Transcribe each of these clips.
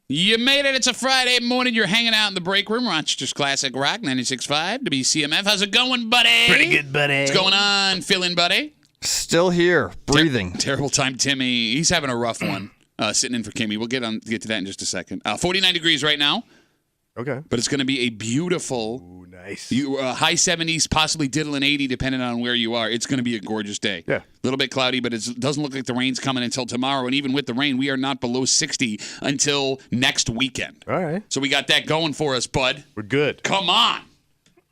You made it. It's a Friday morning. You're hanging out in the break room. Rochester's Classic Rock, 96.5, WCMF. How's it going, buddy? Pretty good, buddy. What's going on? Feeling, buddy? Still here, breathing. Terrible time, Timmy. He's having a rough one, sitting in for Kimmy. We'll get to that in just a second. 49 degrees right now. Okay. But it's going to be a beautiful, nice. High 70s, possibly diddling 80, depending on where you are. It's going to be a gorgeous day. Yeah. A little bit cloudy, but it doesn't look like the rain's coming until tomorrow. And even with the rain, we are not below 60 until next weekend. All right. So we got that going for us, bud. We're good. Come on.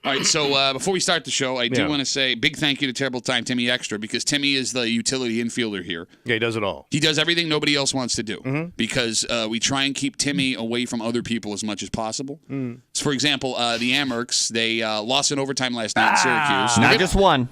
All right, so before we start the show, I do want to say big thank you to Terrible Time Timmy Extra, because Timmy is the utility infielder here. Yeah, he does it all. He does everything nobody else wants to do, because we try and keep Timmy away from other people as much as possible. So, for example, the Amerks, they lost in overtime last night in Syracuse. Not just one.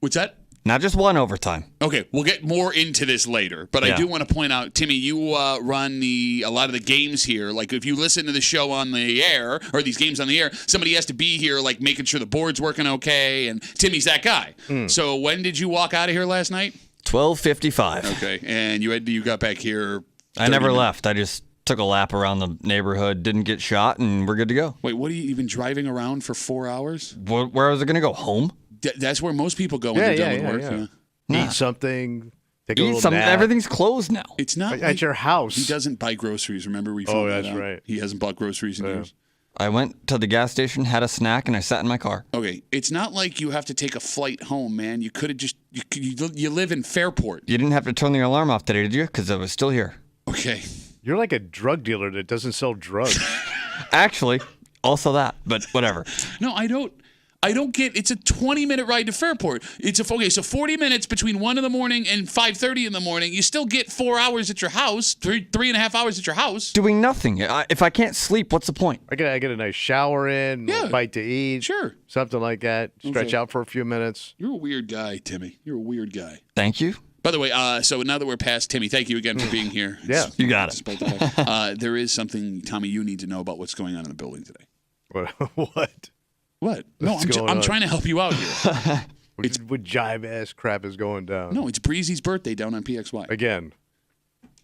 What's that? Not just one overtime. Okay, we'll get more into this later, but I do want to point out, Timmy, you run a lot of the games here. Like, if you listen to the show on the air, or these games on the air, somebody has to be here, like, making sure the board's working okay, and Timmy's that guy. So when did you walk out of here last night? 12:55. Okay, and you got back here. I never left. I just took a lap around the neighborhood, didn't get shot, and we're good to go. Wait, what are you even driving around for 4 hours? Where was I going to go? Home? That's where most people go when they're done with work. Yeah. Eat something. Take a little something. nap. Everything's closed now. It's not at your house. He doesn't buy groceries. Remember, we found that that's out. right. He hasn't bought groceries in years. I went to the gas station, had a snack, and I sat in my car. Okay, it's not like you have to take a flight home, man. You could have just you live in Fairport. You didn't have to turn the alarm off today, did you? Because I was still here. Okay. You're like a drug dealer that doesn't sell drugs. Actually, also that, but whatever. No, I don't get. It's a 20-minute ride to Fairport. So 40 minutes between 1 in the morning and 5:30 in the morning. You still get 4 hours at your house, three and a half hours at your house. Doing nothing. If I can't sleep, what's the point? I get a nice shower in, a bite to eat. Sure. Something like that. Stretch out for a few minutes. You're a weird guy, Timmy. You're a weird guy. Thank you. By the way, so now that we're past Timmy, thank you again for being here. Yeah. You got it. There is something, Tommy, you need to know about what's going on in the building today. What? What? No, I'm trying to help you out here. What jive-ass crap is going down? No, it's Breezy's birthday down on PXY. Again.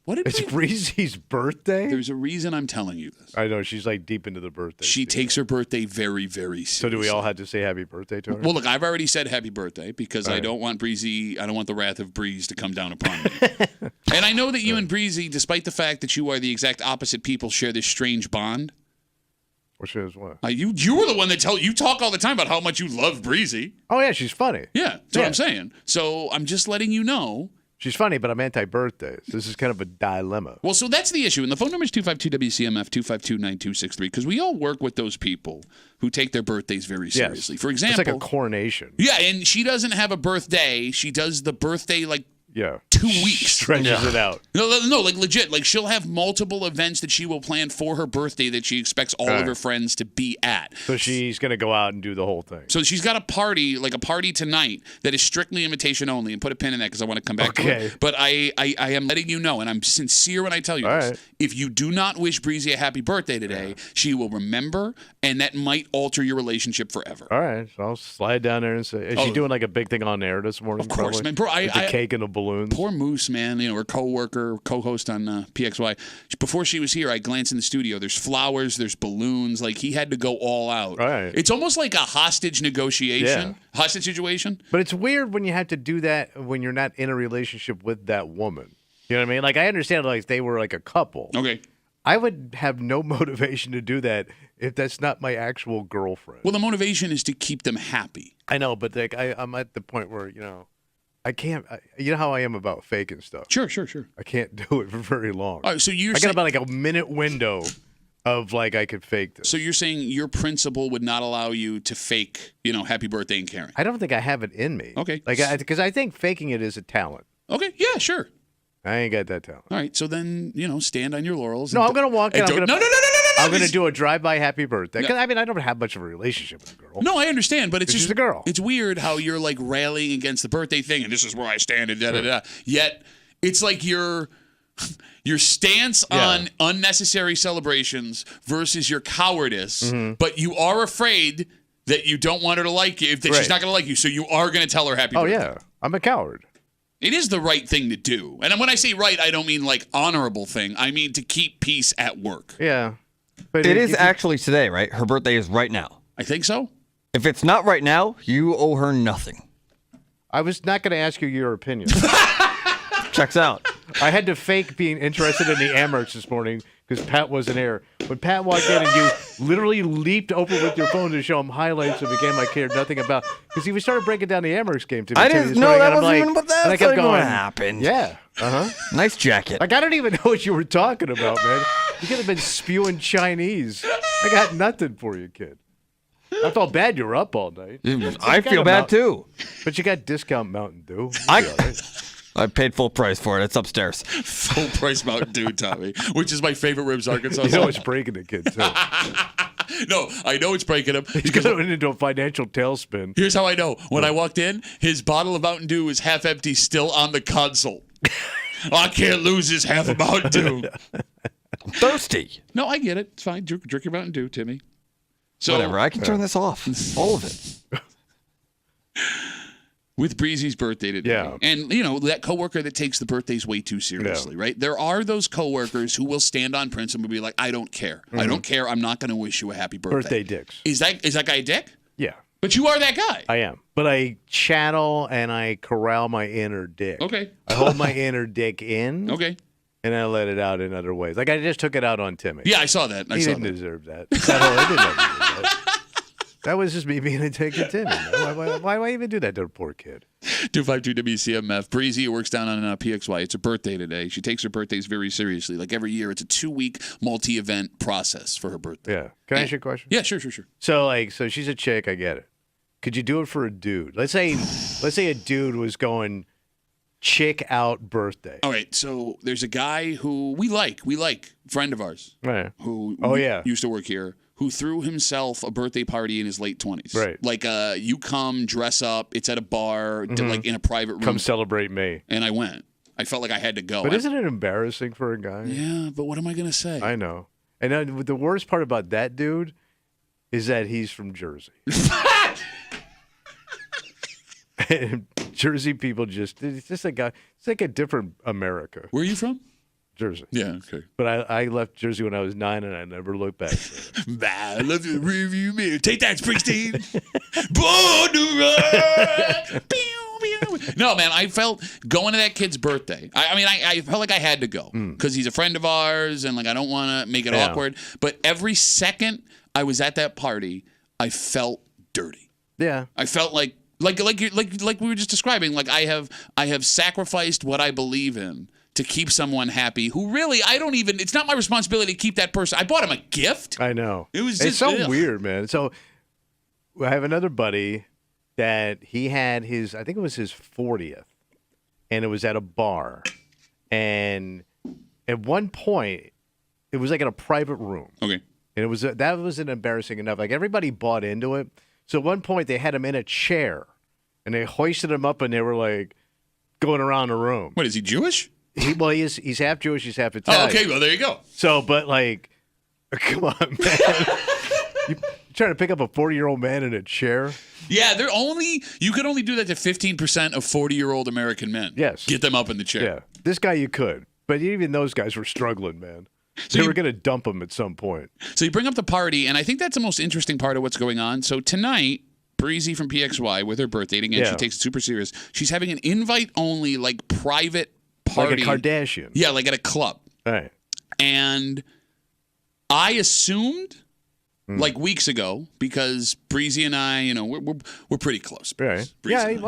What did It's Breezy's birthday? There's a reason I'm telling you this. I know. She's like deep into the birthday. She takes her birthday very, very seriously. So do we all have to say happy birthday to her? Well, look, I've already said happy birthday because I don't want the wrath of Breeze to come down upon me. And I know that you and Breezy, despite the fact that you are the exact opposite people, share this strange bond. Which is what? You were the one that you talk all the time about how much you love Breezy. Oh, yeah, she's funny. Yeah, that's what I'm saying. So I'm just letting you know. She's funny, but I'm anti-birthdays. This is kind of a dilemma. Well, so that's the issue. And the phone number is 252-WCMF, 252-9263, because we all work with those people who take their birthdays very seriously. Yes. For example. It's like a coronation. Yeah, and she doesn't have a birthday. She does the birthday, 2 weeks. Stretches it out. No, like legit. Like, she'll have multiple events that she will plan for her birthday that she expects all of her friends to be at. So she's going to go out and do the whole thing. So she's got a party tonight that is strictly invitation only. And put a pin in that because I want to come back to it. But I am letting you know, and I'm sincere when I tell you this. Right. If you do not wish Breezy a happy birthday today, she will remember, and that might alter your relationship forever. All right. So I'll slide down there and say, is she doing like a big thing on air this morning? Of course, man. Bro, with the cake and the balloons. Poor Moose, man. Her co-worker, co-host on PXY. Before she was here, I glanced in the studio. There's flowers, there's balloons. Like, he had to go all out. Right. It's almost like a hostage negotiation, hostage situation. But it's weird when you have to do that when you're not in a relationship with that woman. You know what I mean? Like, I understand, like, if they were like a couple. Okay. I would have no motivation to do that if that's not my actual girlfriend. Well, the motivation is to keep them happy. I know, but like I'm at the point where, I can't. You know how I am about faking stuff. Sure. I can't do it for very long. All right, so I got about like a minute window of like I could fake this. So you're saying your principle would not allow you to fake, happy birthday and caring? I don't think I have it in me. Okay. Like, because I think faking it is a talent. Okay. Yeah. Sure. I ain't got that talent. All right. So then, stand on your laurels. No, I'm gonna walk in. No. I'm going to do a drive-by happy birthday. Because, I mean, I don't have much of a relationship with the girl. No, I understand, but it's just a girl. It's weird how you're like rallying against the birthday thing, and this is where I stand, and da-da-da. Yet, it's like your stance on unnecessary celebrations versus your cowardice, but you are afraid that you don't want her to like you, that she's not going to like you, so you are going to tell her happy birthday. Oh, yeah. I'm a coward. It is the right thing to do. And when I say right, I don't mean like honorable thing. I mean to keep peace at work. Yeah. But It is actually today, right? Her birthday is right now. I think so. If it's not right now, you owe her nothing. I was not going to ask you your opinion. Checks out. I had to fake being interested in the Amerks this morning because Pat wasn't there. When Pat walked in and you literally leaped over with your phone to show him highlights of a game I cared nothing about, because he started breaking down the Amerks game to me. I didn't know that wasn't even what that and I kept going, what happened. Yeah. Nice jacket. Like, I don't even know what you were talking about, man. You could have been spewing Chinese. I got nothing for you, kid. I felt bad you were up all night. I feel bad too. But you got discount Mountain Dew. I paid full price for it. It's upstairs. Full price Mountain Dew, Tommy, which is my favorite Ribs Arkansas. You know it's breaking the kid, too. No, I know it's breaking him. He's going into a financial tailspin. Here's how I know. When I walked in, his bottle of Mountain Dew was half empty, still on the console. I can't lose this half a Mountain Dew. I'm thirsty. No, I get it. It's fine. Drink your Mountain Dew, Timmy. So, whatever. I can turn this off. All of it. With Breezy's birthday today. Yeah. And, that coworker that takes the birthdays way too seriously, right? There are those coworkers who will stand on principle and be like, I don't care. I don't care. I'm not going to wish you a happy birthday. Birthday dicks. Is that guy a dick? Yeah. But you are that guy. I am. But I channel and I corral my inner dick. Okay. I hold my inner dick in. Okay. And I let it out in other ways. Like, I just took it out on Timmy. Yeah, I saw that. He didn't deserve that. That was just me being a dick to Timmy. Why even do that to a poor kid? 252 WCMF. Breezy works down on PXY. It's her birthday today. She takes her birthdays very seriously. Like every year, it's a 2-week multi-event process for her birthday. Yeah. Can I ask you a question? Yeah, sure. So she's a chick. I get it. Could you do it for a dude? Let's say a dude was going chick out birthday. All right. So there's a guy who we like, friend of ours, right? Who used to work here, who threw himself a birthday party in his late 20s. Right. Like, you come, dress up. It's at a bar, like in a private room. Come celebrate me. And I went. I felt like I had to go. But isn't it embarrassing for a guy? Yeah, but what am I going to say? I know. And the worst part about that dude is that he's from Jersey. And Jersey people it's just it's like a different America. Where are you from? Jersey. Yeah, okay. But I left Jersey when I was 9 and I never looked back. I love your rearview mirror. Take that, Springsteen. Born to run. No, man, I felt going to that kid's birthday. I felt like I had to go because he's a friend of ours and like I don't want to make it awkward. But every second I was at that party, I felt dirty. Yeah. I felt like we were just describing. Like I have sacrificed what I believe in to keep someone happy who really, it's not my responsibility to keep that person. I bought him a gift. I know. It's so weird, man. So I have another buddy that he had I think it was his 40th, and it was at a bar. And at one point, it was like in a private room. Okay. And that wasn't embarrassing enough. Like everybody bought into it. So at one point, they had him in a chair, and they hoisted him up, and they were like going around the room. What, is he Jewish? He's half Jewish, he's half Italian. Oh, okay, well, there you go. So, but like, come on, man. You trying to pick up a 40-year-old man in a chair? Yeah, you could only do that to 15% of 40-year-old American men. Yes. Get them up in the chair. Yeah. This guy you could. But even those guys were struggling, man. So they were going to dump him at some point. So you bring up the party, and I think that's the most interesting part of what's going on. So tonight, Breezy from PXY with her birthday, and again, she takes it super serious. She's having an invite-only, like, private party. Like a Kardashian. Yeah, like at a club. Right. And I assumed, like weeks ago, because Breezy and I, we're pretty close. Right. Breezy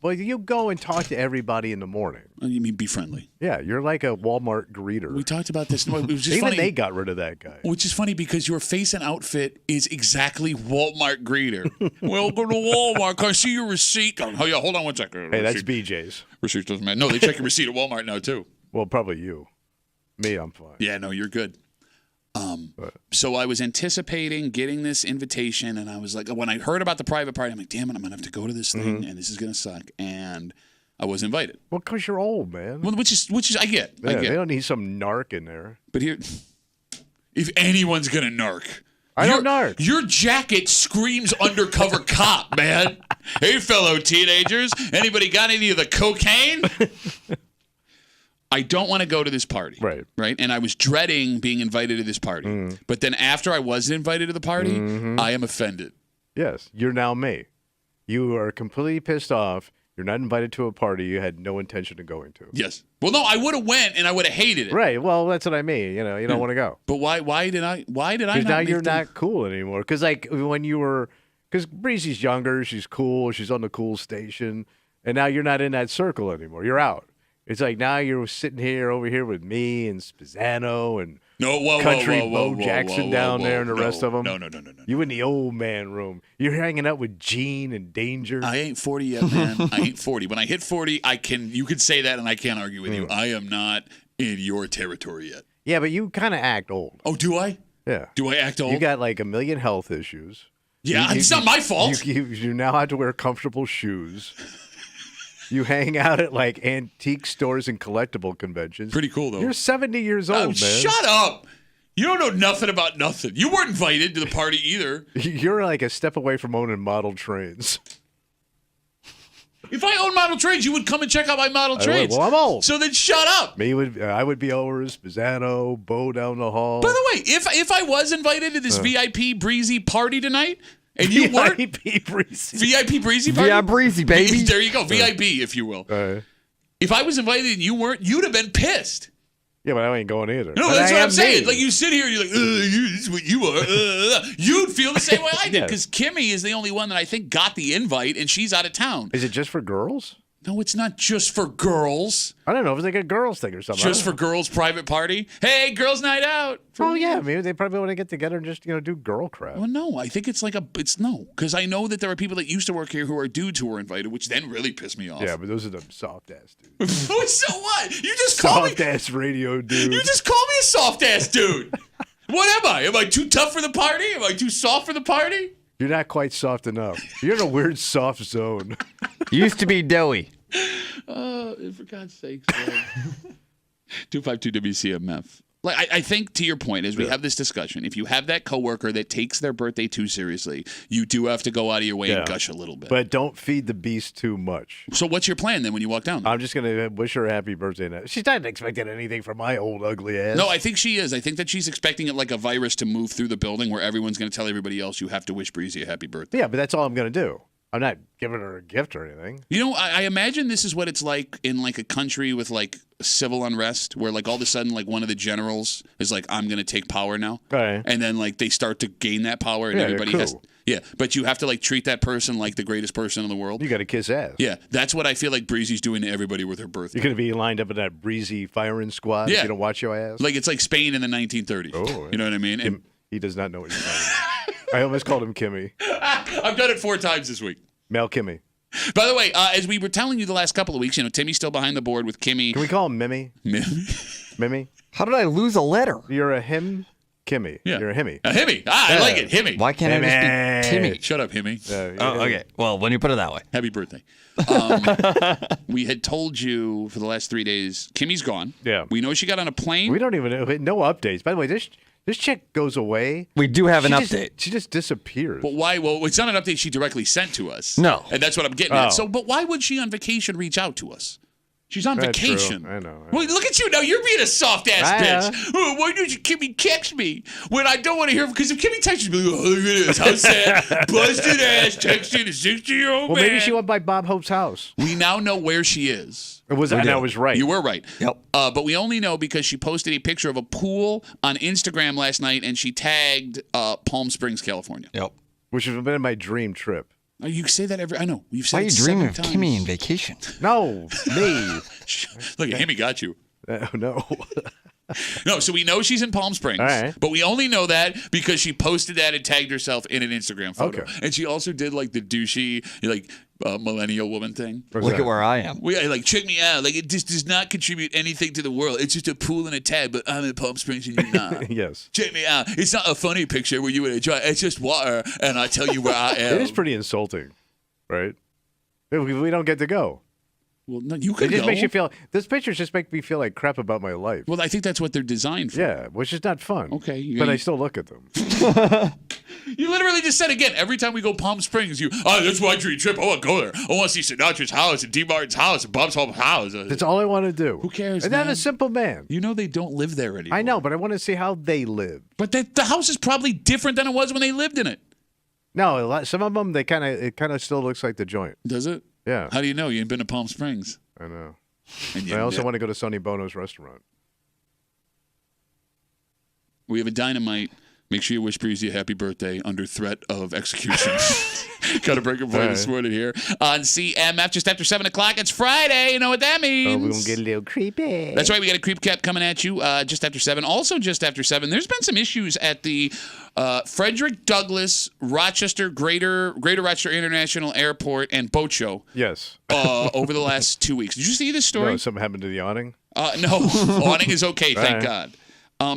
but you go and talk to everybody in the morning. Oh, you mean be friendly? Yeah, you're like a Walmart greeter. We talked about this. No, it was just Even funny. they got rid of that guy. Which is funny because your face and outfit is exactly Walmart greeter. Welcome to Walmart. Can I see your receipt? Oh, yeah, hold on one second. Hey, that's BJ's. Receipt doesn't matter. No, they check your receipt at Walmart now, too. Well, probably you. Me, I'm fine. Yeah, no, you're good. So I was anticipating getting this invitation, and I was like, when I heard about the private party, I'm like, damn it, I'm going to have to go to this thing, and this is going to suck. And I was invited. Well, because you're old, man. Well, which is I get. They don't need some narc in there. But here, if anyone's going to narc, I don't know. Your jacket screams undercover cop, man. Hey, fellow teenagers, anybody got any of the cocaine? I don't want to go to this party. Right. And I was dreading being invited to this party. But then after I was invited to the party, I am offended. Yes. You're now me. You are completely pissed off. You're not invited to a party you had no intention of going to. Yes. Well, no, I would have went and I would have hated it. Right. Well, that's what I mean. You know, you don't want to go. But why did I not? Because now you're not cool anymore. Because like when you were, because Breezy's younger, she's cool, she's on the cool station, and now you're not in that circle anymore. You're out. It's like now you're sitting here over here with me and Spazzano and Country Bo Jackson down there and the rest of them. No. You in the old man room. You're hanging out with Gene and Danger. I ain't 40 yet, man. I ain't 40. When I hit 40, you can say that and I can't argue with you. I am not in your territory yet. Yeah, but you kind of act old. Oh, do I? Yeah. Do I act old? You got like a million health issues. Yeah, it's not my fault. You now have to wear comfortable shoes. You hang out at like antique stores and collectible conventions. Pretty cool, though. You're 70 years old, man. Shut up. You don't know nothing about nothing. You weren't invited to the party either. You're like a step away from owning model trains. If I owned model trains, you would come and check out my model trains. Well, I'm old. So then shut up. I would be over Spazzano, Bo down the hall. By the way, if I was invited to this VIP Breezy party tonight, and you weren't VIP Breezy. VIP Breezy party? VIP Breezy, baby. There you go. VIP, if you will. If I was invited and you weren't, you'd have been pissed. Yeah, but I ain't going either. No, that's what I'm saying. Like, you sit here and you're like, this is what you are. You'd feel the same way I did, because Kimmy is the only one that I think got the invite, and she's out of town. Is it just for girls? No, it's not just for girls. I don't know. If it's like a girls thing or something. Just for girls' private party? Hey, girls' night out. Yeah. Maybe they probably want to get together and just, do girl crap. Well, no. I think it's because I know that there are people that used to work here who are dudes who were invited, which then really pissed me off. Yeah, but those are them soft-ass dudes. So what? You just call me... Soft-ass radio dude. You just call me a soft-ass dude. What am I? Am I too tough for the party? Am I too soft for the party? You're not quite soft enough. You're in a weird soft zone. Used to be doughy. For God's sake, 252 WCMF. Like I think to your point, as we have this discussion, if you have that coworker that takes their birthday too seriously, you do have to go out of your way and gush a little bit. But don't feed the beast too much. So what's your plan then when you walk down there? I'm just gonna wish her a happy birthday now. She's not expecting anything from my old ugly ass. No, I think she is. I think that she's expecting it like a virus to move through the building where everyone's gonna tell everybody else you have to wish Breezy a happy birthday. Yeah, but that's all I'm gonna do. I'm not giving her a gift or anything. You know, I imagine this is what it's like in like a country with like civil unrest, where like all of a sudden like one of the generals is like, I'm going to take power now. Right. And then like they start to gain that power and everybody has. Yeah, but you have to like treat that person like the greatest person in the world. You got to kiss ass. Yeah, that's what I feel like Breezy's doing to everybody with her birthday. You're going to be lined up in that Breezy firing squad if you don't watch your ass? Like it's like Spain in the 1930s. Oh, you know what I mean? He does not know what you're talking about. I almost called him Kimmy. I've done it 4 times this week. Mel Kimmy. By the way, as we were telling you the last couple of weeks, Timmy's still behind the board with Kimmy. Can we call him Mimmy? Mimmy? How did I lose a letter? You're a him, Kimmy. Yeah. You're a Himmy. A Himmy. I like it. Himmy. Why can't I just be Timmy? Shut up, Himmy. Okay. Well, when you put it that way. Happy birthday. We had told you for the last 3 days, Kimmy's gone. Yeah. We know she got on a plane. We don't even know. No updates. By the way, this chick goes away. We do have an update. She just disappears. But why? Well, it's not an update she directly sent to us. No. And that's what I'm getting at. So, but why would she on vacation reach out to us? She's on vacation. True. I know. Well, look at you now. You're being a soft ass bitch. Oh, why did you Kimmy text me when I don't want to hear? Because if Kimmy texts me, oh, look at this, how sad, busted ass texting a 60-year-old man. Well, maybe she went by Bob Hope's house. We now know where she is. I was right. You were right. Yep. But we only know because she posted a picture of a pool on Instagram last night, and she tagged Palm Springs, California. Yep. Which has been my dream trip. Oh, you say that I know. You've said Why are you it dreaming of 7 times. Kimmy on vacation? No, me. Look at Kimmy got you. No. No, so we know she's in Palm Springs. All right. But we only know that because she posted that and tagged herself in an Instagram photo. Okay. And she also did like the douchey, like millennial woman thing. Look at where I am. Like, check me out. Like, it just does not contribute anything to the world. It's just a pool and a tag, but I'm in Palm Springs and you're not. Yes. Check me out. It's not a funny picture where you would enjoy it. It's just water, and I tell you where I am. It is pretty insulting, right? We don't get to go. Well, no, you It could just go. makes you feel. Those pictures just make me feel like crap about my life. Well, I think that's what they're designed for. Yeah, which is not fun. Okay, but I still look at them. You literally just said again, every time we go Palm Springs, that's my dream trip. I want to go there. I want to see Sinatra's house and D. Martin's house and Bob's house. That's all I want to do. Who cares, And I'm man? a simple man. You know they don't live there anymore. I know, but I want to see how they live. But the house is probably different than it was when they lived in it. No, some of them, it kind of still looks like the joint. Does it? Yeah. How do you know? You ain't been to Palm Springs. I know. And I also want to go to Sonny Bono's restaurant. We have a dynamite. Make sure you wish Breezy a happy birthday under threat of execution. Got to break it for you this morning here on CMF just after 7 o'clock. It's Friday. You know what that means. Oh, we're going to get a little creepy. That's right. We got a creep cap coming at you just after 7. Also just after 7, there's been some issues at the Frederick Douglass Rochester Greater Rochester International Airport and Boat Show. Yes. Over the last 2 weeks. Did you see this story? No, something happened to the awning? No. Awning is okay, thank right. God.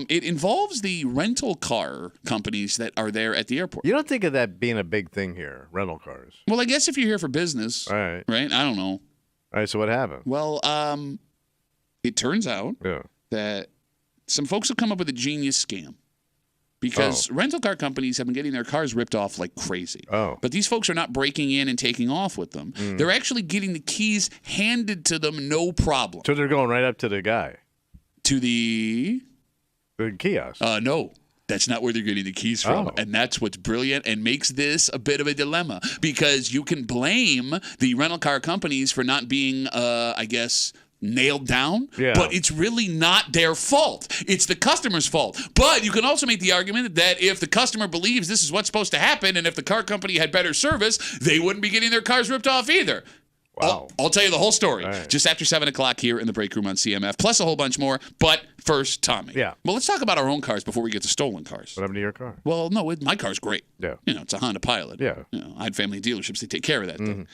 It involves the rental car companies that are there at the airport. You don't think of that being a big thing here, rental cars? Well, I guess if you're here for business, All right. right? I don't know. All right, so what happened? Well, it turns out Yeah. that some folks have come up with a genius scam because rental car companies have been getting their cars ripped off like crazy. Oh. But these folks are not breaking in and taking off with them. They're actually getting the keys handed to them, no problem. So they're going right up to the guy, To the kiosk. no, that's not where they're getting the keys from. Oh. And that's what's brilliant and makes this a bit of a dilemma because you can blame the rental car companies for not being, I guess, nailed down, Yeah. but it's really not their fault. It's the customer's fault. But you can also make the argument that if the customer believes this is what's supposed to happen and if the car company had better service, they wouldn't be getting their cars ripped off either. Wow. I'll tell you the whole story right. just after 7 o'clock here in the break room on CMF, plus a whole bunch more. But first, Tommy. Yeah. Well, let's talk about our own cars before we get to stolen cars. What happened to your car? Well, no, my car's great. Yeah. You know, it's a Honda Pilot. Yeah. You know, I had family dealerships. They take care of that thing.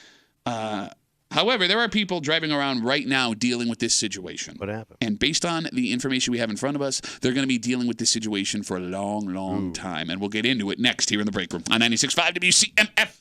However, there are people driving around right now dealing with this situation. What happened? And based on the information we have in front of us, they're going to be dealing with this situation for a long, long time. And we'll get into it next here in the break room on 96.5 WCMF.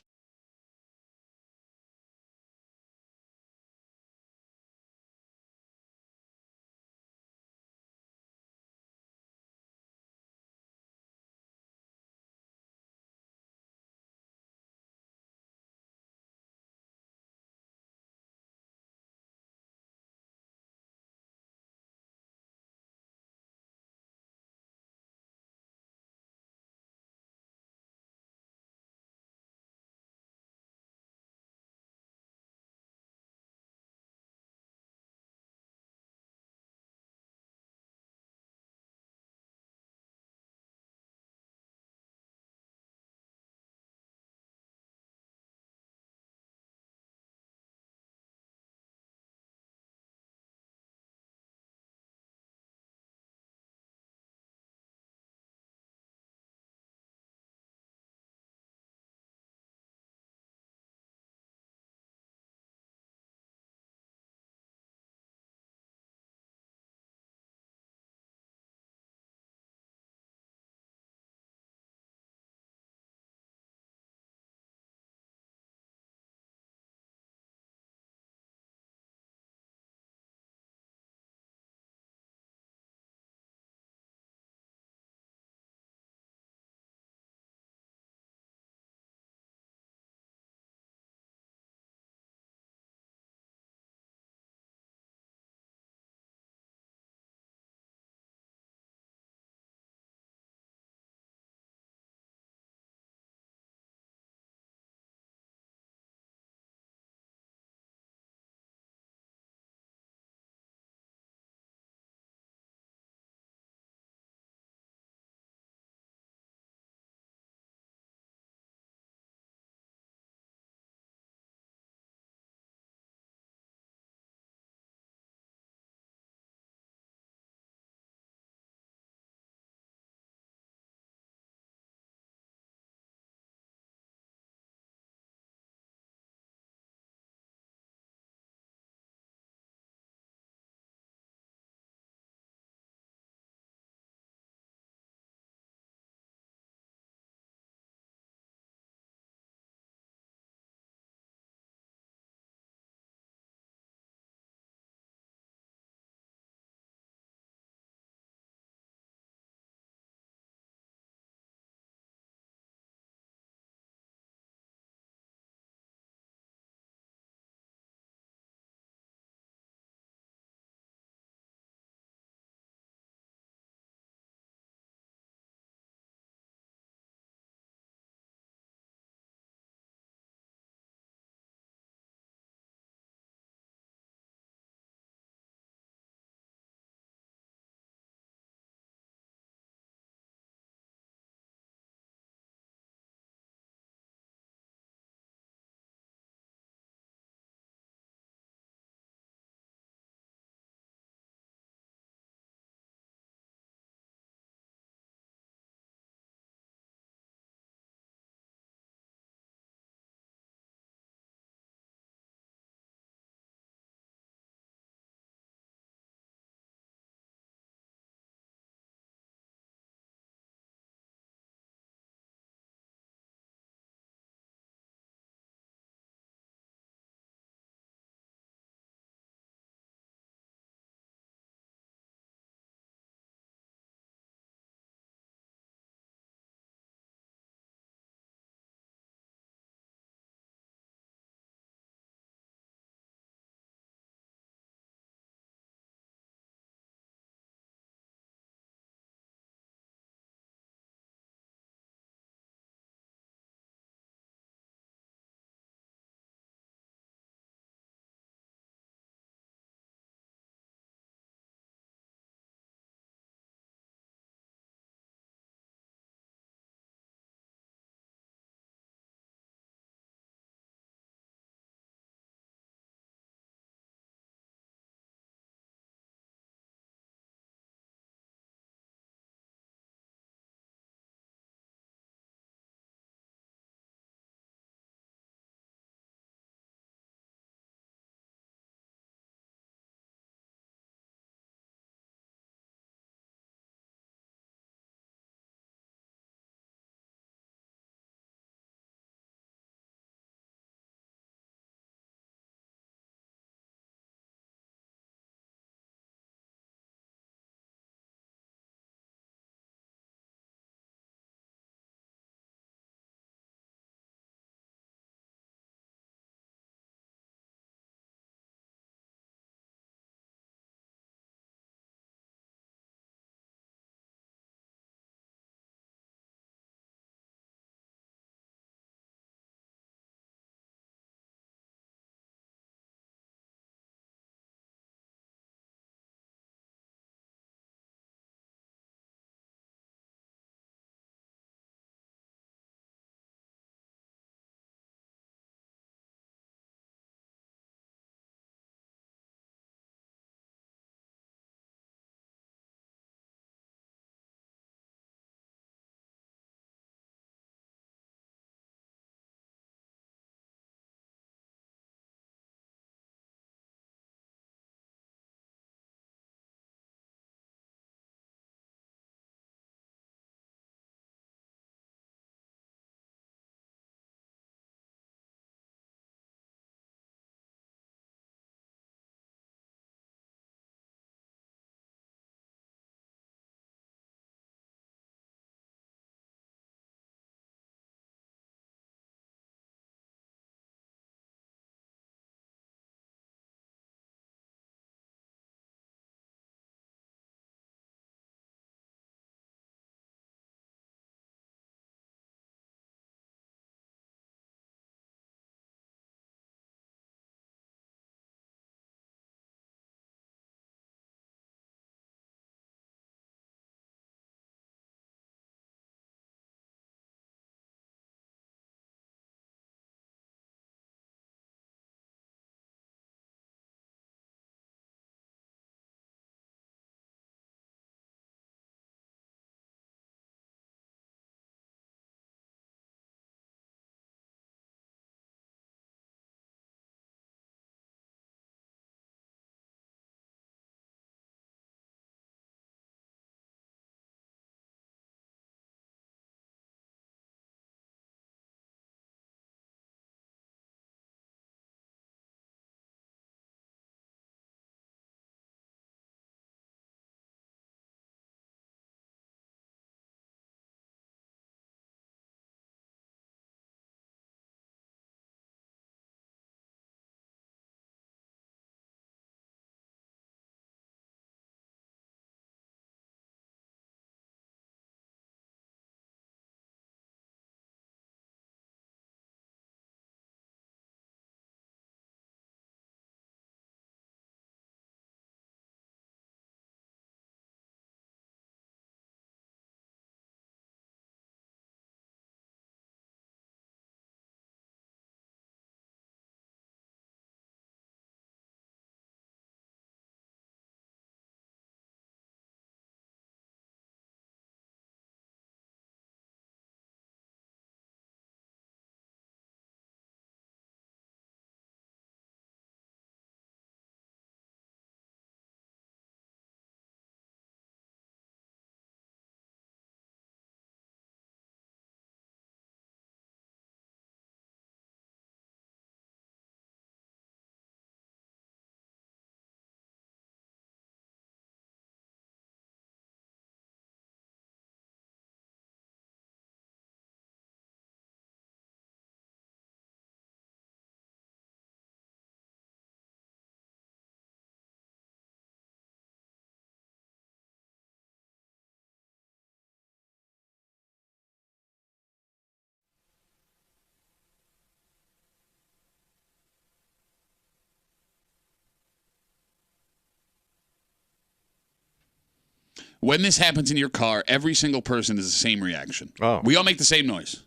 When this happens in your car, every single person has the same reaction. Oh. We all make the same noise.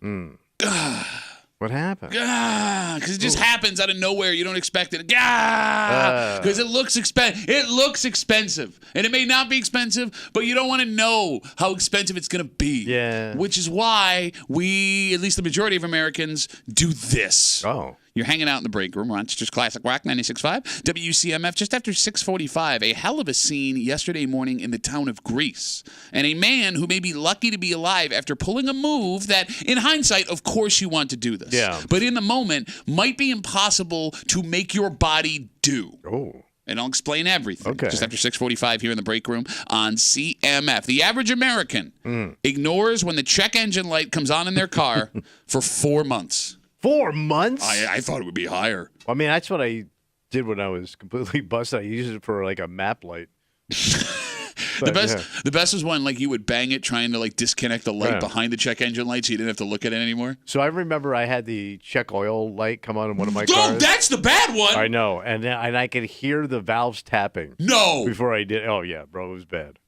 What happened? Because it just happens out of nowhere. You don't expect it. Because it looks expensive. And it may not be expensive, but you don't want to know how expensive it's going to be. Yeah. Which is why we, at least the majority of Americans, do this. Oh. You're hanging out in the break room. Rochester's Classic Rock 96.5. WCMF, just after 6:45, a hell of a scene yesterday morning in the town of Greece. And a man who may be lucky to be alive after pulling a move that, in hindsight, of course you want to do this. Yeah. But in the moment, might be impossible to make your body do. Oh. And I'll explain everything. Okay. Just after 6:45 here in the break room on CMF. The average American ignores when the check engine light comes on in their car for 4 months. 4 months? I thought it would be higher. I mean, that's what I did when I was completely busted. I used it for like a map light. The best was when like you would bang it trying to like disconnect the light behind the check engine light so you didn't have to look at it anymore. So I remember I had the check oil light come on in one of my Oh, cars. that's the bad one. I know, and I could hear the valves tapping. No. Before I did. Oh yeah, bro, it was bad.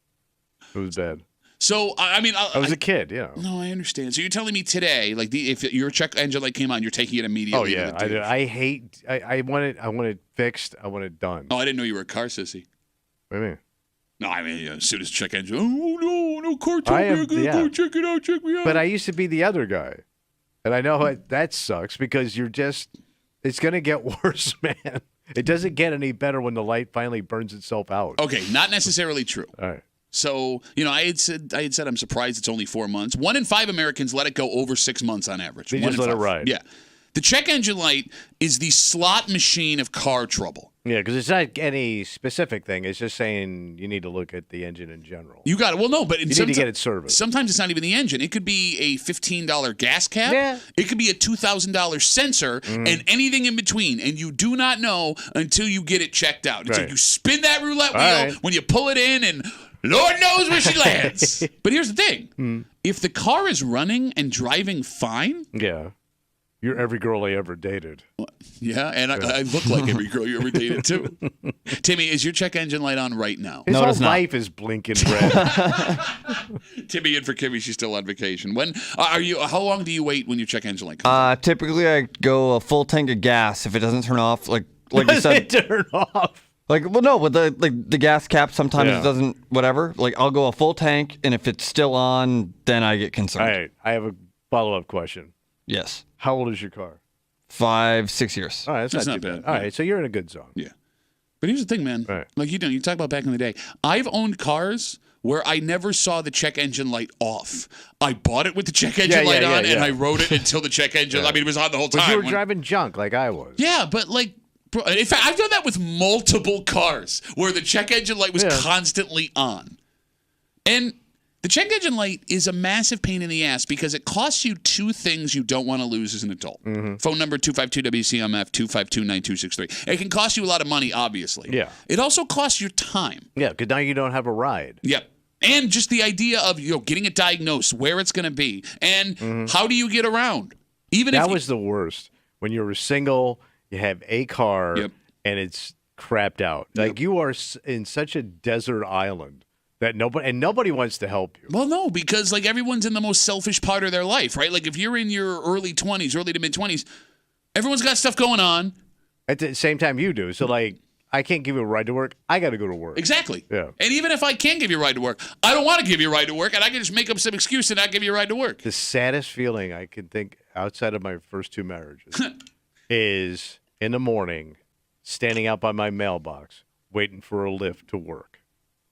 It was bad. So I mean, I was a kid, you know. No, I understand. So you're telling me today, like if your check engine light came on, you're taking it immediately. Oh yeah, I want it fixed. I want it done. Oh, I didn't know you were a car sissy. What do you mean? No, I mean, as soon as check engine, no, car told me I gotta go check it out, check me out. But I used to be the other guy, and I know that sucks because it's gonna get worse, man. It doesn't get any better when the light finally burns itself out. Okay, not necessarily true. All right. So, I had said I'm surprised it's only 4 months. 1 in 5 Americans let it go over 6 months on average. They just let it ride. Yeah. The check engine light is the slot machine of car trouble. Yeah, because it's not any specific thing. It's just saying you need to look at the engine in general. You got it. Well, no, but you need to get it serviced. Sometimes it's not even the engine. It could be a $15 gas cap. Yeah. It could be a $2,000 sensor and anything in between. And you do not know until you get it checked out. Until you spin that roulette wheel, when you pull it in, and Lord knows where she lands. But here's the thing. If the car is running and driving fine. Yeah. You're every girl I ever dated. Yeah, and I look like every girl you ever dated, too. Timmy, is your check engine light on right now? His whole life is blinking red. Timmy and for Kimmy, she's still on vacation. When are you? How long do you wait when your check engine light comes on? Typically, I go a full tank of gas. If it doesn't turn off, like you said, turn off. Like, well, no, with the gas cap, sometimes it doesn't. Whatever. Like, I'll go a full tank, and if it's still on, then I get concerned. All right, I have a follow-up question. Yes. How old is your car? 5-6 years. All right, that's not too bad. All right, so you're in a good zone. Yeah. But here's the thing, man. Right. Like you talk about back in the day. I've owned cars where I never saw the check engine light off. I bought it with the check engine light on, and I rode it until the check engine. I mean, it was on the whole time. But you were driving junk like I was. Yeah, but like, bro, in fact, I've done that with multiple cars where the check engine light was constantly on. And the check engine light is a massive pain in the ass because it costs you two things you don't want to lose as an adult. Phone number 252-WCMF, 252-9263. It can cost you a lot of money, obviously. Yeah. It also costs your time. Yeah, because now you don't have a ride. Yep. And just the idea of getting it diagnosed, where it's going to be, and how do you get around? That was the worst. When you were single, you have a car, and it's crapped out. Like you are in such a desert island. That nobody wants to help you. Well, no, because like everyone's in the most selfish part of their life, right? Like if you're in your early 20s, early to mid 20s, everyone's got stuff going on. At the same time you do. So like, I can't give you a ride to work. I got to go to work. Exactly. Yeah. And even if I can give you a ride to work, I don't want to give you a ride to work, and I can just make up some excuse to not give you a ride to work. The saddest feeling I can think outside of my first 2 marriages is in the morning, standing out by my mailbox, waiting for a lift to work.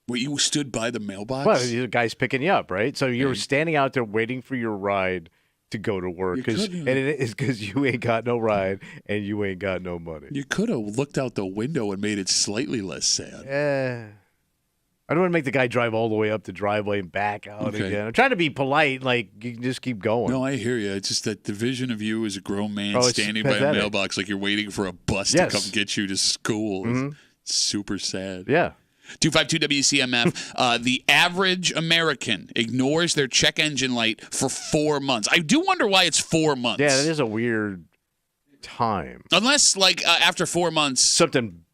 Wait, you stood by the mailbox? Well, the guy's picking you up, right? So you were standing out there waiting for your ride to go to work. And it is because you ain't got no ride and you ain't got no money. You could have looked out the window and made it slightly less sad. I don't want to make the guy drive all the way up the driveway and back out again. I'm trying to be polite, like you can just keep going. No, I hear you. It's just that the vision of you as a grown man standing by a mailbox like you're waiting for a bus to come get you to school. It's super sad. Yeah. 252-WCMF. The average American ignores their check engine light for 4 months. I do wonder why it's 4 months. Yeah, that is a weird time. Unless, like, after 4 months, something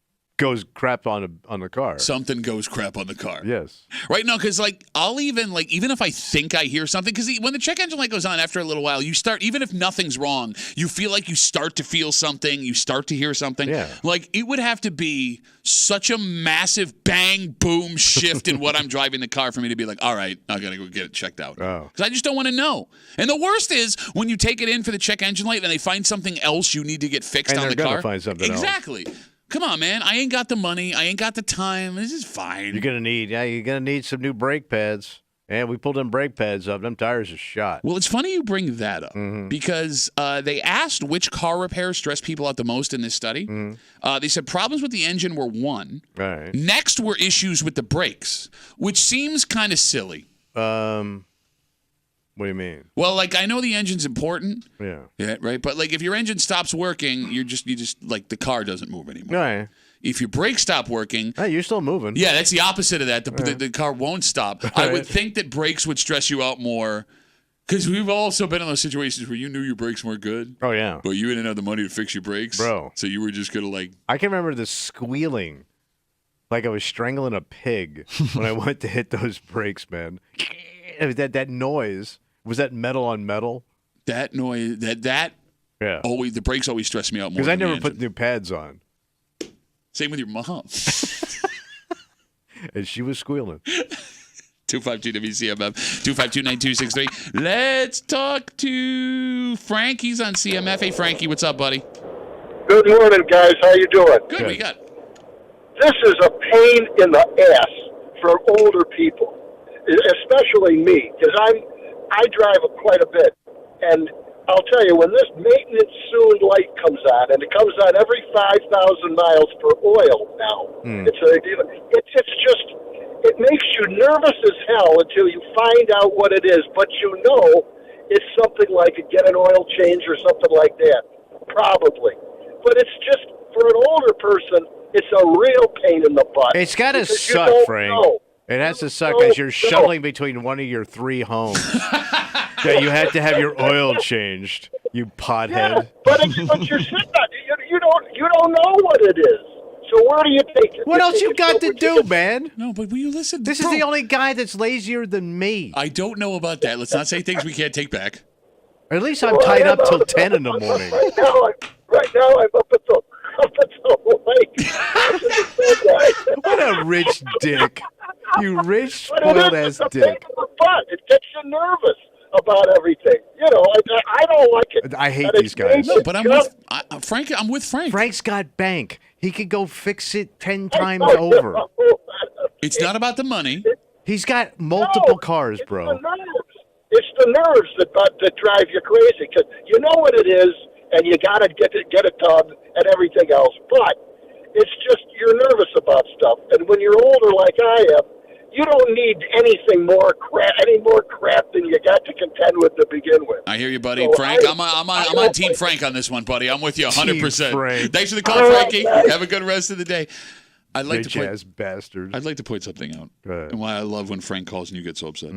goes crap on the car. Something goes crap on the car. Yes. Right? No, because like I'll even if I think I hear something, because when the check engine light goes on after a little while, you start, even if nothing's wrong, you feel like you start to feel something, you start to hear something. Yeah. Like it would have to be such a massive bang boom shift in what I'm driving the car for me to be like, all right, I gotta go get it checked out. Oh. Because I just don't want to know. And the worst is when you take it in for the check engine light and they find something else you need to get fixed And on the they're car. gonna find something else. Exactly. Come on, man. I ain't got the money. I ain't got the time. This is fine. You're gonna need some new brake pads. And we pulled them brake pads up. Them tires are shot. Well, it's funny you bring that up Mm-hmm. because they asked which car repairs stress people out the most in this study. Mm-hmm. They said problems with the engine were one. All right. Next were issues with the brakes, which seems kind of silly. What do you mean? Well, like I know the engine's important. Yeah. Right. But like if your engine stops working, you just like the car doesn't move anymore. All right. If your brakes stop working, Hey, you're still moving. yeah, that's the opposite of that. The car won't stop. I would think that brakes would stress you out more because we've also been in those situations where you knew your brakes weren't good. Oh yeah. But you didn't have the money to fix your brakes. Bro. So you were just going to like. I can remember the squealing, like I was strangling a pig when I went to hit those brakes, man. That noise. Was that metal on metal? That noise, Yeah. always, the brakes always stress me out more. Because I than the never engine. put new pads on. Same with your mom. And she was squealing. 252 WCMF, 252-9263. Let's talk to Frank. He's on CMF. Hey, Frankie, what's up, buddy? Good morning, guys. How you doing? Good. What you got? This is a pain in the ass for older people, especially me, because I drive quite a bit, and I'll tell you, when this maintenance soon light comes on, and it comes on every 5,000 miles for oil now, it makes you nervous as hell until you find out what it is, but you know it's something like get an oil change or something like that, probably. But it's just, for an older person, it's a real pain in the butt. It's got to because you suck, don't Frank. know. It has to suck as you're shuttling between one of your 3 homes. That you had to have your oil changed, you pothead. Yeah, but you're sitting on you don't know what it is. So where do you take it? What else you got to do, man? No, but will you listen? This is the only guy that's lazier than me. I don't know about that. Let's not say things we can't take back. Or at least I'm tied up till 10 in the morning. Right now I'm up until late. What a rich dick. You rich, But it spoiled is ass a pain dick. in the butt. It gets you nervous about everything. You know, I don't like it. I hate And it these guys. makes No, it but I'm just- with Frank. I'm with Frank. Frank's got bank. He could go fix it 10 times over. It's not about the money. He's got multiple cars, bro. It's the nerves that drive you crazy, because you know what it is, and you got to get it done and everything else. But it's just you're nervous about stuff, and when you're older like I am, you don't need any more crap than you got to contend with to begin with. I hear you, buddy. So Frank, I'm on Team Frank on this one, buddy. I'm with you 100%. Frank. Thanks for the call, Frankie. Have a good rest of the day. I'd like Bitch to ass bastard. I'd like to point something out. Go ahead. And why I love when Frank calls and you get so upset.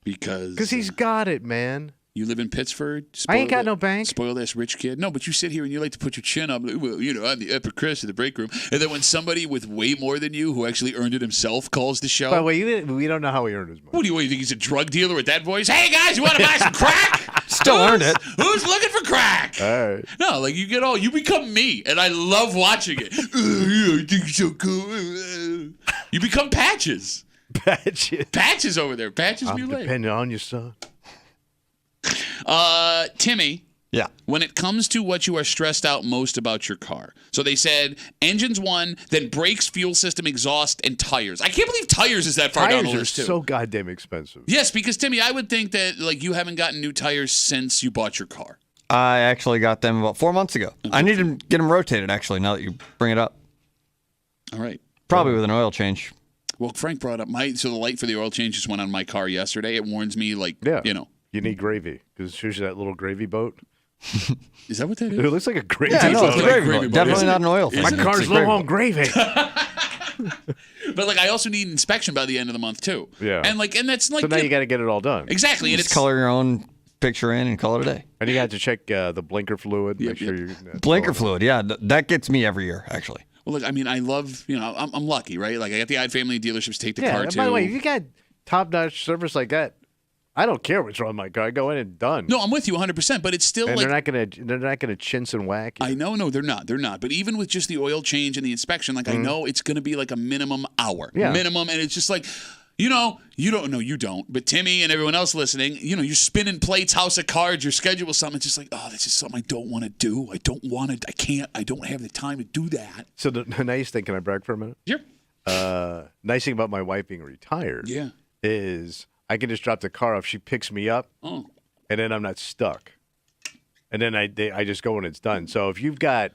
Because He's got it, man. you live in Pittsburgh. I ain't got no bank. Spoiled ass rich kid. No, but you sit here and you like to put your chin up. Well, you know, I'm the upper crust of the break room. And then when somebody with way more than you, who actually earned it himself, calls the show. By the way, we don't know how he earned his money. What do you think? He's a drug dealer with that voice? Hey guys, you want to buy some crack? Still earned it. Who's looking for crack? All right. No, like you become me, and I love watching it. I think so cool. You become Patches. Patches over there. Patches I'm Muley. depending on you, son. Timmy. Yeah. When it comes to what you are stressed out most about your car. So they said engines 1, then brakes, fuel system, exhaust, and tires. I can't believe tires is that far down the Tires are list, too. so goddamn expensive. Yes, because, Timmy, I would think that like you haven't gotten new tires since you bought your car. I actually got them about 4 months ago. I need to get them rotated, actually, now that you bring it up. All right. Probably with an oil change. Well, Frank brought up so the light for the oil change just went on my car yesterday. It warns me, you know. You need gravy because it shows you that little gravy boat. Is that what that is? It looks like a gravy Yeah, no, boat. it's a like gravy gravy boat. boat, Definitely isn't not it? an oil thing. My Isn't it? car's It's a low gravy on boat. gravy. But I also need inspection by the end of the month too. Yeah. And that's So now you got to get it all done. exactly. And Just it's color your own picture in and call it a day. And you got to check the blinker fluid. Make sure you're Blinker fluid, yeah. That gets me every year, actually. Well, look, I mean, I love, I'm lucky, right? Like, I got the odd family dealerships take the Yeah, car and to. by the way, if you got top-notch service like that, I don't care what's wrong with my car. I go in and done. No, I'm with you 100%, but it's still and like they're not gonna chintz and whack you. I know, no, they're not. But even with just the oil change and the inspection, like I know it's going to be like a minimum hour, minimum, and it's just like, you don't know, you don't, but Timmy and everyone else listening, you're spinning plates, house of cards, your schedule something. It's just like, oh, this is something I don't want to do. I don't want to. I can't. I don't have the time to do that. So the nice thing, can I brag for a minute? Sure. Nice thing about my wife being retired, is I can just drop the car off. She picks me up, and then I'm not stuck. And then I just go when it's done. So if you're a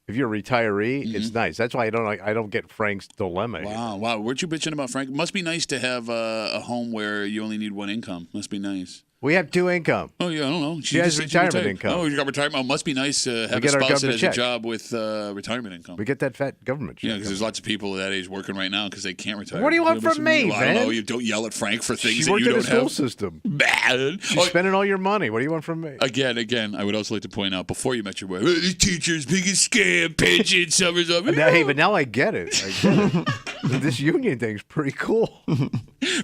retiree, it's nice. That's why I don't get Frank's dilemma. Wow. Weren't you bitching about Frank? It must be nice to have a home where you only need one income. Must be nice. We have two income. Oh, yeah, I don't know. She has retirement income. Oh, you got retirement. It must be nice to have a spouse that has a job with retirement income. We get that fat government check. Yeah, because there's lots of people at that age working right now because they can't retire. What do you want from me, man? I don't know. You don't yell at Frank for things she that you don't have. She worked in the school system. Bad. She's spending all your money. What do you want from me? Again, I would also like to point out, before you met your wife, these teachers, biggest scam, pension, summers up. But now I get it. This union thing's pretty cool.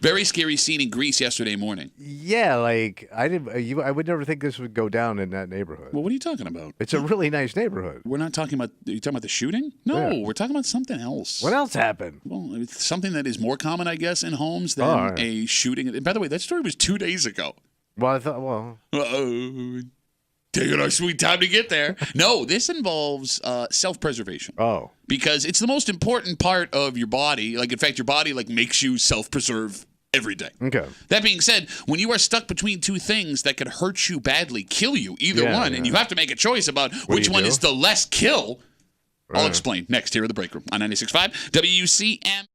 Very scary scene in Greece yesterday morning. Yeah, like I would never think this would go down in that neighborhood. Well, what are you talking about? It's a really nice neighborhood. We're not talking about. Are you talking about the shooting? No, we're talking about something else. What else happened? Well, it's something that is more common, I guess, in homes than a shooting. And by the way, that story was 2 days ago. Well, I thought, taking our sweet time to get there. No, this involves self-preservation. Oh. Because it's the most important part of your body. Like, in fact, your body makes you self-preserve every day. Okay. That being said, when you are stuck between two things that could hurt you badly, kill you, either one, and you have to make a choice about which one is the less kill, I'll explain next here at the break room on 96.5 WCMF.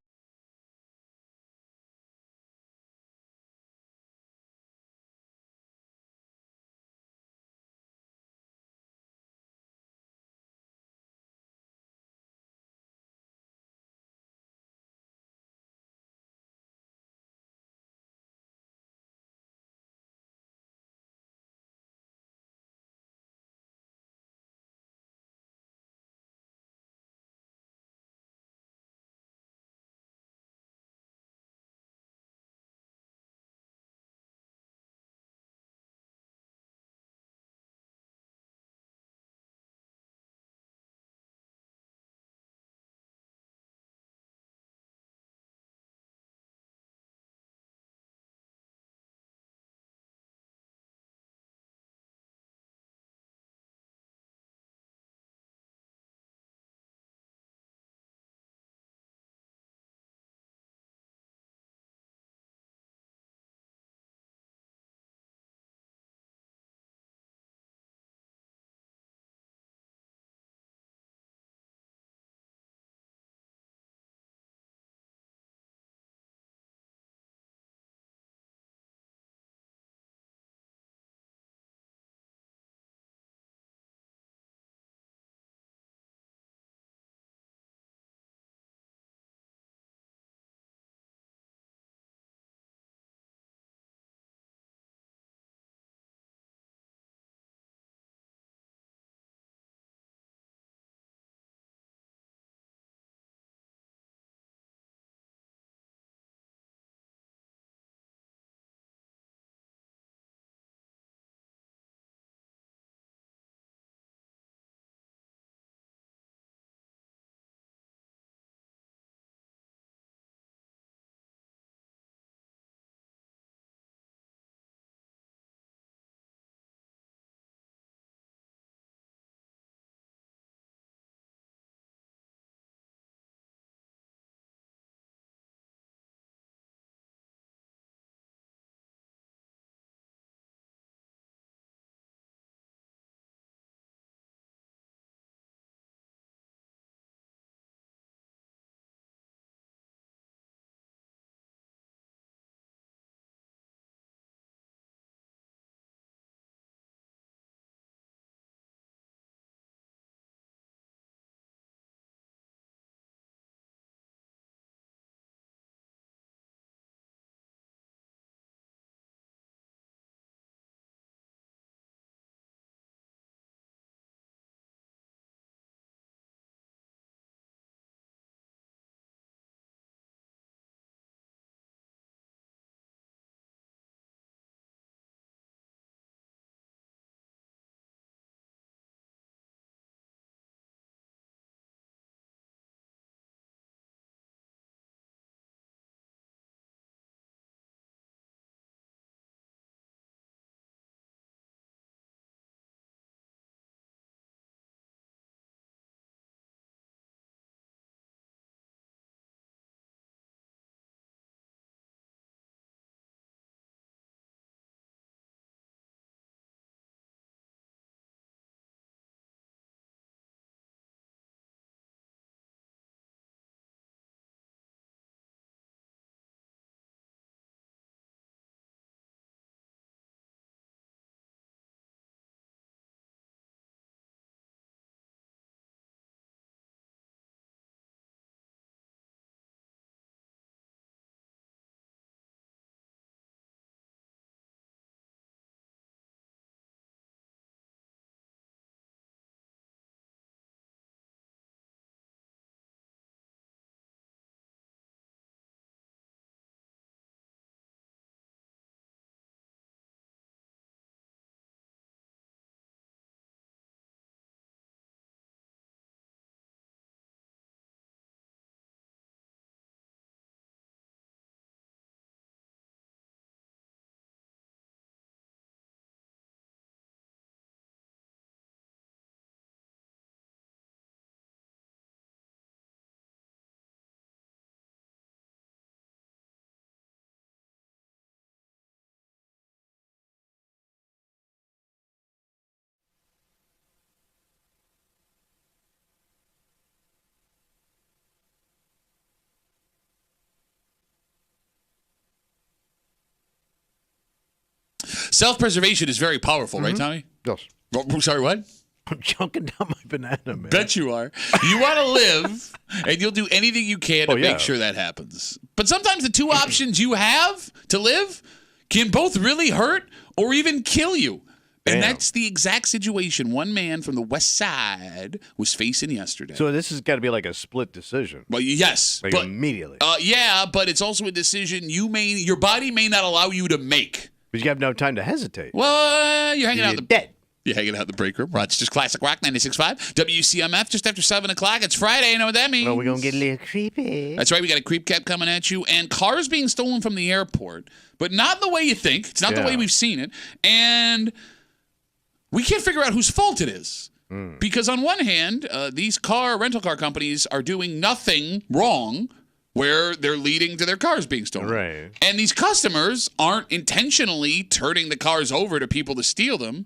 Self-preservation is very powerful, right, Tommy? Yes. Oh, sorry, what? I'm chunking down my banana, man. Bet you are. You want to live, and you'll do anything you can to make sure that happens. But sometimes the two options you have to live can both really hurt or even kill you. And that's the exact situation one man from the West Side was facing yesterday. So this has got to be like a split decision. Well, yes. Like immediately. Yeah, but it's also a decision your body may not allow you to make. But you have no time to hesitate. Well, you're hanging out dead. You're hanging out in the break room. Rochester's Classic Rock 96.5. WCMF just after 7 o'clock. It's Friday. You know what that means? Well, we're going to get a little creepy. That's right. We got a creep cap coming at you. And cars being stolen from the airport. But not the way you think. It's not the way we've seen it. And we can't figure out whose fault it is. Because on one hand, these rental car companies are doing nothing wrong where they're leading to their cars being stolen. Right. And these customers aren't intentionally turning the cars over to people to steal them.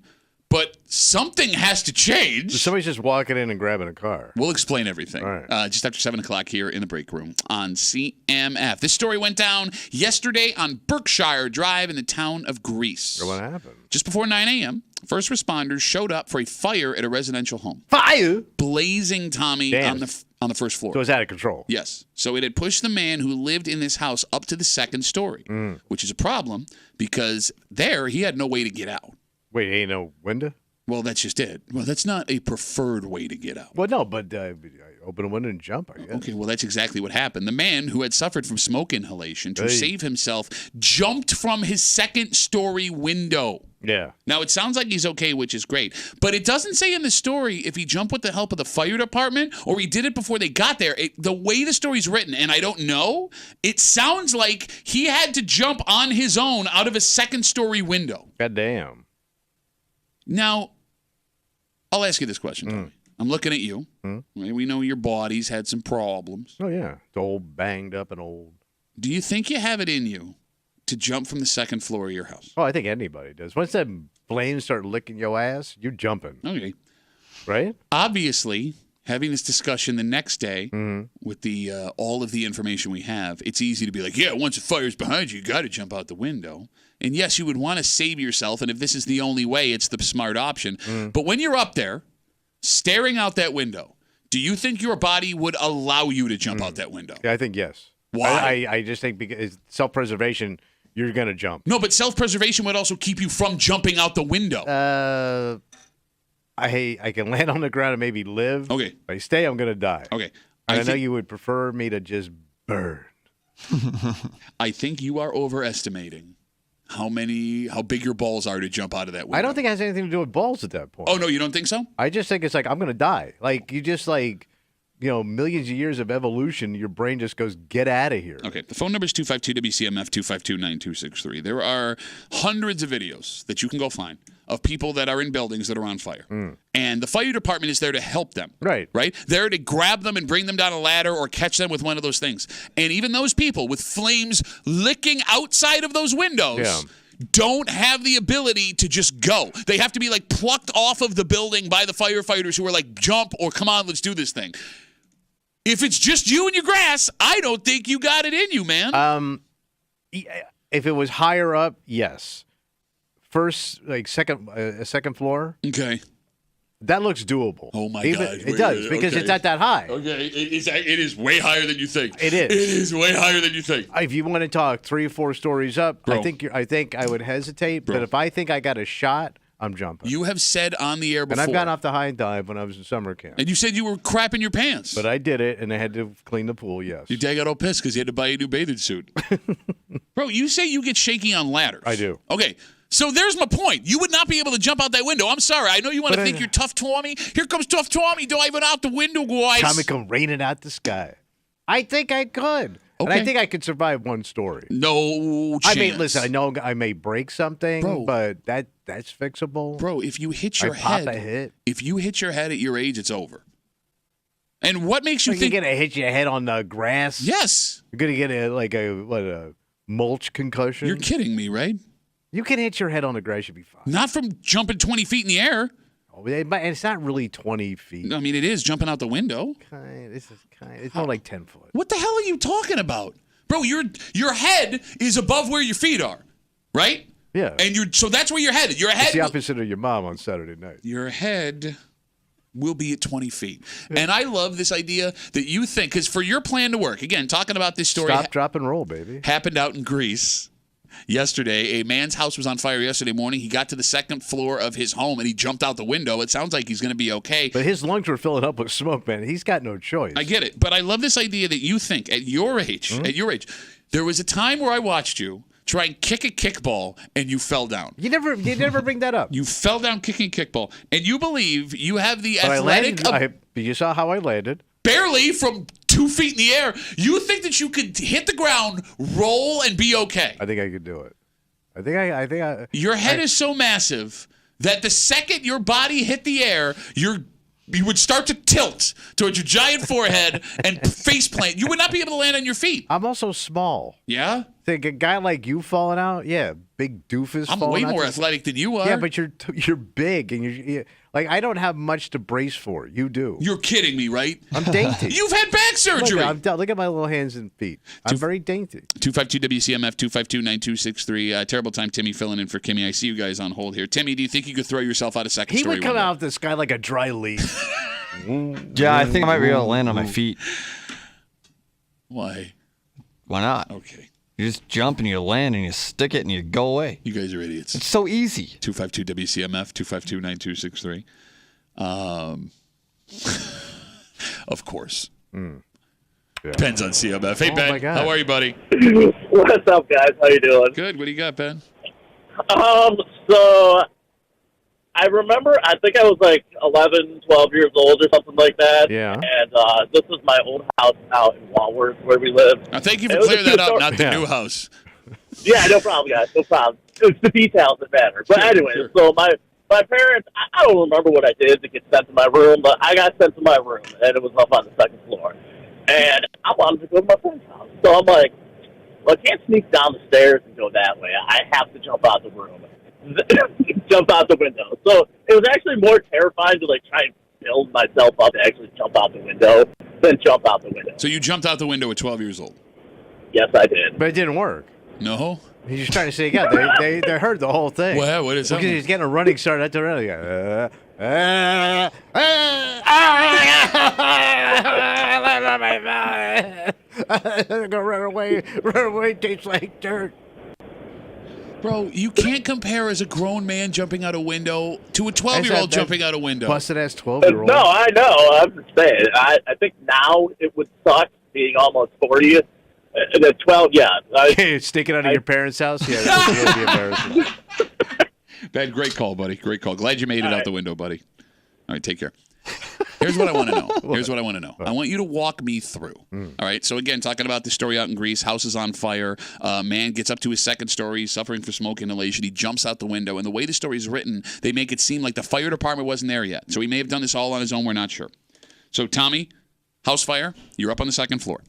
But something has to change. Somebody's just walking in and grabbing a car. We'll explain everything. All right. Just after 7 o'clock here in the break room on CMF. This story went down yesterday on Berkshire Drive in the town of Greece. What happened? Just before 9 a.m., first responders showed up for a fire at a residential home. Fire? Blazing, Tommy, Damn. on the first floor. So it's out of control. Yes. So it had pushed the man who lived in this house up to the second story, which is a problem because there he had no way to get out. Wait, ain't no window? Well, that's just it. Well, that's not a preferred way to get out. Well, no, but open a window and jump, I guess. Okay, well, that's exactly what happened. The man who had suffered from smoke inhalation to save himself jumped from his second-story window. Yeah. Now, it sounds like he's okay, which is great. But it doesn't say in the story if he jumped with the help of the fire department or he did it before they got there. The way the story's written, and I don't know, it sounds like he had to jump on his own out of a second-story window. Goddamn. Now, I'll ask you this question, Tommy. I'm looking at you. We know your body's had some problems. Oh, yeah. It's old, banged up and old. Do you think you have it in you to jump from the second floor of your house? Oh, I think anybody does. Once that flames start licking your ass, you're jumping. Okay. Right? Obviously, having this discussion the next day with the all of the information we have, it's easy to be like, yeah, once a fire's behind you, you got to jump out the window. And yes, you would want to save yourself, and if this is the only way, it's the smart option. But when you're up there, staring out that window, do you think your body would allow you to jump out that window? Yeah, I think yes. Why? I just think because self-preservation, you're going to jump. No, but self-preservation would also keep you from jumping out the window. I can land on the ground and maybe live. Okay. If I stay, I'm going to die. Okay. I know you would prefer me to just burn. I think you are overestimating how big your balls are to jump out of that window. I don't think it has anything to do with balls at that point. Oh, no, you don't think so? I just think it's like, I'm going to die. Like, you just millions of years of evolution, your brain just goes, get out of here. Okay, the phone number is 252-WCMF, 252-9263. There are hundreds of videos that you can go find of people that are in buildings that are on fire. And the fire department is there to help them. Right. There to grab them and bring them down a ladder or catch them with one of those things. And even those people with flames licking outside of those windows don't have the ability to just go. They have to be like plucked off of the building by the firefighters who are like, jump or come on, let's do this thing. If it's just you and your grass, I don't think you got it in you, man. If it was higher up, yes. First, second floor. Okay. That looks doable. Oh my God! It does because it's not that high. Okay, it is way higher than you think. It is. It is way higher than you think. If you want to talk 3 or 4 stories up, Bro. I think I would hesitate. Bro. But if I think I got a shot, I'm jumping. You have said on the air before, and I've gone off the high dive when I was in summer camp. and you said you were crapping your pants. But I did it, and I had to clean the pool. Yes. Your dad got all pissed because he had to buy a new bathing suit. Bro, you say you get shaky on ladders. I do. Okay. So there's my point. You would not be able to jump out that window. I'm sorry. I know you want to think you're tough Tommy. Here comes tough Tommy diving out the window, guys. Tommy come raining out the sky. I think I could. And I think I could survive 1 story. No chance. I mean, listen, I know I may break something, Bro. but that's fixable. Bro, if you hit your pop head, a hit. If you hit your head at your age, it's over. And what makes you You're think going to hit your head on the grass? Yes. You're going to get a mulch concussion? You're kidding me, right? You can hit your head on the grass, you'll be fine. Not from jumping 20 feet in the air. Oh, and it's not really 20 feet. I mean, it is jumping out the window. It's more like 10 foot. What the hell are you talking about? Bro, your head is above where your feet are, right? Yeah. And so that's where you're headed. Your head. It's the opposite of your mom on Saturday night. Your head will be at 20 feet. And I love this idea that you think, because for your plan to work, again, talking about this story. Stop, drop, and roll, baby. Happened out in Greece yesterday. A man's house was on fire yesterday morning. He got to the second floor of his home and he jumped out the window. It sounds like he's going to be okay. But his lungs were filling up with smoke, man. He's got no choice. I get it. But I love this idea that you think at your age, there was a time where I watched you try and kick a kickball and you fell down. You never bring that up. You fell down kicking a kickball. And you believe you have the But athletic... you saw how I landed. Barely from 2 feet in the air. You think that you could hit the ground, roll, and be okay. I think I could do it. I think Your head is so massive that the second your body hit the air, you would start to tilt towards your giant forehead and face plant. You would not be able to land on your feet. I'm also small. Yeah? Think a guy like you falling out? Yeah, big doofus. I'm falling way out more athletic than you are. Yeah, but you're big and you're like I don't have much to brace for. You do. You're kidding me, right? I'm dainty. You've had back surgery. Look at my little hands and feet. I'm very dainty. 252 WCMF 252-9263. Terrible time, Timmy filling in for Kimmy. I see you guys on hold here. Timmy, do you think you could throw yourself out of second He story would come window? out this guy like a dry leaf. Yeah, I think I might be able to land on my feet. Why? Why not? Okay. You just jump and you land and you stick it and you go away. You guys are idiots. It's so easy. 252 WCMF 252-9263. Of course. Yeah. Depends on CMF. Hey, Oh, Ben. my God. How are you, buddy? What's up, guys? How you doing? Good. What do you got, Ben? So I remember, I think I was like 11, 12 years old or something like that. Yeah. And this was my old house out in Walworth where we lived. Now, thank you for It was clearing a that up, two-story- not the Yeah. new house. Yeah, no problem, guys. No problem. It's the details that matter. But Sure, anyway, sure. so my parents, I don't remember what I did to get sent to my room, but I got sent to my room, and it was up on the second floor. And I wanted to go to my friend's house. So I'm like, well, I can't sneak down the stairs and go that way. I have to jump out the room. Jump out the window. So it was actually more terrifying to like try and build myself up to actually jump out the window than jump out the window. So you jumped out the window at 12 years old? Yes, I did. But it didn't work. No? He's just trying to say, yeah, they heard the whole thing. Well, what is that? Because he's getting a running start at the running. Go run away, tastes like dirt. Bro, you can't compare as a grown man jumping out a window to a 12-year-old jumping out a window. Busted ass 12-year-old. No, I know. I'm just saying. I think now it would suck being almost 40. And at 12, yeah. Sticking out of your parents' house? Yeah, that would be embarrassing. Ben, great call, buddy. Great call. Glad you made it out the window, buddy. All right, take care. Here's what I want to know. I want you to walk me through. All right. So again, talking about the story out in Greece, house is on fire. Man gets up to his second story, suffering from smoke inhalation. He jumps out the window, and the way the story is written, they make it seem like the fire department wasn't there yet. So he may have done this all on his own. We're not sure. So Tommy, house fire. You're up on the second floor.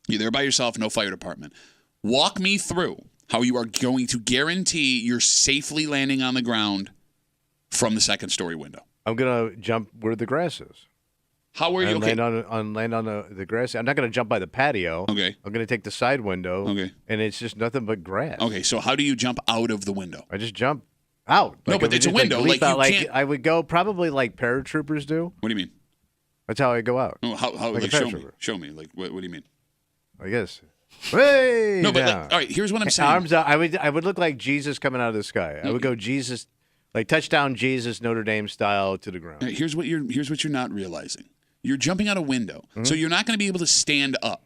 You're there by yourself. No fire department. Walk me through how you are going to guarantee you're safely landing on the ground from the second story window. I'm gonna jump where the grass is. How are you? And Okay. land on the grass. I'm not gonna jump by the patio. Okay. I'm gonna take the side window. Okay. And it's just nothing but grass. Okay, so how do you jump out of the window? I just jump out. No, but I would it's a just, window, leap like, out, you can't- I would go probably like paratroopers do. What do you mean? That's how I go out. Oh, how Like a like show me. paratrooper. Show me. Like what do you mean? I guess. Way No, but down. like, all right, here's what I'm saying. Arms out. I would look like Jesus coming out of the sky. I would go Jesus, like touchdown Jesus Notre Dame style to the ground. All right, here's what you're not realizing. You're jumping out a window. So you're not going to be able to stand up.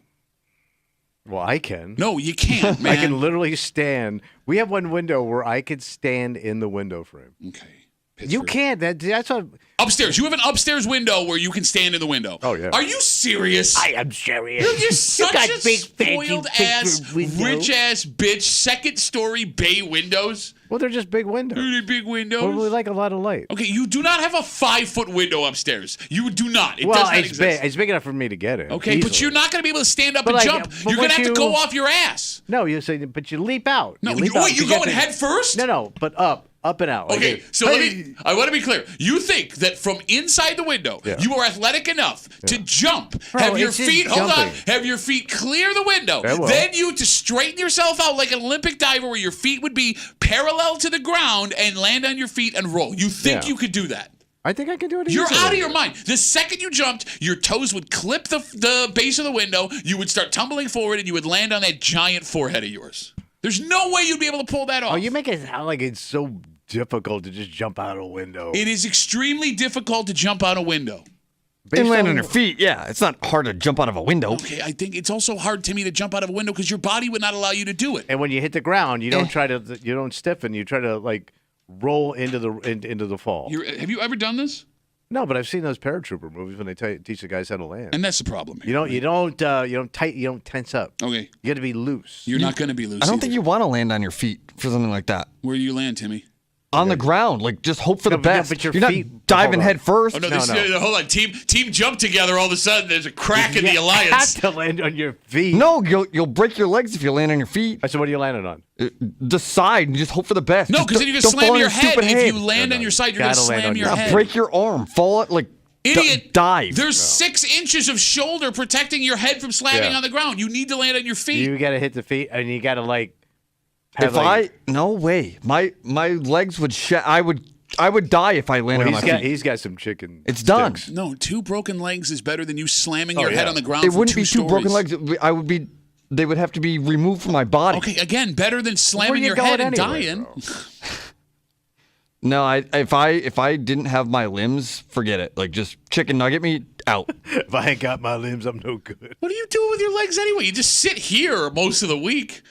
Well, I can. No, you can't, man. I can literally stand. We have one window where I could stand in the window frame. Okay. You Pittsburgh. can't. That's what. Upstairs. You have an upstairs window where you can stand in the window. Oh, yeah. Are you serious? I am serious. You're such got a big, fancy, spoiled ass, big window. rich ass bitch. Second story bay windows. Well, they're just big windows. Really big windows. Well, we like a lot of light. Okay, you do not have a 5-foot window upstairs. You do not. It Well, does not it's exist. big. It's big enough for me to get in. Okay, but easily. you're not going to be able to stand up But and like, jump. but You're going to have to once go you- off your ass. No, you say, but you leap out. No, you leap wait, out you because going have to- head first? No, but up. Up and out. Like Okay, so I want to be clear. You think that from inside the window, you are athletic enough to jump, have your feet, have your feet clear the window, then you to straighten yourself out like an Olympic diver where your feet would be parallel to the ground and land on your feet and roll. You think you could do that? I think I can do it. You're out of your mind. The second you jumped, your toes would clip the base of the window, you would start tumbling forward, and you would land on that giant forehead of yours. There's no way you'd be able to pull that off. Oh, you make it sound like it's so difficult to just jump out a window. It is extremely difficult to jump out a window. And land on your feet, yeah. It's not hard to jump out of a window. Okay, I think it's also hard, Timmy, to jump out of a window because your body would not allow you to do it. And when you hit the ground, you don't you don't stiffen. You try to like roll into the fall. Have you ever done this? No, but I've seen those paratrooper movies when they teach the guys how to land. And that's the problem. You don't tense up. Okay. You got to be loose. You're not going to be loose. I don't think you want to land on your feet for something like that. Where do you land, Timmy? On the ground, like just hope for the best. But you're not diving head first. Oh no, hold on. Team jump together. All of a sudden, there's a crack in the alliance. You have to land on your feet. No, you'll break your legs if you land on your feet. So what are you landing on? The side, and just hope for the best. No, because then you can slam your head. If you land on your side, you're going to slam your head. Break your arm. Fall like. Idiot. Dive. There's 6 inches of shoulder protecting your head from slamming on the ground. You need to land on your feet. You got to hit the feet, and you got to like. No way. My legs would I would die if I landed on my feet. He's got some chicken. It's done. No, 2 broken legs is better than you slamming your head on the ground. It wouldn't be 2 broken legs. They would have to be removed from my body. Okay, again, better than slamming your head and dying. No, if I didn't have my limbs, forget it. Like just chicken nugget meat out. If I ain't got my limbs, I'm no good. What are you doing with your legs anyway? You just sit here most of the week.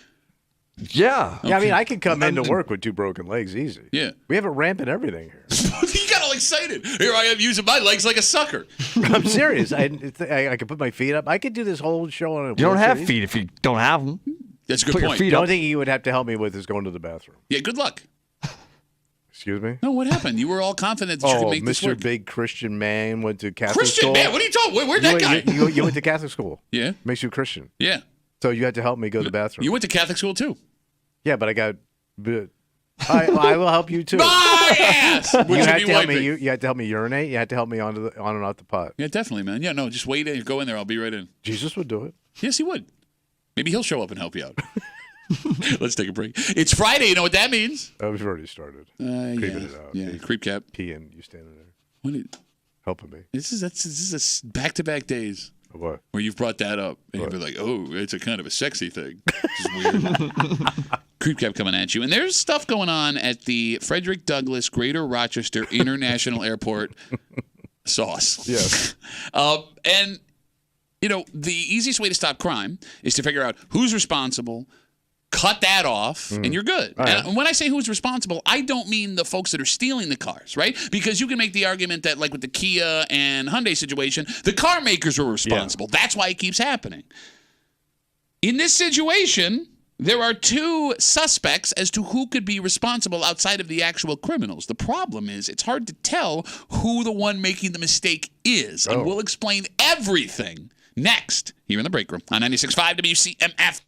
Yeah. Yeah, I mean, I can come into work with 2 broken legs easy. Yeah. We have a ramp and everything here. You got all excited. Here I am using my legs like a sucker. I'm serious. I can put my feet up. I could do this whole show on a You don't have feet if you don't have them. That's a good Put point. Your feet the up. only thing you would have to help me with is going to the bathroom. Yeah, good luck. Excuse me? No, what happened? You were all confident that you could make this work. Mr. Big Christian man went to Catholic school. Christian man? What are you talking? Where'd that guy? You went to Catholic school. Yeah. Makes you Christian. Yeah. So you had to help me go to the bathroom. You went to Catholic school too. Yeah, but I got. I will help you too. My ass! You had to help me. You had to help me urinate. You had to help me on and off the pot. Yeah, definitely, man. Yeah, no, just wait. Go in there. I'll be right in. Jesus would do it. Yes, he would. Maybe he'll show up and help you out. Let's take a break. It's Friday. You know what that means? Oh, we've already started. Creeping it out. Yeah, creep cap. Peeing. You standing there. Helping me. This is back-to-back days. What? Where you've brought that up, and you'll be like, "Oh, it's a kind of a sexy thing." Which is weird. Creep cap coming at you, and there's stuff going on at the Frederick Douglass Greater Rochester International Airport. Sauce. Yes. And you know, the easiest way to stop crime is to figure out who's responsible. Cut that off, and you're good. Right. And when I say who's responsible, I don't mean the folks that are stealing the cars, right? Because you can make the argument that, like with the Kia and Hyundai situation, the car makers were responsible. Yeah. That's why it keeps happening. In this situation, there are 2 suspects as to who could be responsible outside of the actual criminals. The problem is it's hard to tell who the one making the mistake is. And we'll explain everything next here in the break room on 96.5 WCMF.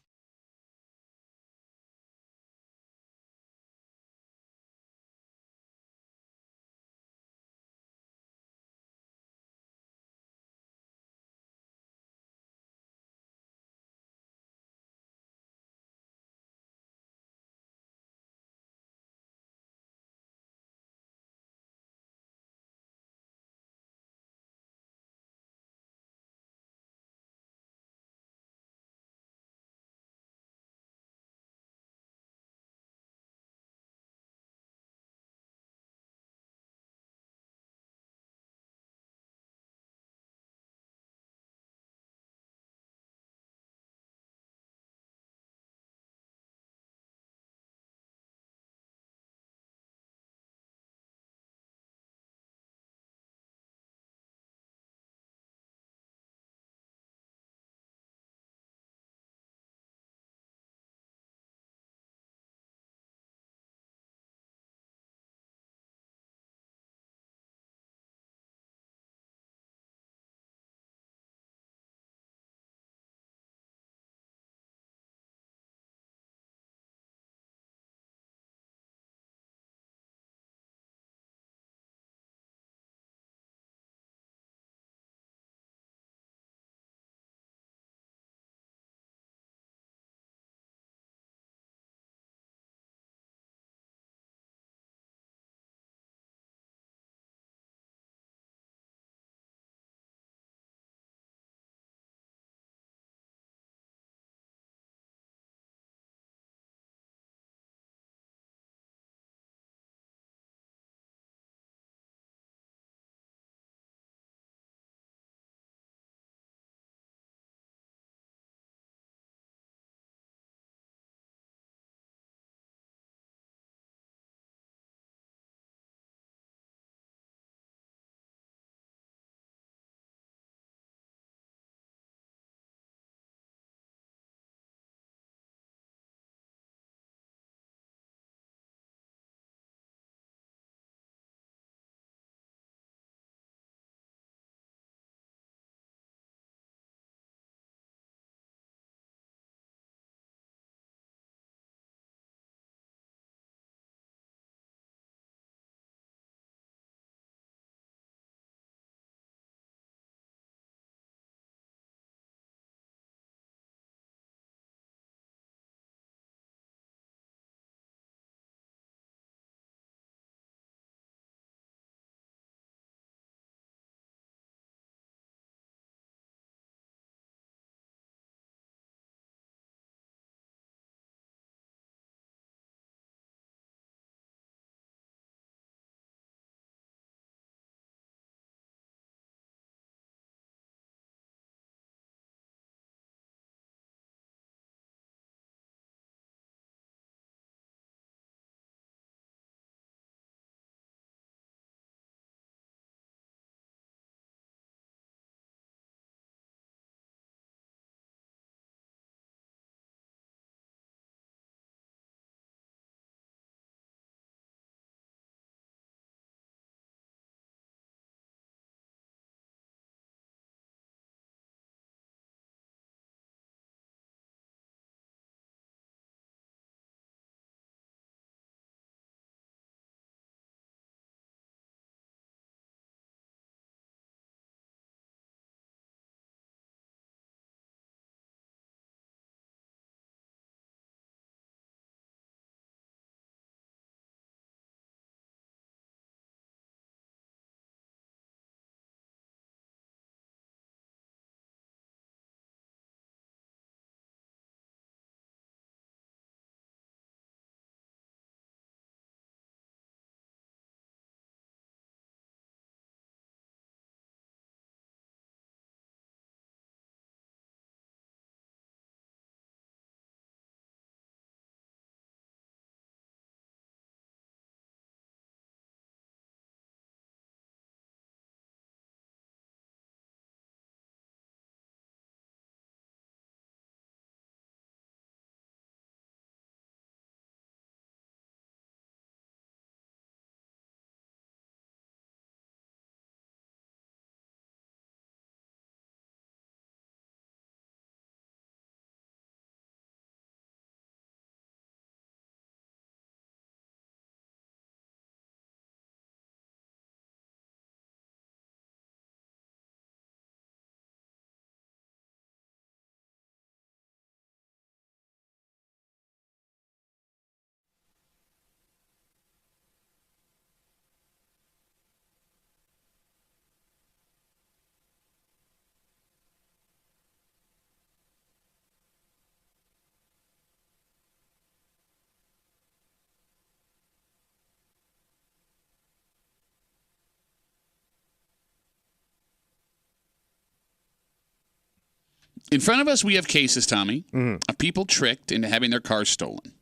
In front of us, we have cases, Tommy, of people tricked into having their cars stolen.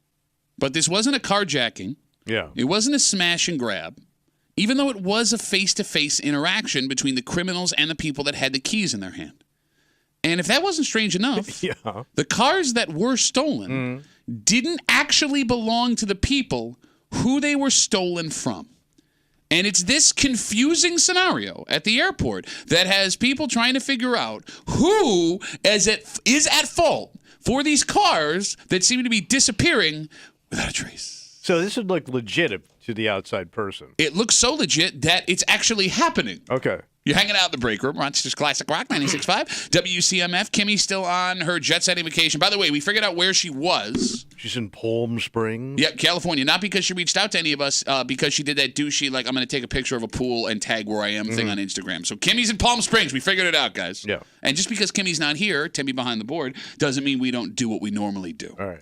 But this wasn't a carjacking. Yeah. It wasn't a smash and grab, even though it was a face-to-face interaction between the criminals and the people that had the keys in their hand. And if that wasn't strange enough, the cars that were stolen didn't actually belong to the people who they were stolen from. And it's this confusing scenario at the airport that has people trying to figure out who is at fault for these cars that seem to be disappearing without a trace. So this would look legit to the outside person. It looks so legit that it's actually happening. Okay. You're hanging out in the break room. Rochester's Classic Rock 96.5. WCMF. Kimmy's still on her jet-setting vacation. By the way, we figured out where she was. She's in Palm Springs. Yep, California. Not because she reached out to any of us, because she did that douchey, like, I'm going to take a picture of a pool and tag where I am thing on Instagram. So Kimmy's in Palm Springs. We figured it out, guys. Yeah. And just because Kimmy's not here, Timmy behind the board, doesn't mean we don't do what we normally do. All right.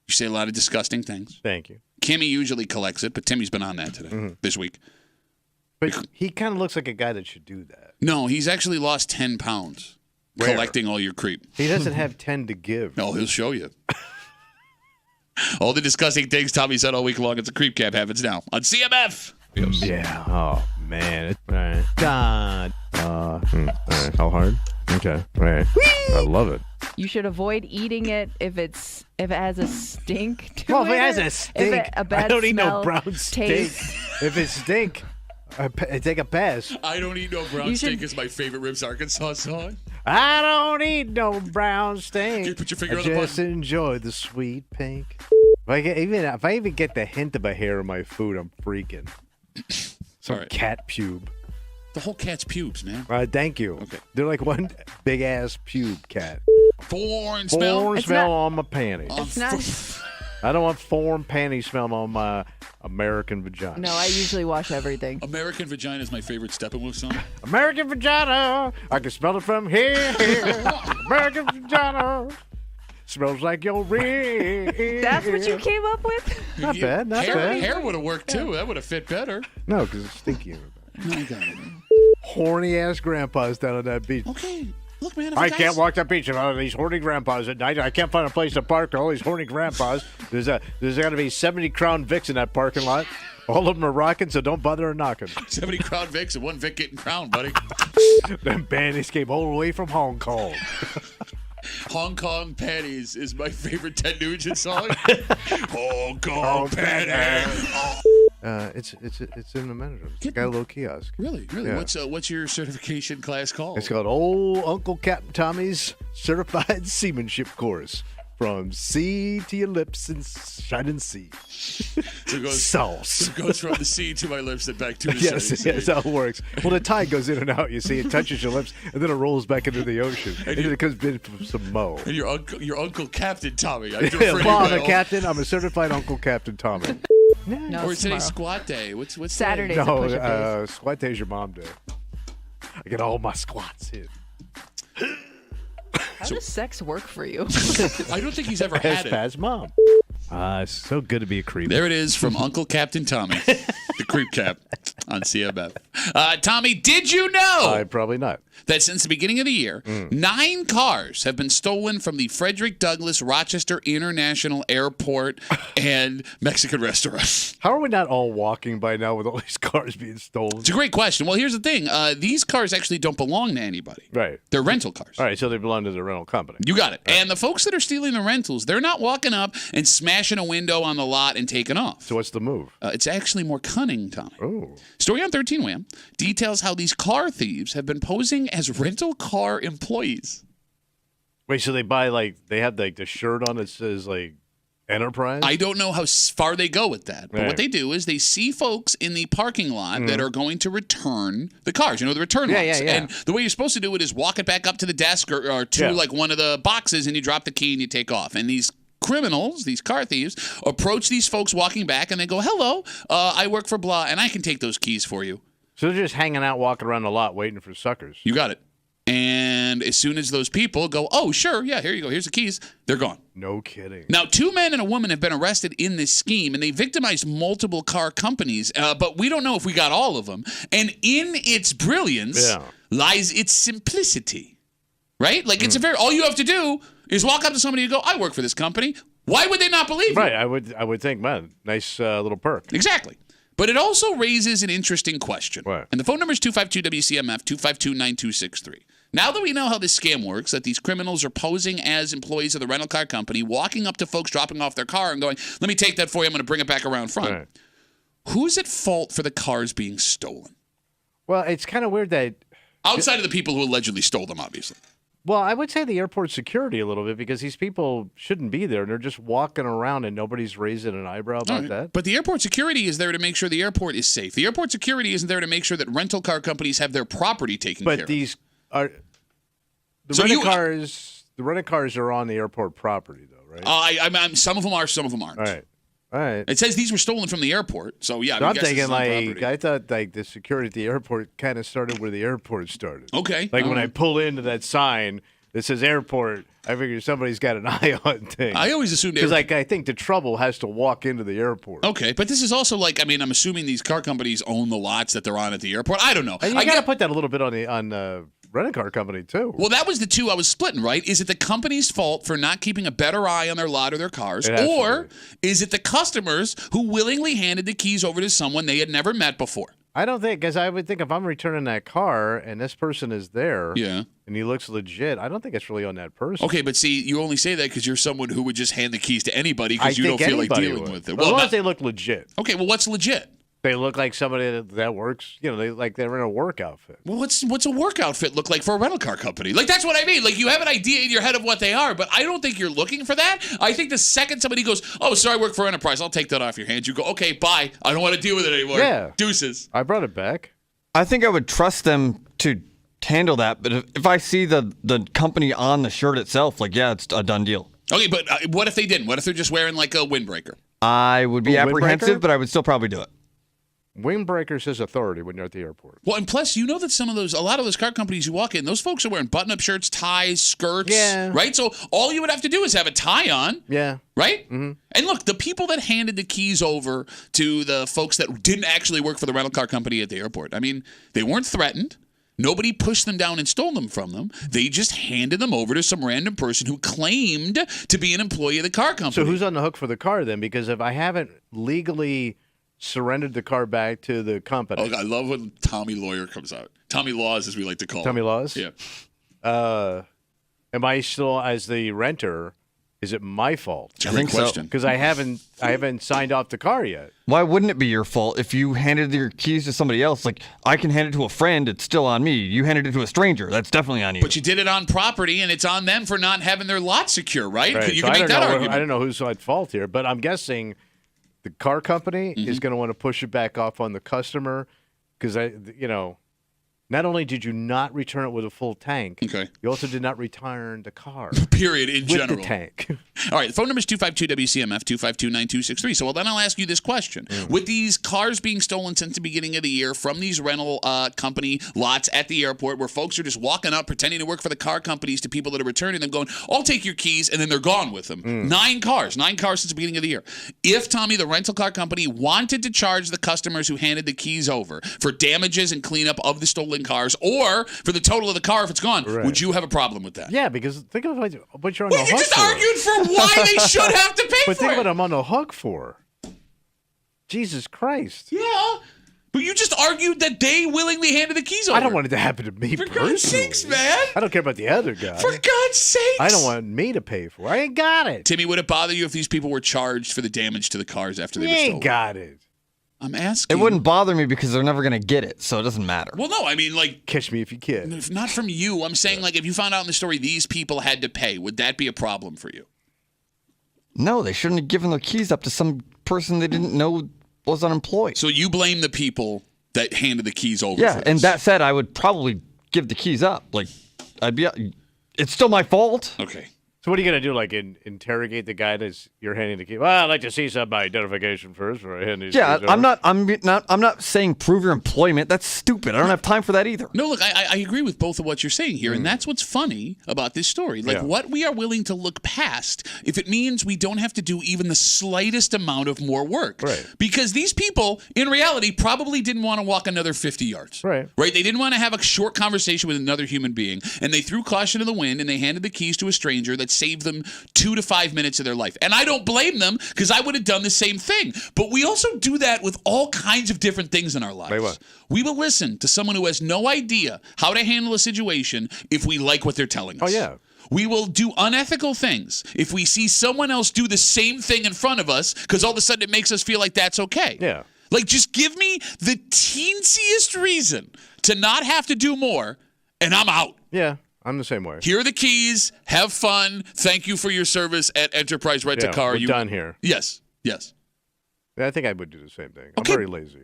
You say a lot of disgusting things. Thank you. Kimmy usually collects it, but Timmy's been on that today, this week. But he kind of looks like a guy that should do that. No, he's actually lost 10 pounds collecting all your creep. He doesn't have 10 to give. No, he'll show you. All the disgusting things Tommy said all week long. It's a creep cab happens now on CMF. Yeah. Oh, man. All right. God. All right. How hard? Okay. All right. I love it. You should avoid eating it if it has a stink to it. Well, if it has a stink, a bad I don't eat no smell, brown steak. taste. If it stink, I take a pass. I don't eat no brown steak is my favorite Ribs Arkansas song. I don't eat no brown steak. You put your finger I on the just button. enjoy the sweet pink. If I even get the hint of a hair in my food, I'm freaking. Some All right. cat pube. The whole cat's pubes, man. Thank you. Okay. They're like one big ass pube cat. Foreign smell. Foreign It's smell not- on my panties. It's not. I don't want foreign panty smell on my American vagina. No, I usually wash everything. American Vagina is my favorite Steppenwolf song. American vagina, I can smell it from here. American vagina smells like your rib. That's what you came up with? Not bad, not bad. Hair would have worked too. That would have fit better. No, because it's stinky. I got it. Horny ass grandpas down on that beach. Okay. Look, man. If I a guy's- can't walk the beach without these horny grandpas at night. I can't find a place to park. All these horny grandpas. There's got to be 70 Crown Vics in that parking lot. All of them are rocking, so don't bother knocking. 70 Crown Vics and one Vic getting crowned, buddy. Them bandits came all the way from Hong Kong. Hong Kong Panties is my favorite Ted Nugent song. Hong Kong Panties. It's in the manager. It's got a little kiosk. Really? Yeah. What's your certification class called? It's called Old Uncle Captain Tommy's Certified Seamanship Course. From sea to your lips and shining sea. So it goes, Sauce. It goes from the sea to my lips and back to the Yes, sea. that's how it works. Well, the tide goes in and out, you see. It touches your lips, and then it rolls back into the ocean. And then it comes in from some mo. And your uncle Captain Tommy. I do Well, I'm a captain. I'm a certified Uncle Captain Tommy. No, Or it's today's tomorrow. squat day. What's Saturday. today? Days are No, push-up days. squat day's your mom day. I get all my squats in. How does sex work for you? I don't think he's ever had it. As mom. It's so good to be a creep. There it is from Uncle Captain Tommy, the creep cap on CMF. Tommy, did you know Probably not. that since the beginning of the year, 9 cars have been stolen from the Frederick Douglass Rochester International Airport and Mexican restaurant? How are we not all walking by now with all these cars being stolen? It's a great question. Well, here's the thing. These cars actually don't belong to anybody. Right. They're rental cars. All right, so they belong to the rental company. You got it. And the folks that are stealing the rentals, they're not walking up and smashing a window on the lot and taking off. So what's the move? It's actually more cunning, Tommy. Oh. Story on 13 Wham details how these car thieves have been posing as rental car employees. Wait, so they have like the shirt on that says like Enterprise? I don't know how far they go with that, but Right. what they do is they see folks in the parking lot that are going to return the cars. You know, the return lots. yeah. And the way you're supposed to do it is walk it back up to the desk or to like one of the boxes, and you drop the key and you take off. And these criminals, these car thieves, approach these folks walking back and they go, "Hello, I work for blah, and I can take those keys for you." So they're just hanging out, walking around the lot, waiting for suckers. You got it. And as soon as those people go, "Oh, sure, yeah, here you go, here's the keys," they're gone. No kidding. Now, 2 men and a woman have been arrested in this scheme, and they victimized multiple car companies, but we don't know if we got all of them. And in its brilliance lies its simplicity. right? Like it's all you have to do is walk up to somebody and go, I work for this company. Why would they not believe you? Right, I would think, man, nice little perk. Exactly. But it also raises an interesting question. What? And the phone number is 252-WCMF, 252-9263. Now that we know how this scam works, that these criminals are posing as employees of the rental car company, walking up to folks dropping off their car and going, let me take that for you, I'm going to bring it back around front. Right. Who's at fault for the cars being stolen? Well, it's kind of weird that... Outside of the people who allegedly stole them, obviously. Well, I would say the airport security a little bit because these people shouldn't be there. And they're just walking around and nobody's raising an eyebrow about that. But the airport security is there to make sure the airport is safe. The airport security isn't there to make sure that rental car companies have their property taken care of. But these are... The rental cars are on the airport property, though, right? Some of them are, some of them aren't. All right. It says these were stolen from the airport, so yeah. So I'm thinking I thought the security at the airport kind of started where the airport started. Okay. Like when I pull into that sign that says airport, I figure somebody's got an eye on things. I always assumed because I think the trouble has to walk into the airport. Okay, but this is also I'm assuming these car companies own the lots that they're on at the airport. I don't know. And you got to put that a little bit on the rent-a-car company, too. Well, that was the two I was splitting, right? Is it the company's fault for not keeping a better eye on their lot or their cars? Or is it the customers who willingly handed the keys over to someone they had never met before? I don't think, because I would think if I'm returning that car and this person is there and he looks legit, I don't think it's really on that person. Okay, but see, you only say that because you're someone who would just hand the keys to anybody because you don't feel like dealing with it. Well, unless they look legit. Okay, well, what's legit? They look like somebody that works, they're in a work outfit. Well, what's a work outfit look like for a rental car company? Like, that's what I mean. Like, you have an idea in your head of what they are, but I don't think you're looking for that. I think the second somebody goes, oh, sorry, I work for Enterprise, I'll take that off your hands. You go, okay, bye. I don't want to deal with it anymore. Yeah. Deuces. I brought it back. I think I would trust them to handle that, but if I see the company on the shirt itself, it's a done deal. Okay, but what if they didn't? What if they're just wearing like a windbreaker? I would be apprehensive, windbreaker? but I would still probably do it. Windbreaker says authority when you're at the airport. Well, and plus, you know that a lot of those car companies you walk in, those folks are wearing button-up shirts, ties, skirts, right? So all you would have to do is have a tie on, right? Mm-hmm. And look, the people that handed the keys over to the folks that didn't actually work for the rental car company at the airport, I mean, they weren't threatened. Nobody pushed them down and stole them from them. They just handed them over to some random person who claimed to be an employee of the car company. So who's on the hook for the car then? Because if I haven't legally surrendered the car back to the company. Oh, I love when Tommy Lawyer comes out. Tommy Laws, as we like to call him. Tommy Laws? Yeah. Am I still, as the renter, is it my fault? It's a great question. Because I haven't signed off the car yet. Why wouldn't it be your fault if you handed your keys to somebody else? Like, I can hand it to a friend, it's still on me. You handed it to a stranger, that's definitely on you. But you did it on property, and it's on them for not having their lot secure, right? You so can make that argument. I don't know who's at fault here, but I'm guessing the car company is going to want to push it back off on the customer because, not only did you not return it with a full tank, you also did not return the car. Period, in general. With the tank. All right, the phone number is 252-WCMF, 252-9263. So then I'll ask you this question. With these cars being stolen since the beginning of the year from these rental company lots at the airport where folks are just walking up, pretending to work for the car companies to people that are returning them, going, I'll take your keys, and then they're gone with them. 9 cars since the beginning of the year. If, Tommy, the rental car company wanted to charge the customers who handed the keys over for damages and cleanup of the stolen cars or for the total of the car if it's gone, would you have a problem with that? Yeah, because think of what you're on the hook for. You just argued for why they should have to pay but for think it. what I'm on the hook for. Jesus Christ. Yeah. But you just argued that they willingly handed the keys over. I don't want it to happen to me For personally. God's sakes, man. I don't care about the other guy. For God's sakes. I don't want me to pay for it. I ain't got it. Timmy, would it bother you if these people were charged for the damage to the cars after they were stolen? You ain't got it. I'm asking. It wouldn't bother me because they're never going to get it, so it doesn't matter. Well, no, I mean, like... Catch me if you can. If not from you. I'm saying, like, if you found out in the story these people had to pay, would that be a problem for you? No, they shouldn't have given their keys up to some person they didn't know was unemployed. So you blame the people that handed the keys over. Yeah, for this. and that said, I would probably give the keys up. Like, it's still my fault. Okay. So what are you gonna do? Like interrogate the guy that's you're handing the key? Well, I'd like to see some of my identification first before I hand these. Yeah, keys I'm over." not saying prove your employment. That's stupid. I don't have time for that either. No, look, I agree with both of what you're saying here, and that's what's funny about this story. Like, what we are willing to look past if it means we don't have to do even the slightest amount of more work. Right. Because these people, in reality, probably didn't want to walk another 50 yards. Right. Right? They didn't want to have a short conversation with another human being, and they threw caution to the wind, and they handed the keys to a stranger that saved them 2 to 5 minutes of their life. And I don't blame them, because I would have done the same thing. But we also do that with all kinds of different things in our lives. Like what? We will listen to someone who has no idea how to handle a situation if we like what they're telling us. Oh, yeah. We will do unethical things if we see someone else do the same thing in front of us, because all of a sudden it makes us feel like that's okay. Yeah. Like, just give me the teensiest reason to not have to do more, and I'm out. Yeah. I'm the same way. Here are the keys. Have fun. Thank you for your service at Enterprise Rent a Car. We're done here. Yes. Yes. I think I would do the same thing. Okay. I'm very lazy.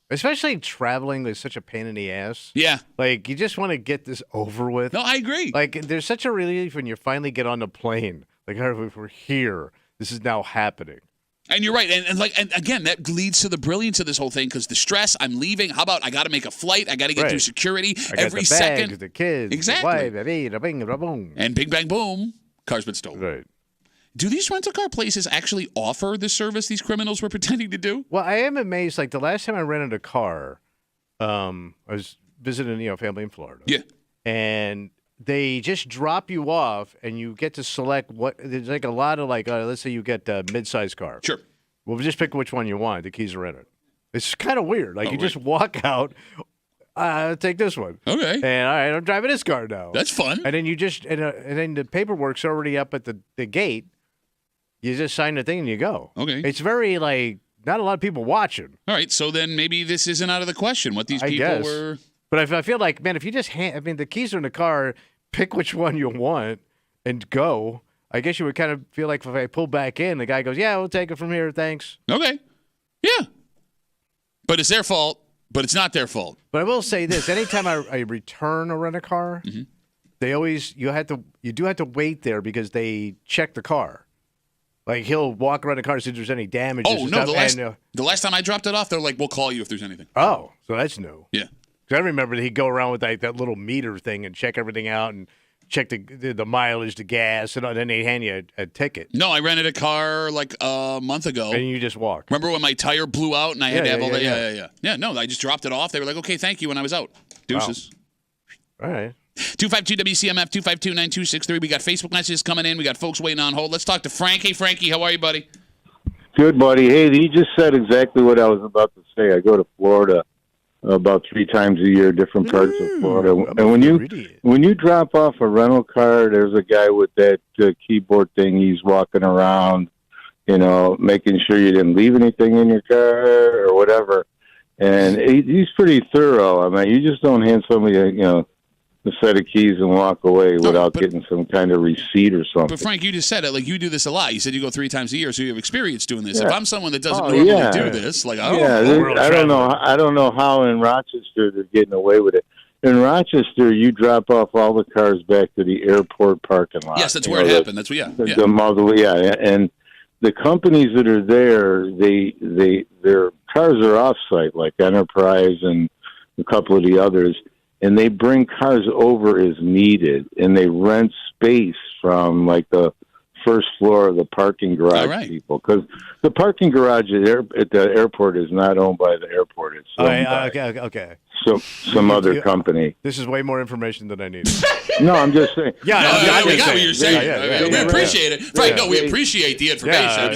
Especially traveling is such a pain in the ass. Yeah. Like, you just want to get this over with. No, I agree. Like, there's such a relief when you finally get on the plane. Like, all right, we're here. This is now happening. And you're right. And again, that leads to the brilliance of this whole thing, because the stress, I'm leaving. How about I got to make a flight? I got to get through security I got every the second. bags, the kids, Exactly. the wife, the bing, the boom. And bing, bang, boom, car's been stolen. Right. Do these rental car places actually offer the service these criminals were pretending to do? Well, I am amazed. Like, the last time I rented a car, I was visiting, family in Florida. Yeah. And they just drop you off, and you get to select what. There's like a lot of let's say you get a mid-sized car. Sure. Well, just pick which one you want. The keys are in it. It's kind of weird. Like, you right. just walk out. Take this one. Okay. And all right, I'm driving this car now. That's fun. And then you just and then the paperwork's already up at the gate. You just sign the thing and you go. Okay. It's very not a lot of people watching. All right. So then maybe this isn't out of the question what these I people guess. were. But I feel like, man, if you just the keys are in the car, pick which one you want and go. I guess you would kind of feel like if I pull back in, the guy goes, "Yeah, we'll take it from here, thanks." Okay. Yeah. But it's their fault, but it's not their fault. But I will say this: anytime I return or rent a car, they always you do have to wait there because they check the car. Like, he'll walk around the car, see if there's any damage. Oh, no, the last time I dropped it off, they're like, we'll call you if there's anything. Oh, so that's new. Yeah. Because I remember that he'd go around with that little meter thing and check everything out and check the mileage, the gas, and then they hand you a ticket. No, I rented a car like a month ago. And you just walk. Remember when my tire blew out and I had to have all that? Yeah. Yeah, no, I just dropped it off. They were like, okay, thank you, and I was out. Deuces. All right. 252 WCMF, 252-9263. We got Facebook messages coming in. We got folks waiting on hold. Let's talk to Frankie. Frankie, how are you, buddy? Good, buddy. Hey, he just said exactly what I was about to say. I go to Florida about 3 times a year, different parts of Florida. And when you drop off a rental car, there's a guy with that keyboard thing. He's walking around, making sure you didn't leave anything in your car or whatever. And he's pretty thorough. I mean, you just don't hand somebody a set of keys and walk away without getting some kind of receipt or something. But Frank, you just said it. Like, you do this a lot. You said you go 3 times a year, so you have experience doing this. Yeah. If I'm someone that doesn't normally do this, like, I don't know how in Rochester they're getting away with it. In Rochester, you drop off all the cars back to the airport parking lot. Yes, that's where it happened. That's what. The muzzle, and the companies that are there, their cars are off-site, like Enterprise and a couple of the others. And they bring cars over as needed, and they rent space from the first floor of the parking garage people, because the parking garage at the airport is not owned by the airport. It's okay. So some other company. This is way more information than I needed. No, I'm just saying. Yeah, we got what you're saying. Yeah, we appreciate it. Frank, no, we appreciate the information.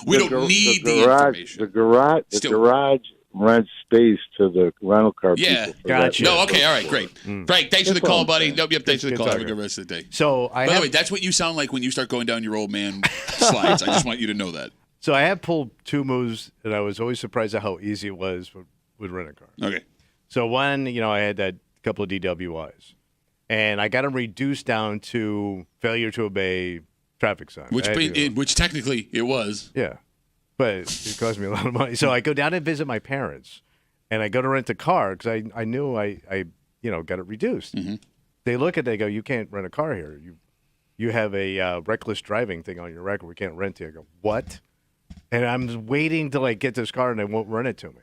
We don't need the information. The garage rent space to the rental car people. Gotcha. No, okay, all right, great. Frank, thanks for the call, buddy. Thanks for the call. Have a good rest of the day. So By the way, that's what you sound like when you start going down your old man slides. I just want you to know that. So I have pulled 2 moves, and I was always surprised at how easy it was with rent a car. Okay. So one, I had that couple of DWIs, and I got them reduced down to failure to obey traffic signs. Which technically it was. Yeah. But it cost me a lot of money. So I go down and visit my parents, and I go to rent a car because I knew I got it reduced. Mm-hmm. They look at it, they go, "You can't rent a car here. you have a reckless driving thing on your record. We can't rent it. I go, what? And I'm waiting to like get this car, and they won't rent it to me.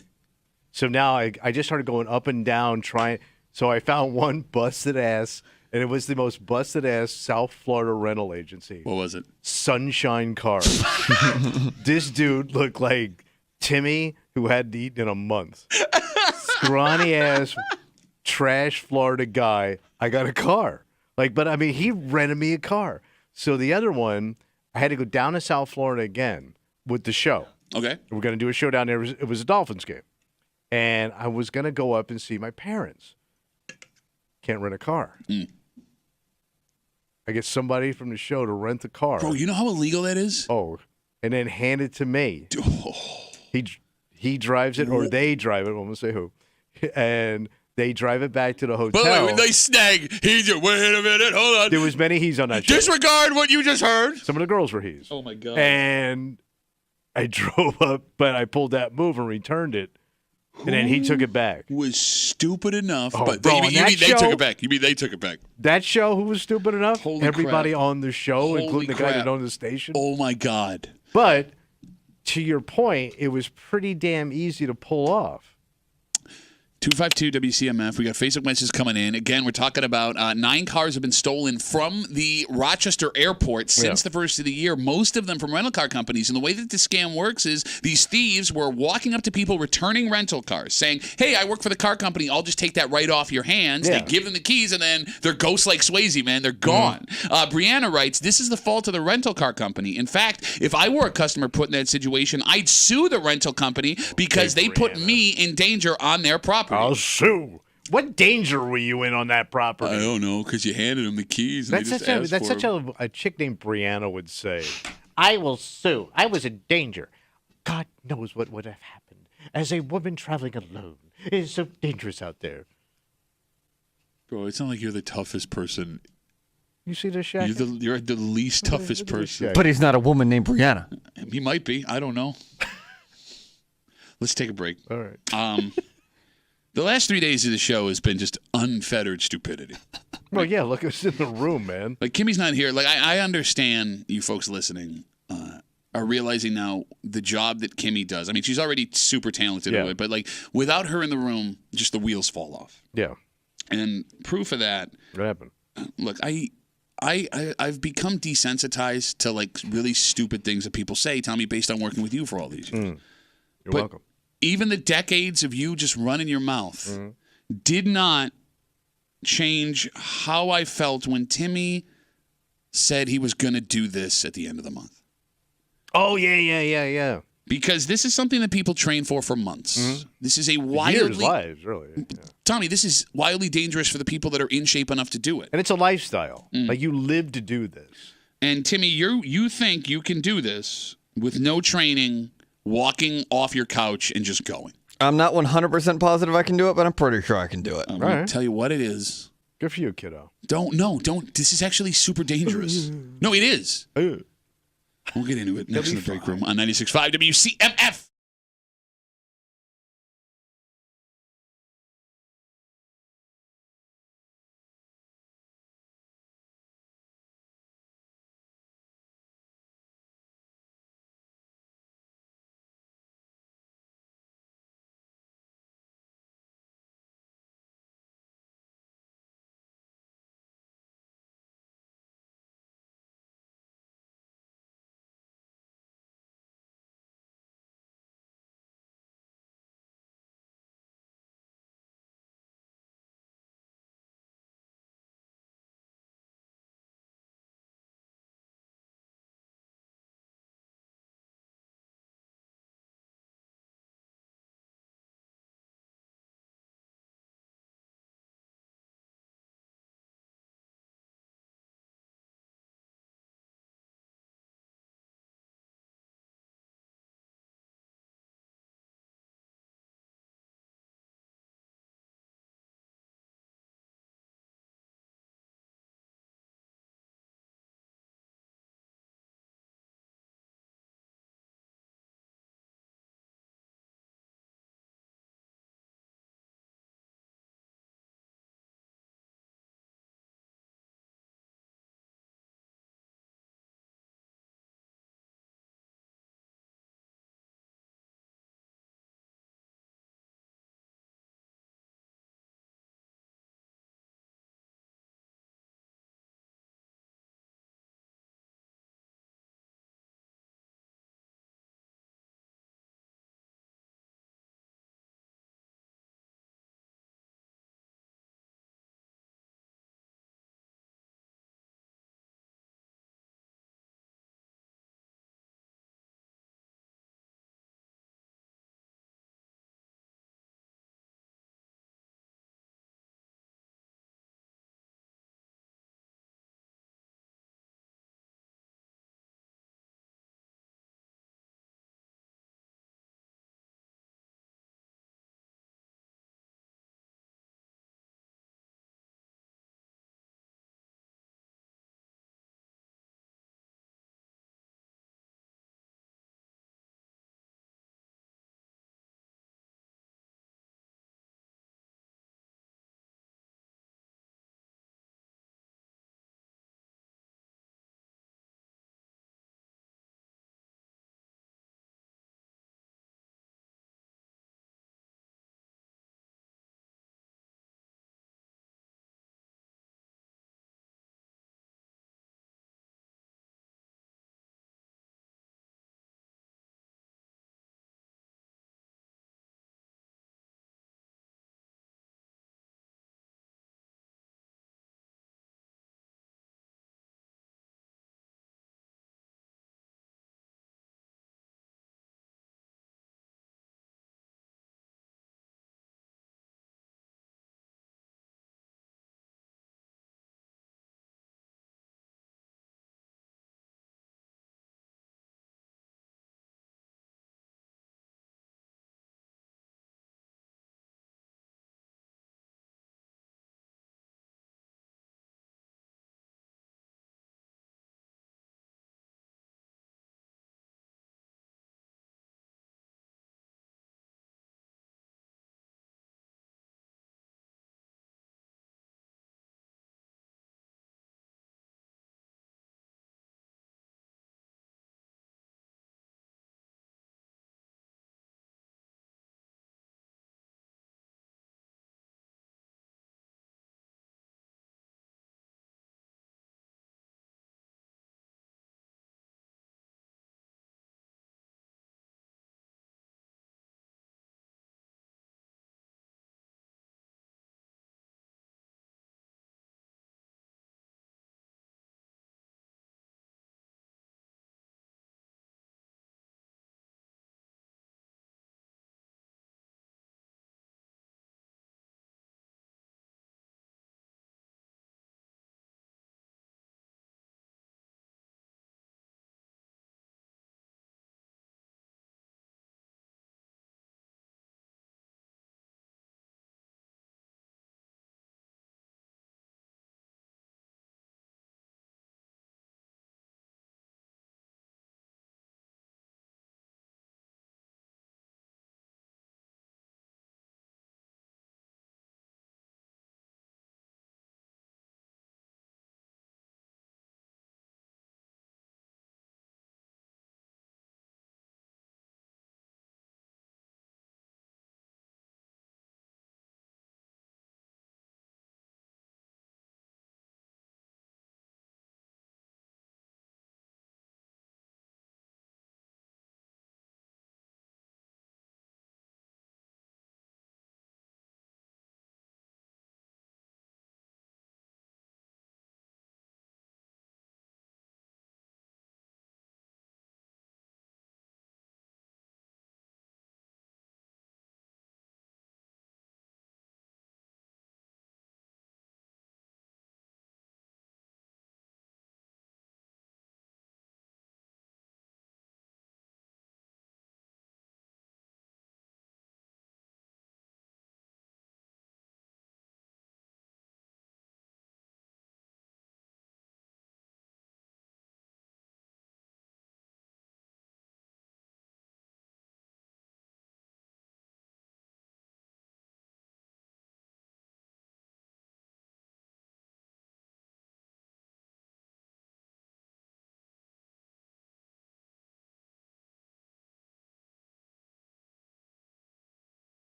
So now I just started going up and down trying. So I found one busted ass, and it was the most busted ass South Florida rental agency. What was it? Sunshine Cars. This dude looked like Timmy who hadn't eaten in a month. Scrawny ass, trash Florida guy. I got a car. But I mean, he rented me a car. So the other one, I had to go down to South Florida again with the show. Okay. We're going to do a show down there. It was a Dolphins game. And I was going to go up and see my parents. Can't rent a car. I get somebody from the show to rent the car. Bro, you know how illegal that is? Oh, and then hand it to me. He drives it, or they drive it. I'm going to say who. And they drive it back to the hotel. By the way, they snag. Wait a minute. Hold on. There was many he's on that show. Disregard what you just heard. Some of the girls were he's. Oh, my God. And I drove up, but I pulled that move and returned it. And then he took it back. Was stupid enough. But you mean they took it back. You mean they took it back. That show, who was stupid enough? Holy Everybody crap. on the show, Holy including the crap. guy that owned the station. Oh, my God. But to your point, it was pretty damn easy to pull off. 252 WCMF. We got Facebook messages coming in. Again, we're talking about 9 cars have been stolen from the Rochester airport since the first of the year, most of them from rental car companies. And the way that the scam works is these thieves were walking up to people returning rental cars saying, hey, I work for the car company. I'll just take that right off your hands. Yeah. They give them the keys, and then they're ghosts like Swayze, man. They're gone. Brianna writes, this is the fault of the rental car company. In fact, if I were a customer put in that situation, I'd sue the rental company because they put me in danger on their property. I'll sue. What danger were you in on that property? I don't know, because you handed them the keys. And That's such a chick named Brianna would say. I will sue. I was in danger. God knows what would have happened. As a woman traveling alone, it is so dangerous out there. Bro, it's not like you're the toughest person. You see this, Shaq? You're the least toughest person. But he's not a woman named Brianna. He might be. I don't know. Let's take a break. All right. The last 3 days of the show has been just unfettered stupidity. Well, yeah, look who's in the room, man. Like, Kimmy's not here. Like, I understand you folks listening are realizing now the job that Kimmy does. I mean, she's already super talented at it, but, like, without her in the room, just the wheels fall off. Yeah. And proof of that. What happened? Look, I've become desensitized to, like, really stupid things that people say, Tommy, based on working with you for all these years. You're welcome. Even the decades of you just running your mouth did not change how I felt when Timmy said he was going to do this at the end of the month. Oh, yeah. Because this is something that people train for months. This is a Years wildly... lives, really. Yeah. Tommy, this is wildly dangerous for the people that are in shape enough to do it. And it's a lifestyle. Like, you live to do this. And Timmy, you think you can do this with no training, walking off your couch and just going. I'm not 100% positive I can do it, but I'm pretty sure I can do it. I'm going to tell you what it is. Good for you, kiddo. Don't. This is actually super dangerous. No, it is. We'll get into it next in the break room on 96.5 WCMF.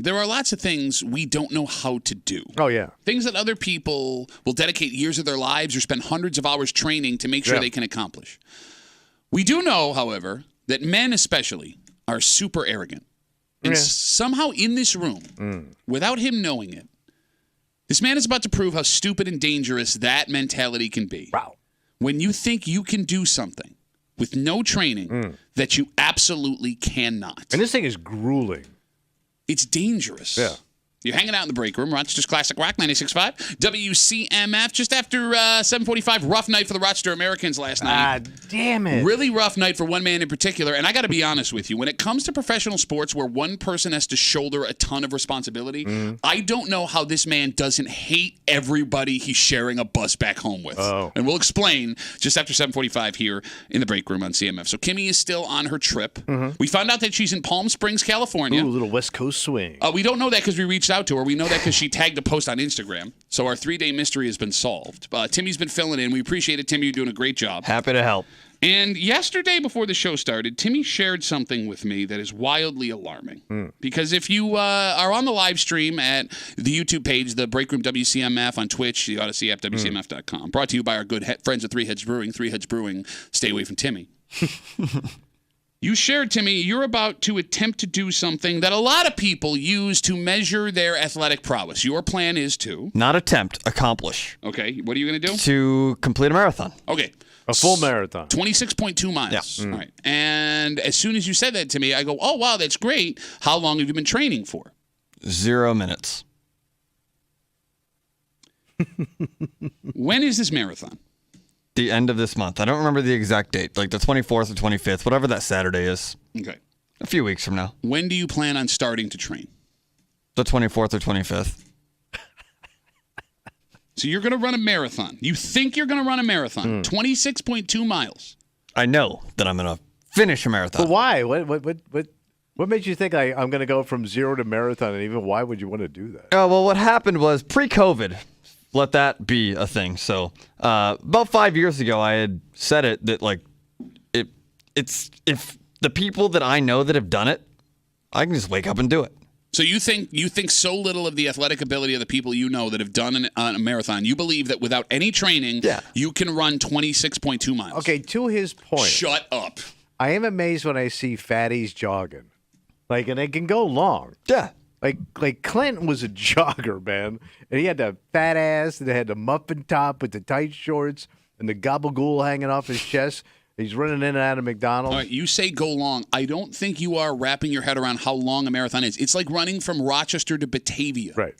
There are lots of things we don't know how to do. Oh, yeah. Things that other people will dedicate years of their lives or spend hundreds of hours training to make sure they can accomplish. We do know, however, that men especially are super arrogant. And somehow in this room, without him knowing it, this man is about to prove how stupid and dangerous that mentality can be. Wow. When you think you can do something with no training that you absolutely cannot. And this thing is grueling. It's dangerous. Yeah. You're hanging out in the break room. Rochester's Classic Rock 96.5. WCMF. Just after 7:45. Rough night for the Rochester Americans last night. Ah, damn it. Really rough night for one man in particular. And I got to be honest with you. When it comes to professional sports where one person has to shoulder a ton of responsibility, I don't know how this man doesn't hate everybody he's sharing a bus back home with. Oh. And we'll explain just after 7:45 here in the break room on CMF. So Kimmy is still on her trip. We found out that she's in Palm Springs, California. Ooh, a little West Coast swing. We don't know that because we reached out to her. We know that because she tagged a post on Instagram. So our 3-day mystery has been solved. Timmy's been filling in. We appreciate it, Timmy. You're doing a great job. Happy to help. And yesterday before the show started, Timmy shared something with me that is wildly alarming. Because if you are on the live stream at the YouTube page, the Break Room WCMF on Twitch, the Odyssey app, WCMF.com, brought to you by our good friends at Three Heads Brewing. Three Heads Brewing, stay away from Timmy. You shared, Timmy, you're about to attempt to do something that a lot of people use to measure their athletic prowess. Your plan is to? Not attempt, accomplish. Okay, what are you going to do? To complete a marathon. Okay. A full marathon. 26.2 miles. Yeah. All right. And as soon as you said that to me, I go, oh, wow, that's great. How long have you been training for? 0 minutes. When is this marathon? The end of this month. I don't remember the exact date, like the 24th or 25th, whatever that Saturday is. Okay. A few weeks from now. When do you plan on starting to train? The 24th or 25th. So you're going to run a marathon. You think you're going to run a marathon. 26.2 miles. I know that I'm going to finish a marathon. But why? What made you think I'm going to go from 0 to marathon, and even why would you want to do that? Oh, well, what happened was pre-COVID, let that be a thing. So about 5 years ago, I had said it that, like, it's if the people that I know that have done it, I can just wake up and do it. So you think so little of the athletic ability of the people you know that have done a marathon. You believe that without any training, you can run 26.2 miles. Okay, to his point. Shut up. I am amazed when I see fatties jogging. Like, and they can go long. Yeah. Like Clinton was a jogger, man. And he had the fat ass, and they had the muffin top with the tight shorts and the gabagool hanging off his chest. He's running in and out of McDonald's. All right, you say go long. I don't think you are wrapping your head around how long a marathon is. It's like running from Rochester to Batavia. Right.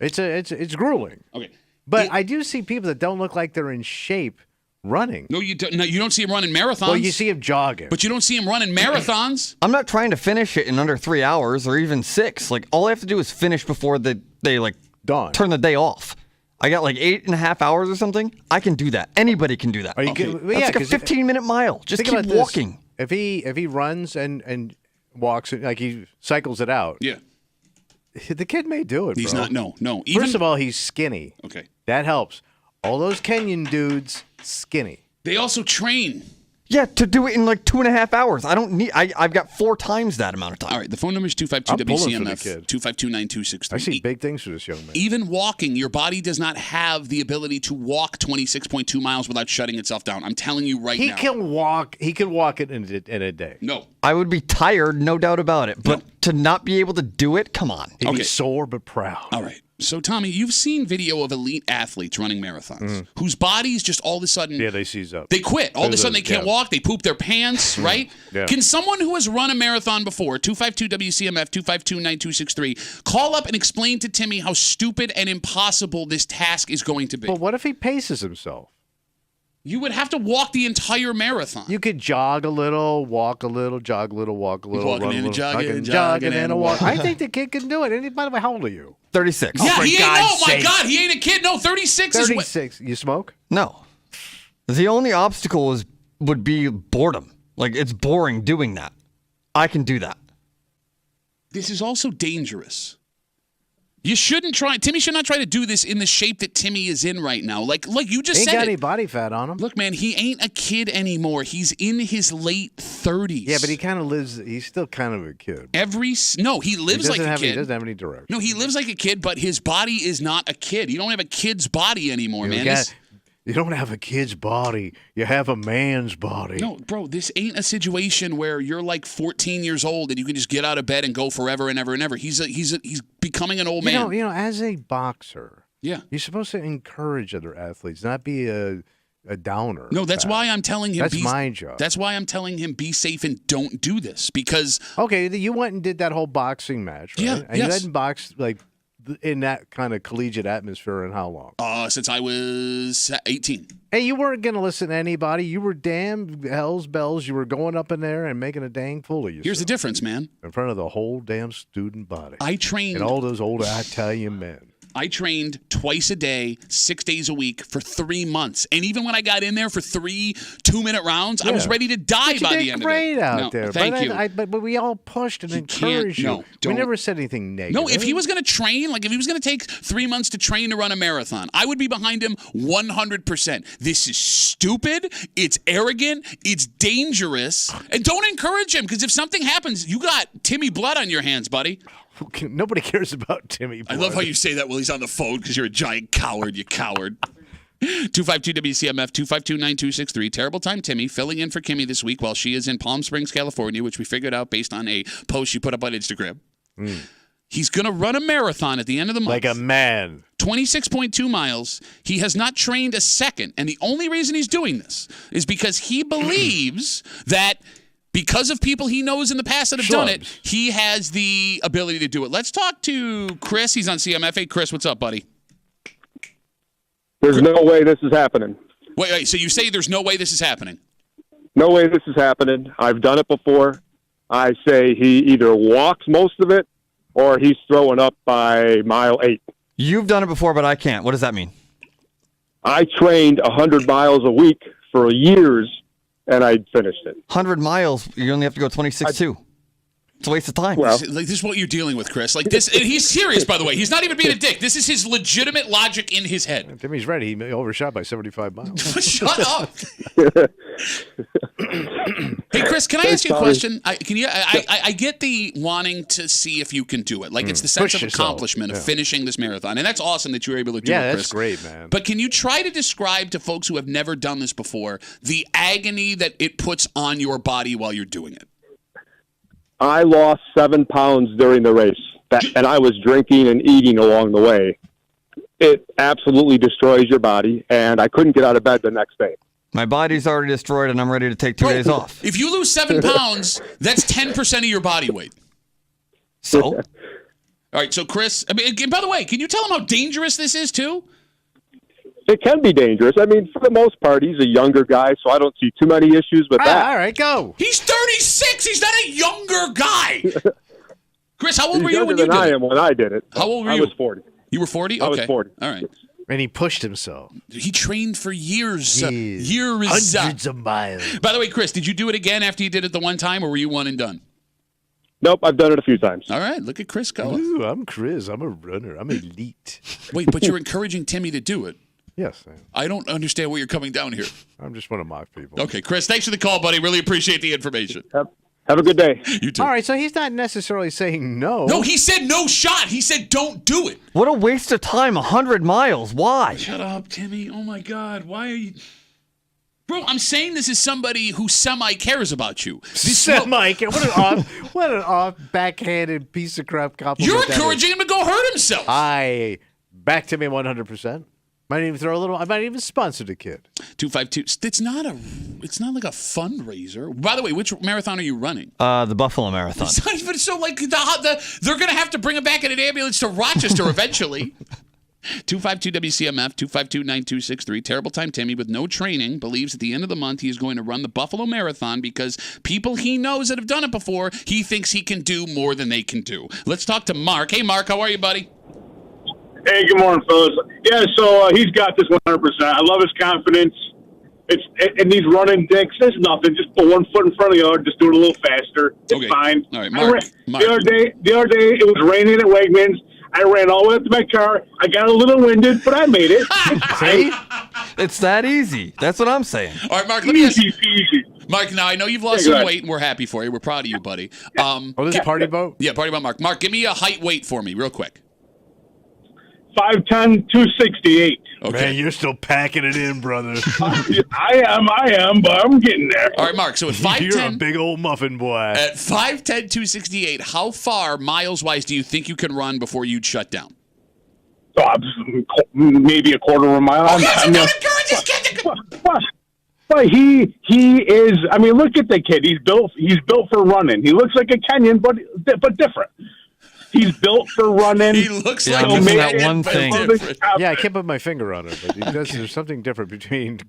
It's grueling. Okay. But I do see people that don't look like they're in shape running. No, you don't. No, you don't see him running marathons. Well, you see him jogging. But you don't see him running marathons. I'm not trying to finish it in under 3 hours or even 6. Like, all I have to do is finish before they dawn. Turn the day off. I got like 8.5 hours or something. I can do that. Anybody can do that. That's like a 15-minute mile. Just keep walking. If he runs and walks, like he cycles it out. Yeah. The kid may do it, He's bro. not. No. First of all, he's skinny. Okay. That helps. All those Kenyan dudes, skinny. They also train. Yeah, to do it in like 2.5 hours. I don't need. I've got 4 times that amount of time. All right, the phone number is 252-WCMF, 252-9263. I see big things for this young man. Even walking, your body does not have the ability to walk 26.2 miles without shutting itself down. I'm telling you right now. He can walk it in a day. No. I would be tired, no doubt about it. But to not be able to do it, come on. He'd be sore but proud. All right. So, Tommy, you've seen video of elite athletes running marathons whose bodies just all of a sudden... Yeah, they seize up. They quit. All of a sudden, they can't walk. They poop their pants, right? Yeah. Can someone who has run a marathon before, 252-WCMF, 252-9263, call up and explain to Timmy how stupid and impossible this task is going to be? But what if he paces himself? You would have to walk the entire marathon. You could jog a little, walk a little, jog a little, walk a little, Walking run and a little, jogging and a walk. I think the kid can do it. By the way, how old are you? 36. Yeah, for he ain't. God's Oh my sake. God, he ain't a kid. No, 36 is what. 36. You smoke? No. The only obstacle would be boredom. Like, it's boring doing that. I can do that. This is also dangerous You shouldn't try. Timmy should not try to do this in the shape that Timmy is in right now. Like you just He said. ain't got any body fat on him. Look, man, he ain't a kid anymore. He's in his late 30s. Yeah, but he kind of lives. He's still kind of a kid. He lives like a kid. He doesn't have any direction. No, he lives like a kid, but his body is not a kid. You don't have a kid's body anymore, man. You don't have a kid's body. You have a man's body. No, bro, this ain't a situation where you're like 14 years old and you can just get out of bed and go forever and ever and ever. He's becoming an old man. You know, as a boxer, yeah, you're supposed to encourage other athletes, not be a downer. No, that's why I'm telling him. That's my job. That's why I'm telling him be safe and don't do this because. Okay, you went and did that whole boxing match, right? Yeah, and you hadn't boxed like in that kind of collegiate atmosphere in how long? Since I was 18. Hey, you weren't going to listen to anybody. You were damn hell's bells. You were going up in there and making a dang fool of yourself. Here's the difference, man. In front of the whole damn student body. I trained. And all those old Italian men. I trained twice a day, 6 days a week for 3 months. And even when I got in there for 3 2-minute rounds, I was ready to die by the end of it. You did great out there. Thank you. But we all pushed and encouraged you. No, we never said anything negative. No, if he was going to train, like if he was going to take 3 months to train to run a marathon, I would be behind him 100%. This is stupid. It's arrogant. It's dangerous. And don't encourage him because if something happens, you got Timmy Blood on your hands, buddy. Nobody cares about Timmy Blood. I love how you say that while he's on the phone because you're a giant coward, you coward. 252-WCMF, 252-9263. Terrible Time Timmy filling in for Kimmy this week while she is in Palm Springs, California, which we figured out based on a post she put up on Instagram. He's going to run a marathon at the end of the month. Like a man. 26.2 miles. He has not trained a second. And the only reason he's doing this is because he believes that because of people he knows in the past that have done it, he has the ability to do it. Let's talk to Chris. He's on CMF. Hey, Chris, what's up, buddy? There's no way this is happening. Wait. So you say there's no way this is happening? No way this is happening. I've done it before. I say he either walks most of it or he's throwing up by mile 8. You've done it before, but I can't. What does that mean? I trained 100 miles a week for years, and I finished it. 100 miles, you only have to go 26.2. It's a waste of time. Well, this is what you're dealing with, Chris. Like this, and he's serious, by the way. He's not even being a dick. This is his legitimate logic in his head. Timmy's right. He overshot by 75 miles. Shut up. Hey, Chris, can I ask you a question? I get the wanting to see if you can do it. Like it's the sense of accomplishment of finishing this marathon, and that's awesome that you were able to do it, Chris. Yeah, that's great, man. But can you try to describe to folks who have never done this before the agony that it puts on your body while you're doing it? I lost 7 pounds during the race, and I was drinking and eating along the way. It absolutely destroys your body, and I couldn't get out of bed the next day. My body's already destroyed, and I'm ready to take 2 days off. If you lose 7 pounds, that's 10% of your body weight. So? All right, so Chris, I mean, by the way, can you tell him how dangerous this is, too? It can be dangerous. I mean, for the most part, he's a younger guy, so I don't see too many issues with that. All right, go. He's 36. He's not a younger guy. Chris, how old were you when you did it? I am when I did it. How old were you? I was 40. You were 40? Okay. I was 40. All right. And he pushed himself. He trained for years. Hundreds of miles. By the way, Chris, did you do it again after you did it the one time, or were you one and done? Nope, I've done it a few times. All right, look at Chris go. Ooh, I'm Chris. I'm a runner. I'm elite. Wait, but you're encouraging Timmy to do it. Yes. I don't understand why you're coming down here. I'm just want to mock people. Okay, Chris, thanks for the call, buddy. Really appreciate the information. Have a good day. You too. All right, so he's not necessarily saying no. No, he said no shot. He said don't do it. What a waste of time, 100 miles. Why? Shut up, Timmy. Oh, my God. Why are you... Bro, I'm saying this is somebody who semi-cares about you. Semi-care? What an off backhanded piece of crap compliment. You're encouraging him to go hurt himself. Back to me 100%. Might even throw a little. I might even sponsor the kid. 252. It's not like a fundraiser. By the way, which marathon are you running? The Buffalo Marathon. It's not even so like they're gonna have to bring him back in an ambulance to Rochester eventually. 252-WCMF, 252-9263. Terrible Time Timmy, with no training, believes at the end of the month he is going to run the Buffalo Marathon because people he knows that have done it before, he thinks he can do more than they can do. Let's talk to Mark. Hey, Mark, how are you, buddy? Hey, good morning, fellas. Yeah, so he's got this 100%. I love his confidence. And these running dicks, there's nothing. Just put one foot in front of the other. Just do it a little faster. It's fine. All right, Mark. The other day, it was raining at Wegmans. I ran all the way up to my car. I got a little winded, but I made it. See? It's that easy. That's what I'm saying. All right, Mark, let me ask you. Easy. Mark, now I know you've lost some weight, and we're happy for you. We're proud of you, buddy. This is Party Boat? Yeah, Party Boat Mark. Mark, give me a height weight for me real quick. 5'10", 268. Okay. Man, you're still packing it in, brother. I am, but I'm getting there. All right, Mark, so at 5'10", You're a big old muffin boy. At 5'10", 268, how far, miles-wise, do you think you can run before you'd shut down? Maybe a quarter of a mile. But he is. I mean, look at the kid. He's built for running. He looks like a Kenyan, but different. He's built for running. He looks like I'm missing that one thing. Yeah, I can't put my finger on it, but there's something different between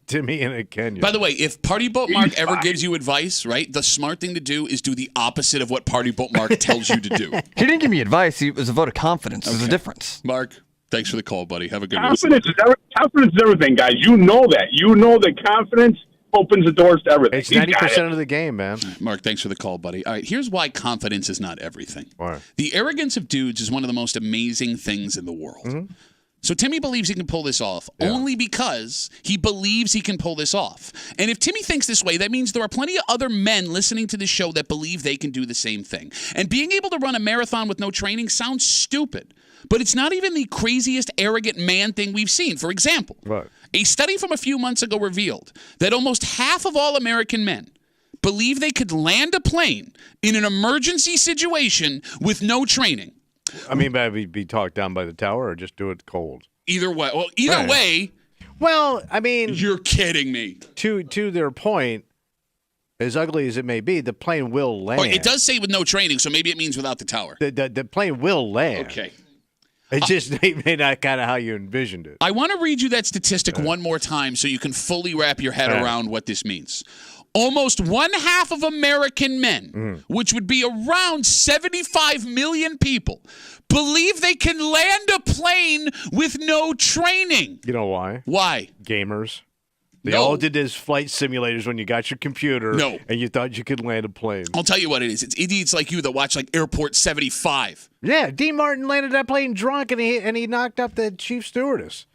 Timmy and a Kenyan. By the way, if Party Boat Mark ever gives you advice, right, the smart thing to do is do the opposite of what Party Boat Mark tells you to do. He didn't give me advice. It was a vote of confidence. There's a difference. Mark, thanks for the call, buddy. Have a good confidence is everything, guys. You know that. You know that confidence opens the doors to everything. It's 90% of the game, man. Mark, thanks for the call, buddy. All right, here's why confidence is not everything. Why? The arrogance of dudes is one of the most amazing things in the world. Mm-hmm. So Timmy believes he can pull this off only because he believes he can pull this off. And if Timmy thinks this way, that means there are plenty of other men listening to this show that believe they can do the same thing. And being able to run a marathon with no training sounds stupid. But it's not even the craziest arrogant man thing we've seen. For example, a study from a few months ago revealed that almost half of all American men believe they could land a plane in an emergency situation with no training. I mean, be talked down by the tower or just do it cold? Either way. Well, either way. Well, I mean. You're kidding me. To their point, as ugly as it may be, the plane will land. Oh, it does say with no training, so maybe it means without the tower. The plane will land. Okay. It's just may not kind of how you envisioned it. I want to read you that statistic one more time so you can fully wrap your head around what this means. Almost 1/2 of American men, which would be around 75 million people, believe they can land a plane with no training. You know why? Why? Gamers. They all did this flight simulators when you got your computer and you thought you could land a plane. I'll tell you what it is. It's idiots like you that watch like Airport 75. Yeah, Dean Martin landed that plane drunk and he knocked up the chief stewardess.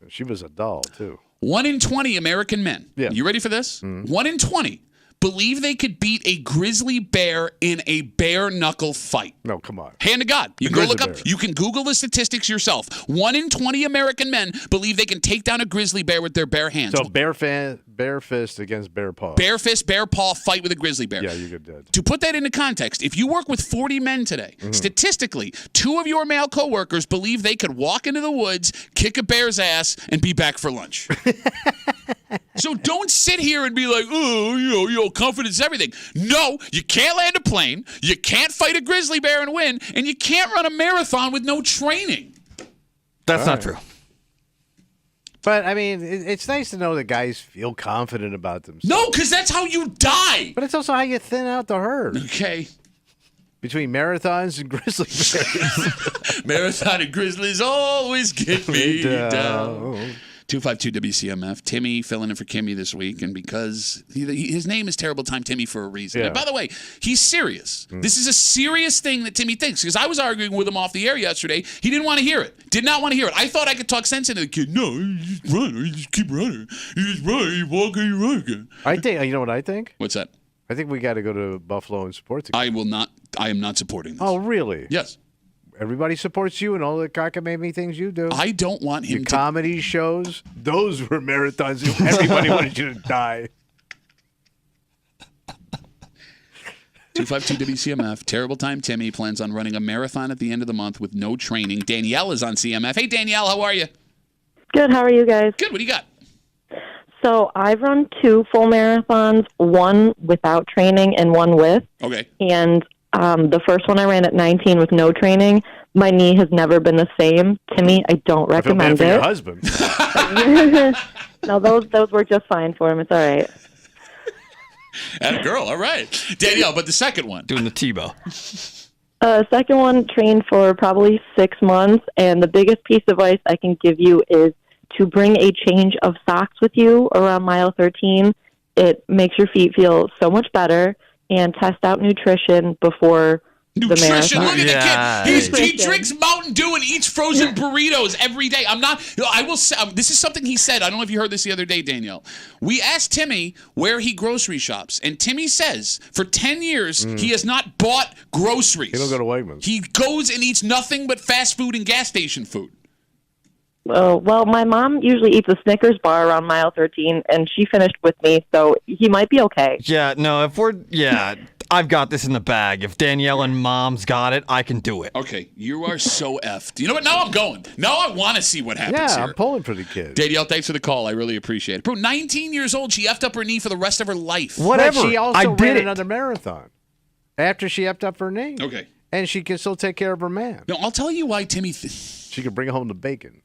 She was a doll, too. 1 in 20 American men. Yeah. You ready for this? 1 in 20 believe they could beat a grizzly bear in a bare knuckle fight. No, come on. Hand to God. You can go look up. You can Google the statistics yourself. 1 in 20 American men believe they can take down a grizzly bear with their bare hands. So bare fist against bare paw. Bare fist, bare paw fight with a grizzly bear. Yeah, you get dead. To put that into context, if you work with 40 men today, statistically, 2 of your male coworkers believe they could walk into the woods, kick a bear's ass, and be back for lunch. So don't sit here and be like, oh, confidence is everything. No, you can't land a plane, you can't fight a grizzly bear and win, and you can't run a marathon with no training. That's not true. But, I mean, it's nice to know that guys feel confident about themselves. No, because that's how you die. But it's also how you thin out the herd. Okay. Between marathons and grizzly bears. Marathon and grizzlies always get me down. 252 WCMF. Timmy filling in for Kimmy this week, and because his name is Terrible Time Timmy for a reason. Yeah. And by the way, he's serious. This is a serious thing that Timmy thinks, because I was arguing with him off the air yesterday. He didn't want to hear it. Did not want to hear it. I thought I could talk sense into the kid. No, you just run. You just keep running. You just run. You walk and you run again. I think. You know what I think? What's that? I think we got to go to Buffalo and support the kid. I will not. I am not supporting this. Oh, really? Yes. Everybody supports you and all the cockamamie things you do. I don't want him Your comedy shows, those were marathons. Everybody wanted you to die. 252 WCMF. Terrible Time Timmy plans on running a marathon at the end of the month with no training. Danielle is on CMF. Hey, Danielle, how are you? Good. How are you guys? Good. What do you got? So I've run 2 full marathons, one without training and one with. Okay. And the first one I ran at 19 with no training. My knee has never been the same. Timmy, I don't recommend it. I feel bad for your husband. No, those work just fine for him. It's all right. And a girl, all right. Danielle, but the second one. Doing the Tebow. Second one, trained for probably 6 months, and the biggest piece of advice I can give you is to bring a change of socks with you around mile 13. It makes your feet feel so much better, and test out nutrition before Nutrition. Look at Yeah. the kid. He drinks Mountain Dew and eats frozen burritos every day. I will say, this is something he said. I don't know if you heard this the other day, Danielle. We asked Timmy where he grocery shops, and Timmy says for 10 years he has not bought groceries. He don't go to Wegmans. He goes and eats nothing but fast food and gas station food. Well, my mom usually eats a Snickers bar around mile 13, and she finished with me, so he might be okay. Yeah, no, I've got this in the bag. If Danielle and Mom's got it, I can do it. Okay, you are so effed. You know what? Now I'm going. Now I want to see what happens here. I'm pulling for the kid. Danielle, thanks for the call. I really appreciate it. Bro, 19 years old. She effed up her knee for the rest of her life. Whatever. But she also I ran did it. another marathon after she effed up her knee. Okay. And she can still take care of her man. No, I'll tell you why Timmy... She can bring home the bacon.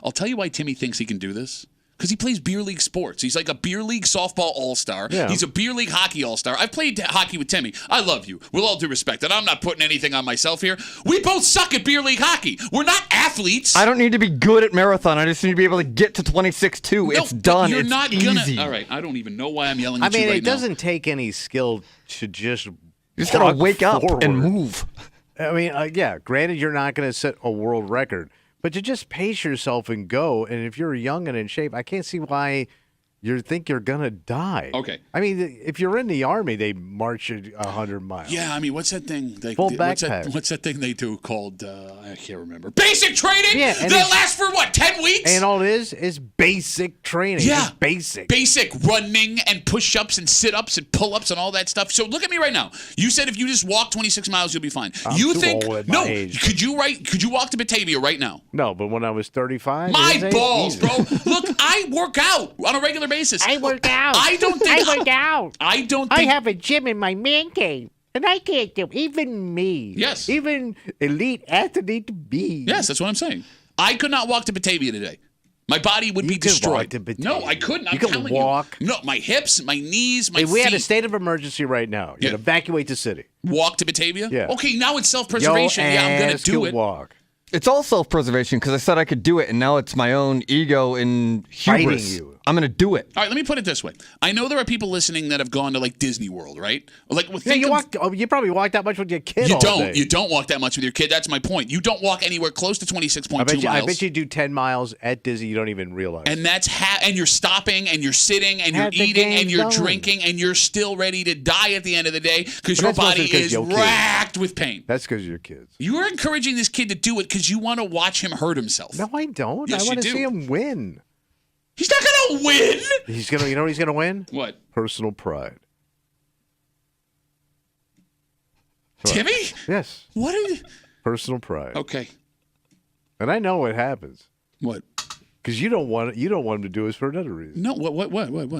I'll tell you why Timmy thinks he can do this. Because he plays beer league sports. He's like a beer league softball all-star. Yeah. He's a beer league hockey all-star. I've played hockey with Timmy. I love you. With all due respect. And I'm not putting anything on myself here. We both suck at beer league hockey. We're not athletes. I don't need to be good at marathon. I just need to be able to get to 26.2. No, it's done. You're it's not easy. All right. I don't even know why I'm yelling at you I mean, right it now. doesn't take any skill to just You just gotta walk wake up forward. and move. I mean, yeah, granted, you're not going to set a world record, but to just pace yourself and go, and if you're young and in shape, I can't see why you think you're going to die. Okay. I mean, if you're in the Army, they march you 100 miles. Yeah, I mean, what's that thing? Full backpack. What's that thing they do called? I can't remember. Basic training. Yeah, and that lasts for what? 10 weeks. And all it is basic training. Yeah, Just basic. Basic running and push-ups and sit-ups and pull-ups and all that stuff. So look at me right now. You said if you just walk 26 miles, you'll be fine. I'm You too think old at my age. Could you walk to Batavia right now? No, but when I was 35, My it was balls, easy. bro. Look, I work out on a regular basis. I work out. I don't think I work out. I don't I think have a gym in my man cave, and I can't do even me. Yes. Even elite athlete B. Yes, that's what I'm saying. I could not walk to Batavia today. My body would be You could destroyed. walk to Batavia. No, I couldn't. I'm You could telling walk. you. No, my hips, my knees, my If we feet. had a state of emergency right now, you'd Yeah. evacuate the city. Walk to Batavia? Yeah. Okay, now it's self-preservation. Yeah, I'm going to do it. Walk. It's all self-preservation because I said I could do it, and now it's my own ego and hubris. Fighting you. I'm going to do it. All right, let me put it this way. I know there are people listening that have gone to like Disney World, right? Like, well, Yeah, think you of- you probably walk that much with your kid. You all don't. day. You don't walk that much with your kid. That's my point. You don't walk anywhere close to 26.2 I miles. bet you do 10 miles at Disney. You don't even realize. And that's and you're stopping and you're sitting and you're Have the eating and game you're done. drinking and you're still ready to die at the end of the day because But your that's mostly body 'cause is you're kids. racked with pain. That's because you're kids. You're encouraging this kid to do it because you want to watch him hurt himself. No, I don't. Yes, I want to you do. see him win. He's not going to win. He's gonna. You know what he's gonna win? What? Personal pride. Timmy? Yes. What? Personal pride. Okay. And I know what happens What? because you don't want him to do this for another reason. No, what?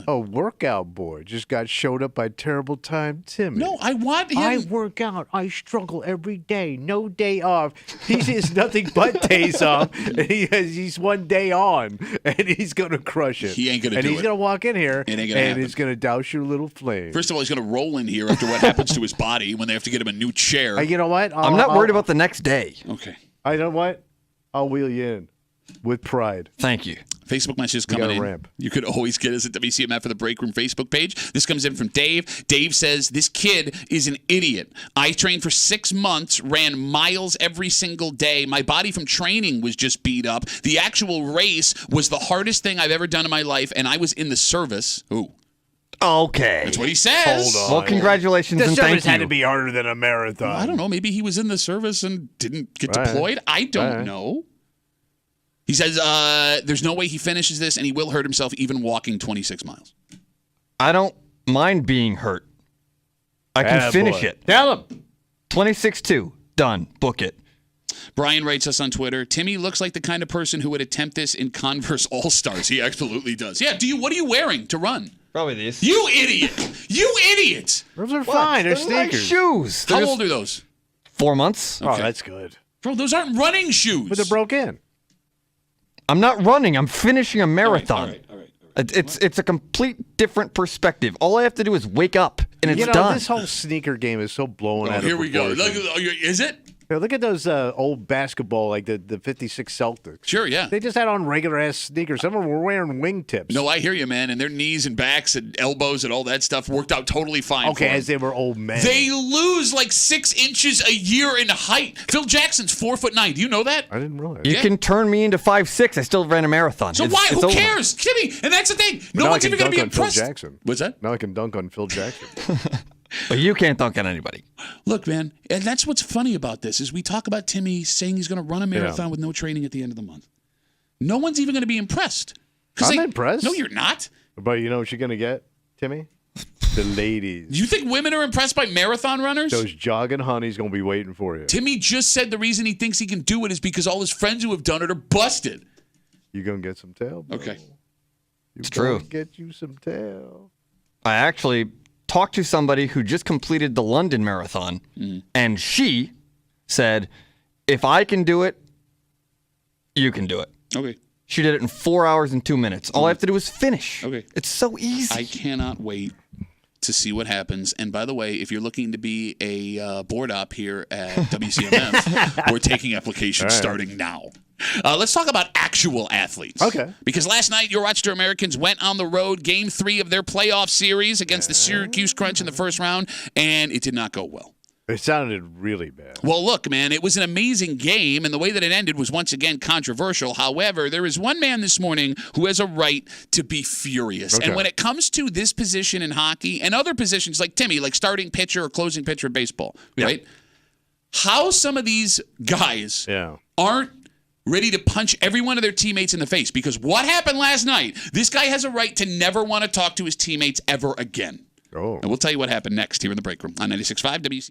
A workout boy just got showed up by terrible time Timmy. No, I want him. I work out. I struggle every day. No day off. He has nothing but days off. And he's one day on, and he's gonna crush it. He ain't gonna And do he's it. gonna walk in here, It ain't and gonna happen. he's gonna douse your little flame. First of all, he's going to roll in here after what happens to his body when they have to get him a new chair. You know what? I'm not worried about the next day. Okay. I know what? I'll wheel you in with pride. Thank you. Facebook messages We coming got a in. ramp. You could always get us at WCMF for the Break Room Facebook page. This comes in from Dave. Dave says, this kid is an idiot. I trained for 6 months, ran miles every single day. My body from training was just beat up. The actual race was the hardest thing I've ever done in my life, and I was in the service. Ooh. Okay. That's what he says. Hold on. Well, congratulations The and thank service you. had to be harder than a marathon. I don't know. Maybe he was in the service and didn't get Right. deployed. I don't Right. know. He says there's no way he finishes this, and he will hurt himself even walking 26 miles. I don't mind being hurt. I can finish Attaboy. it. Tell him. 26.2. Done. Book it. Brian writes us on Twitter, Timmy looks like the kind of person who would attempt this in Converse All-Stars. He absolutely does. Yeah, what are you wearing to run? Probably these. You idiot! You idiot! Those are fine. They're Nice sneakers. shoes. They're How just old are those? 4 months. Oh, that's good. Bro, those aren't running shoes. But they're broke in. I'm not running. I'm finishing a marathon. All right. It's a complete different perspective. All I have to do is wake up and it's You know, done. this whole sneaker game is so blown out of Here we go. proportion. Look, is it? Hey, look at those old basketball, like the 56 Celtics. Sure, yeah. They just had on regular-ass sneakers. Some of them were wearing wingtips. No, I hear you, man. And their knees and backs and elbows and all that stuff worked out totally fine Okay, for them. as they were old men. They lose like 6 inches a year in height. Phil Jackson's 4'9". Do you know that? I didn't realize. You can turn me into 5'6". I still ran a marathon. So why? Who cares? Timmy, and that's the thing. No one's even going to be impressed. Phil Jackson. What's that? Now I can dunk on Phil Jackson. But you can't dunk on anybody. Look, man, and that's what's funny about this is we talk about Timmy saying he's going to run a marathon with no training at the end of the month. No one's even going to be impressed. I'm impressed. No, you're not. But you know what you're going to get, Timmy? The ladies. Do you think women are impressed by marathon runners? Those jogging honeys going to be waiting for you. Timmy just said the reason he thinks he can do it is because all his friends who have done it are busted. You're going to get some tail, bro. Okay. It's true. Get you some tail. I actually talked to somebody who just completed the London Marathon, and she said, if I can do it, you can do it. Okay. She did it in 4 hours and 2 minutes. All I have to do is finish. Okay. It's so easy. I cannot wait to see what happens. And by the way, if you're looking to be a board op here at WCMF, we're taking applications starting now. Let's talk about actual athletes. Okay. Because last night, your Rochester Americans went on the road, Game 3 of their playoff series against the Syracuse Crunch in the first round, and it did not go well. It sounded really bad. Well, look, man, it was an amazing game, and the way that it ended was once again controversial. However, there is one man this morning who has a right to be furious. Okay. And when it comes to this position in hockey and other positions like Timmy, like starting pitcher or closing pitcher in baseball, right? How some of these guys aren't ready to punch every one of their teammates in the face. Because what happened last night, this guy has a right to never want to talk to his teammates ever again. Oh. And we'll tell you what happened next here in the break room on 96.5 WC.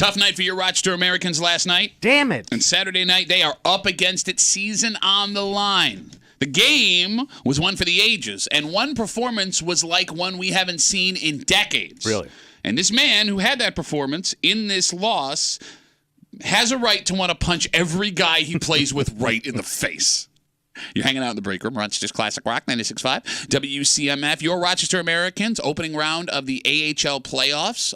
Tough night for your Rochester Americans last night. Damn it. And Saturday night, they are up against it, season on the line. The game was one for the ages, and one performance was like one we haven't seen in decades. Really? And this man who had that performance in this loss has a right to want to punch every guy he plays with right in the face. You're hanging out in the break room. Rochester's Classic Rock 96.5. WCMF. Your Rochester Americans, opening round of the AHL playoffs.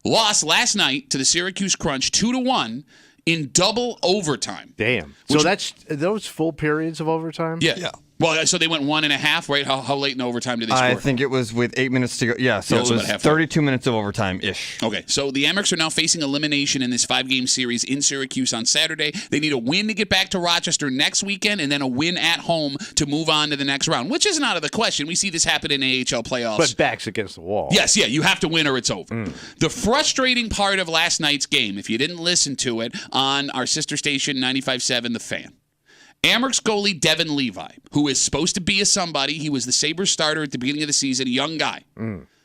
Lost last night to the Syracuse Crunch 2-1 in double overtime. Damn. So that's those full periods of overtime? Yeah. Well, so they went 1.5, right? How late in overtime did they score? I think it was with 8 minutes to go. Yeah, so it was 32 minutes of overtime-ish. Okay, so the Amerks are now facing elimination in this 5-game series in Syracuse on Saturday. They need a win to get back to Rochester next weekend and then a win at home to move on to the next round, which isn't out of the question. We see this happen in AHL playoffs. But backs against the wall. Yes, you have to win or it's over. The frustrating part of last night's game, if you didn't listen to it on our sister station 95.7 The Fan, Amerks goalie Devin Levi, who is supposed to be a somebody, he was the Sabres starter at the beginning of the season, a young guy,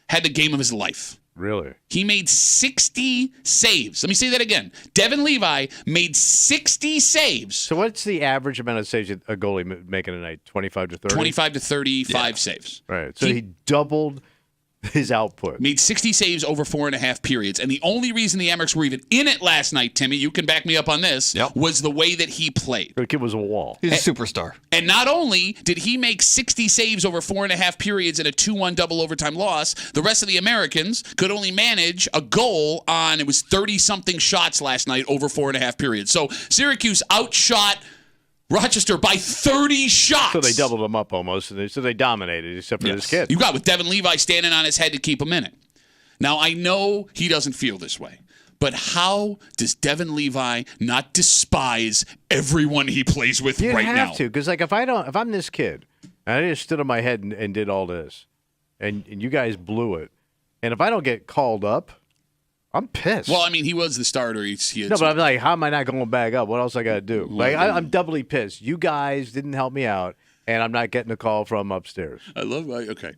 had the game of his life. Really? He made 60 saves. Let me say that again. Devin Levi made 60 saves. So what's the average amount of saves a goalie making a night? 25 to 30? 25 to 35 saves. Right. So he doubled his output. Made 60 saves over 4.5 periods. And the only reason the Amerks were even in it last night, Timmy, you can back me up on this, was the way that he played. The kid was a wall. He's a superstar. And not only did he make 60 saves over 4.5 periods in a 2-1 double overtime loss, the rest of the Americans could only manage a goal on, it was 30-something shots last night over 4.5 periods. So Syracuse outshot Rochester by 30 shots. So they doubled them up almost, and so they dominated, except for this kid. You got with Devin Levi standing on his head to keep him in it. Now, I know he doesn't feel this way, but how does Devin Levi not despise everyone he plays with right now? You have to, because like if I'm this kid, and I just stood on my head and did all this, and you guys blew it, and if I don't get called up, I'm pissed. Well, I mean, he was the starter. But I'm like, how am I not going back up? What else I got to do? Like, I'm doubly pissed. You guys didn't help me out, and I'm not getting a call from upstairs. Okay.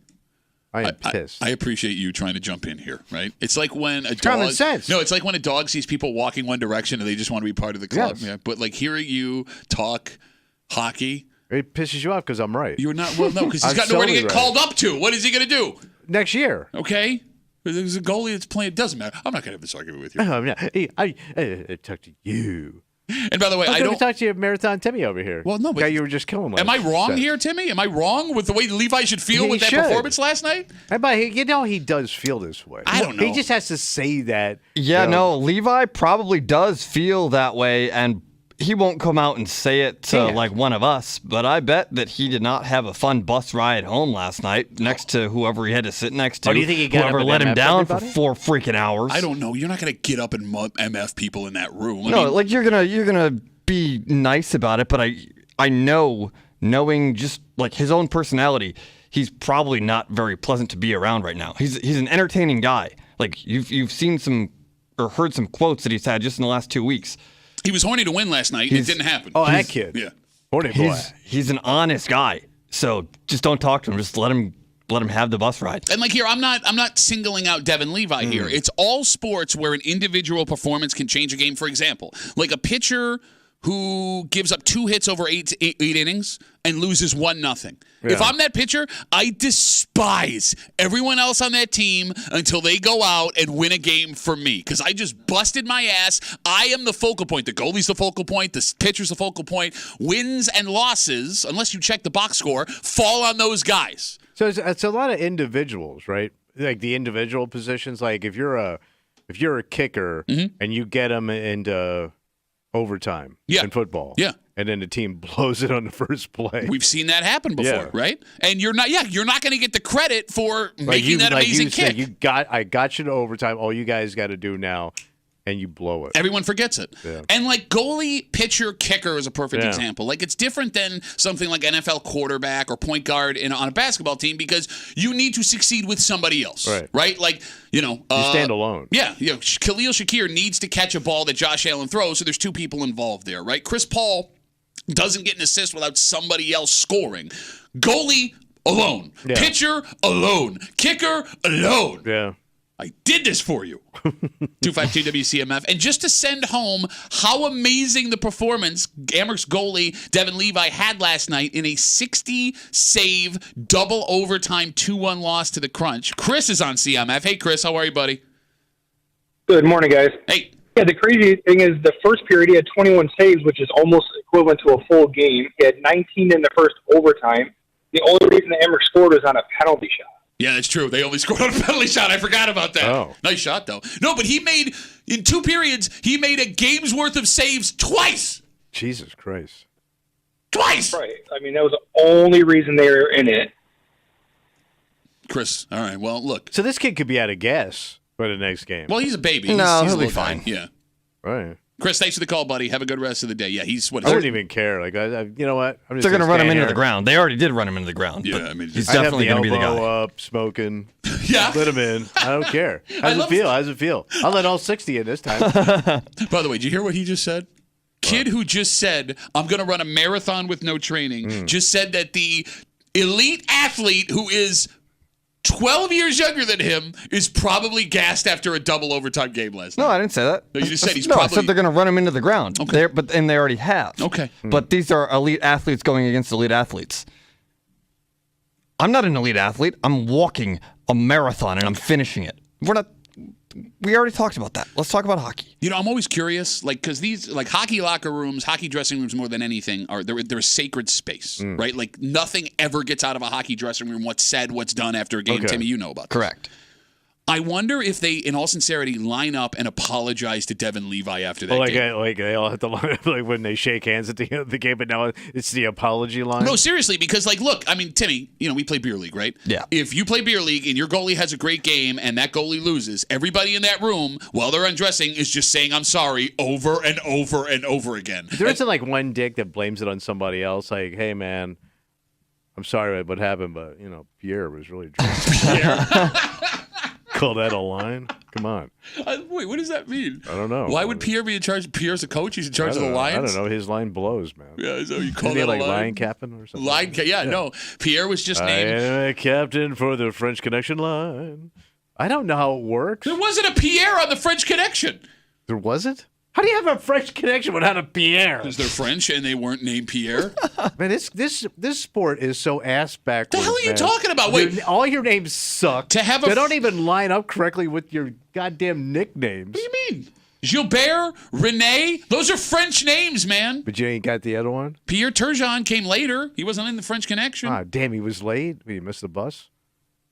I am pissed. I appreciate you trying to jump in here, right? It's like when a dog. Common sense. No, it's like when a dog sees people walking one direction and they just want to be part of the club. Yes. Yeah. But like hearing you talk hockey. It pisses you off because I'm right. You're not. Well, no, because he's got nowhere to get called up to. What is he going to do? Next year. Okay. There's a goalie that's playing. It doesn't matter. I'm not going to have this argument with you. I talk to you. And by the way, I don't talk to you, Marathon Timmy over here. Well, no, but guy you were just killing. Am I wrong here, Timmy? Am I wrong with the way Levi should feel with that performance last night? But he does feel this way. I don't know. He just has to say that. Yeah, no, Levi probably does feel that way, and he won't come out and say it to like one of us, but I bet that he did not have a fun bus ride home last night next to whoever he had to sit next to. Do you think he got whoever let him down for 4 freaking hours? I don't know. You're not going to get up and MF people in that room. Like you're gonna be nice about it, but I know, knowing just like his own personality, he's probably not very pleasant to be around right now. He's an entertaining guy. Like you've seen some or heard some quotes that he's had just in the last 2 weeks. He was horny to win last night, and it didn't happen. Oh, that kid. Yeah. Horny boy. He's an honest guy. So just don't talk to him. Just let him have the bus ride. And like here, I'm not singling out Devin Levi here. It's all sports where an individual performance can change a game. For example, like a pitcher who gives up 2 hits over eight innings and loses 1-0. Yeah. If I'm that pitcher, I despise everyone else on that team until they go out and win a game for me because I just busted my ass. I am the focal point. The goalie's the focal point. The pitcher's the focal point. Wins and losses, unless you check the box score, fall on those guys. So it's a lot of individuals, right? Like the individual positions. Like if you're a kicker and you get them into overtime in football. Yeah. And then the team blows it on the first play. We've seen that happen before, right? And you're not going to get the credit for making that amazing kick. I got you to overtime. All you guys got to do now, and you blow it. Everyone forgets it. Yeah. And like goalie, pitcher, kicker is a perfect example. Like it's different than something like NFL quarterback or point guard on a basketball team because you need to succeed with somebody else, right? Like, you stand alone. Yeah, Khalil Shakir needs to catch a ball that Josh Allen throws, so there's 2 people involved there, right? Chris Paul doesn't get an assist without somebody else scoring. Goalie alone, pitcher alone, kicker alone. Yeah. I did this for you. 252 WCMF. And just to send home how amazing the performance Amherst goalie Devin Levi had last night in a 60-save, double overtime 2-1 loss to the Crunch. Chris is on CMF. Hey, Chris, how are you, buddy? Good morning, guys. Hey. Yeah, the crazy thing is the first period he had 21 saves, which is almost equivalent to a full game. He had 19 in the first overtime. The only reason the Amherst scored was on a penalty shot. Yeah, that's true. They only scored on a penalty shot. I forgot about that. Oh. Nice shot, though. No, but he made, in 2 periods, he made a game's worth of saves twice. Jesus Christ. Twice! Right. I mean, that was the only reason they were in it. Chris, all right, well, look. So this kid could be out of gas by the next game. Well, he's a baby. No, he's he'll a be little guy. fine. Yeah. Right. Chris, thanks for the call, buddy. Have a good rest of the day. Yeah, he's what? I wouldn't even care. Like, you know what? I'm just They're going to run him stand into here. the ground. They already did run him into the ground. Yeah, but I mean, he's I'd have definitely the going to be the elbow guy. up, smoking. Yeah. Let him in. I don't care. How's it feel? How's it feel? I'll let all 60 in this time. By the way, did you hear what he just said? Kid who just said, I'm going to run a marathon with no training, just said that the elite athlete who is 12 years younger than him is probably gassed after a double overtime game last night. No, I didn't say that. No, you just said he's no, probably... I said they're going to run him into the ground. Okay. And they already have. Okay. But these are elite athletes going against elite athletes. I'm not an elite athlete. I'm walking a marathon and I'm finishing it. We already talked about that. Let's talk about hockey. You know, I'm always curious, like, because these, like, hockey locker rooms, hockey dressing rooms more than anything, they're a sacred space, right? Like, nothing ever gets out of a hockey dressing room, what's said, what's done after a game. Okay. Timmy, you know about this. Correct. I wonder if they, in all sincerity, line up and apologize to Devin Levi after that game. Like they all have to line up like when they shake hands at the end of the game, but now it's the apology line. No, seriously, because, like, look, I mean, Timmy, you know, we play beer league, right? Yeah. If you play beer league and your goalie has a great game and that goalie loses, everybody in that room, while they're undressing, is just saying, I'm sorry, over and over and over again. There isn't like one dick that blames it on somebody else. Like, hey, man, I'm sorry what happened, but, you know, Pierre was really drunk. Call that a line? Come on. Wait, what does that mean? I don't know. Why would Pierre be in charge? Pierre's a coach. He's in charge of the Lions. I don't know. His line blows, man. Yeah, so you call Isn't he that like a line? line captain or something? Yeah, no. Pierre was just I named. am a captain for the French Connection line. I don't know how it works. There wasn't a Pierre on the French Connection. There wasn't? How do you have a French Connection without a Pierre? Because they're French and they weren't named Pierre. Man, this sport is so ass backwards. The hell are you man. talking about? Wait. All your names suck. To have they don't even line up correctly with your goddamn nicknames. What do you mean? Gilbert, Rene, those are French names, man. But you ain't got the other one? Pierre Turgeon came later. He wasn't in the French Connection. Ah, damn, he was late. He missed the bus.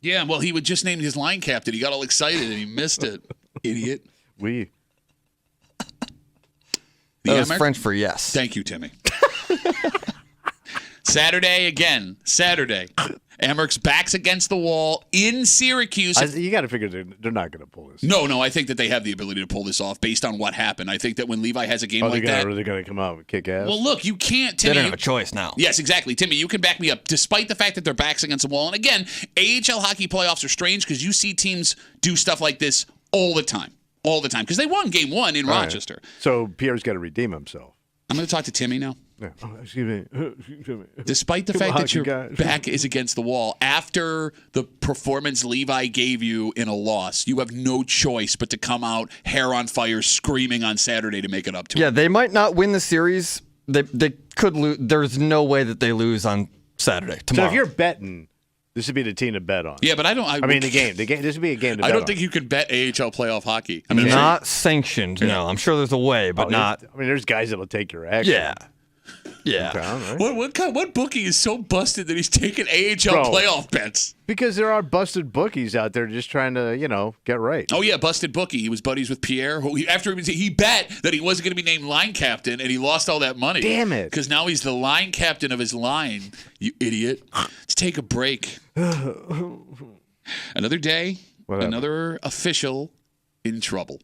Yeah, well, he would just name his line captain. He got all excited and he missed it. Idiot. That was French for yes. Thank you, Timmy. Saturday. Amherst's back's against the wall in Syracuse. You got to figure they're not going to pull this. No, I think that they have the ability to pull this off based on what happened. I think that when Levi has a game like that. Are they going to come out and kick ass? Well, look, you can't, Timmy. They don't have a choice now. Yes, exactly. Timmy, you can back me up. Despite the fact that their back's against the wall. And again, AHL hockey playoffs are strange because you see teams do stuff like this all the time. All the time. Because they won game 1 in Rochester. Right. So Pierre's got to redeem himself. I'm going to talk to Timmy now. Yeah. Oh, excuse me. Despite the fact that your back is against the wall, after the performance Levi gave you in a loss, you have no choice but to come out hair on fire screaming on Saturday to make it up to him. Yeah, they might not win the series. They could lose. There's no way that they lose on Saturday, tomorrow. So if you're betting, this would be the team to bet on. Yeah, but I don't. I mean, the game. This would be a game to bet I don't on. think you can bet AHL playoff hockey. I mean, not sanctioned. No, I'm sure there's a way, but not. I mean, there's guys that will take your action. Yeah. Town, right? What bookie is so busted that he's taking AHL playoff bets? Because there are busted bookies out there just trying to, get right. Oh yeah, busted bookie. He was buddies with Pierre. After he bet that he wasn't going to be named line captain, and he lost all that money. Damn it! Because now he's the line captain of his line. You idiot. Let's take a break. Another day. Another official in trouble.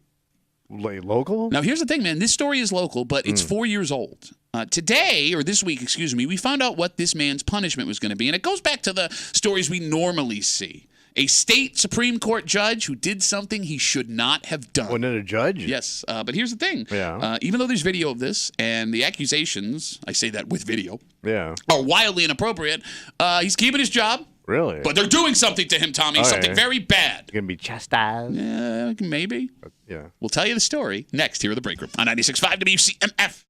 Local? Now, here's the thing, man. This story is local, but it's 4 years old. Today, or this week, we found out what this man's punishment was going to be. And it goes back to the stories we normally see. A state Supreme Court judge who did something he should not have done. Wasn't it a judge? Yes. But here's the thing. Yeah. Even though there's video of this, and the accusations, I say that with video, are wildly inappropriate, he's keeping his job. Really? But they're doing something to him, Tommy. Something very bad. Going to be chastised? Yeah, maybe. Yeah. We'll tell you the story next here at the Break Room on 96.5 WCMF.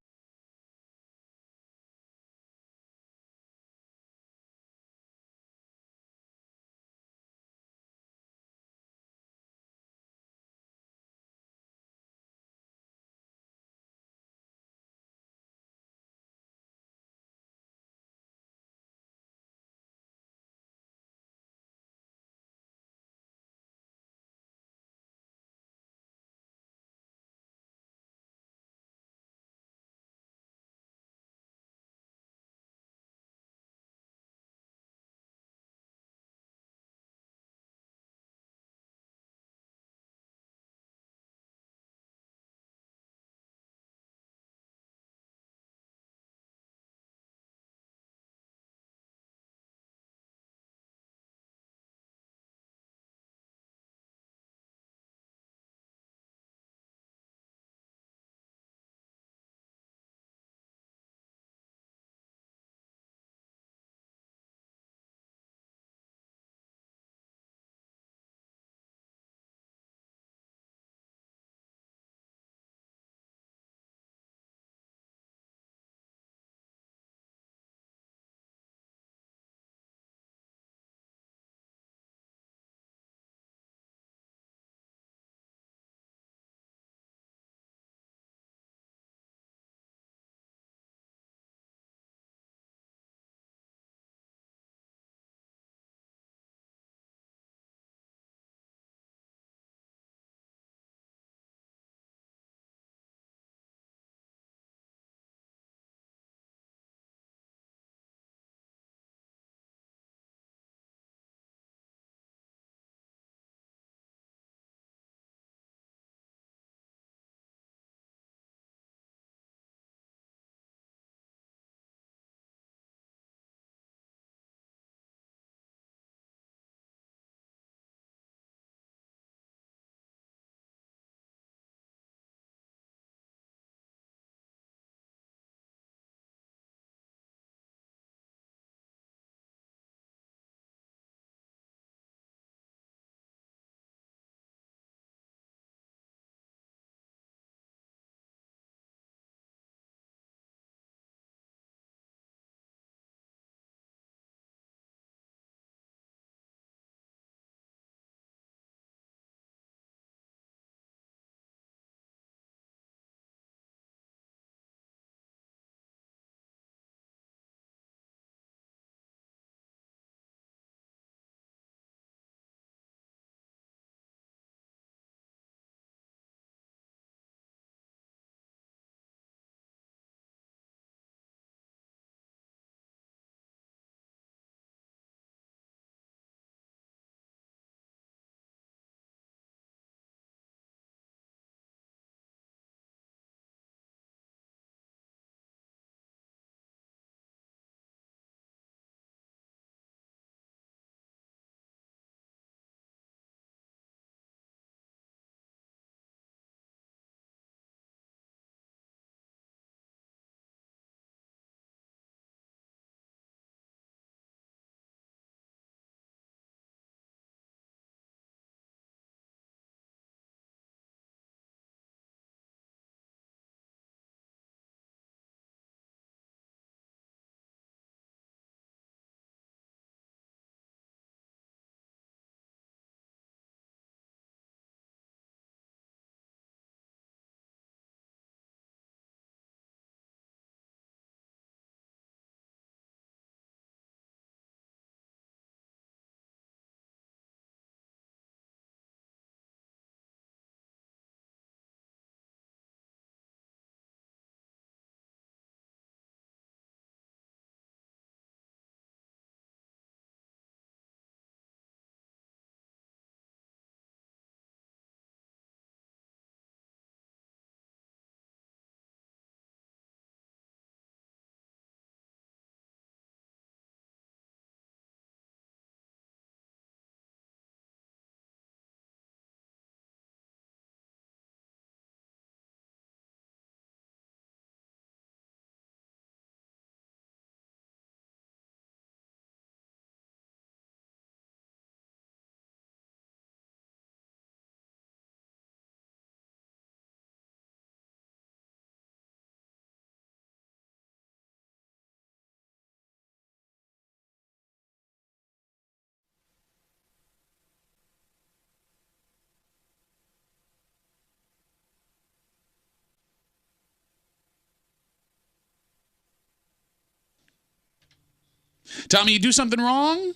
Tommy, you do something wrong,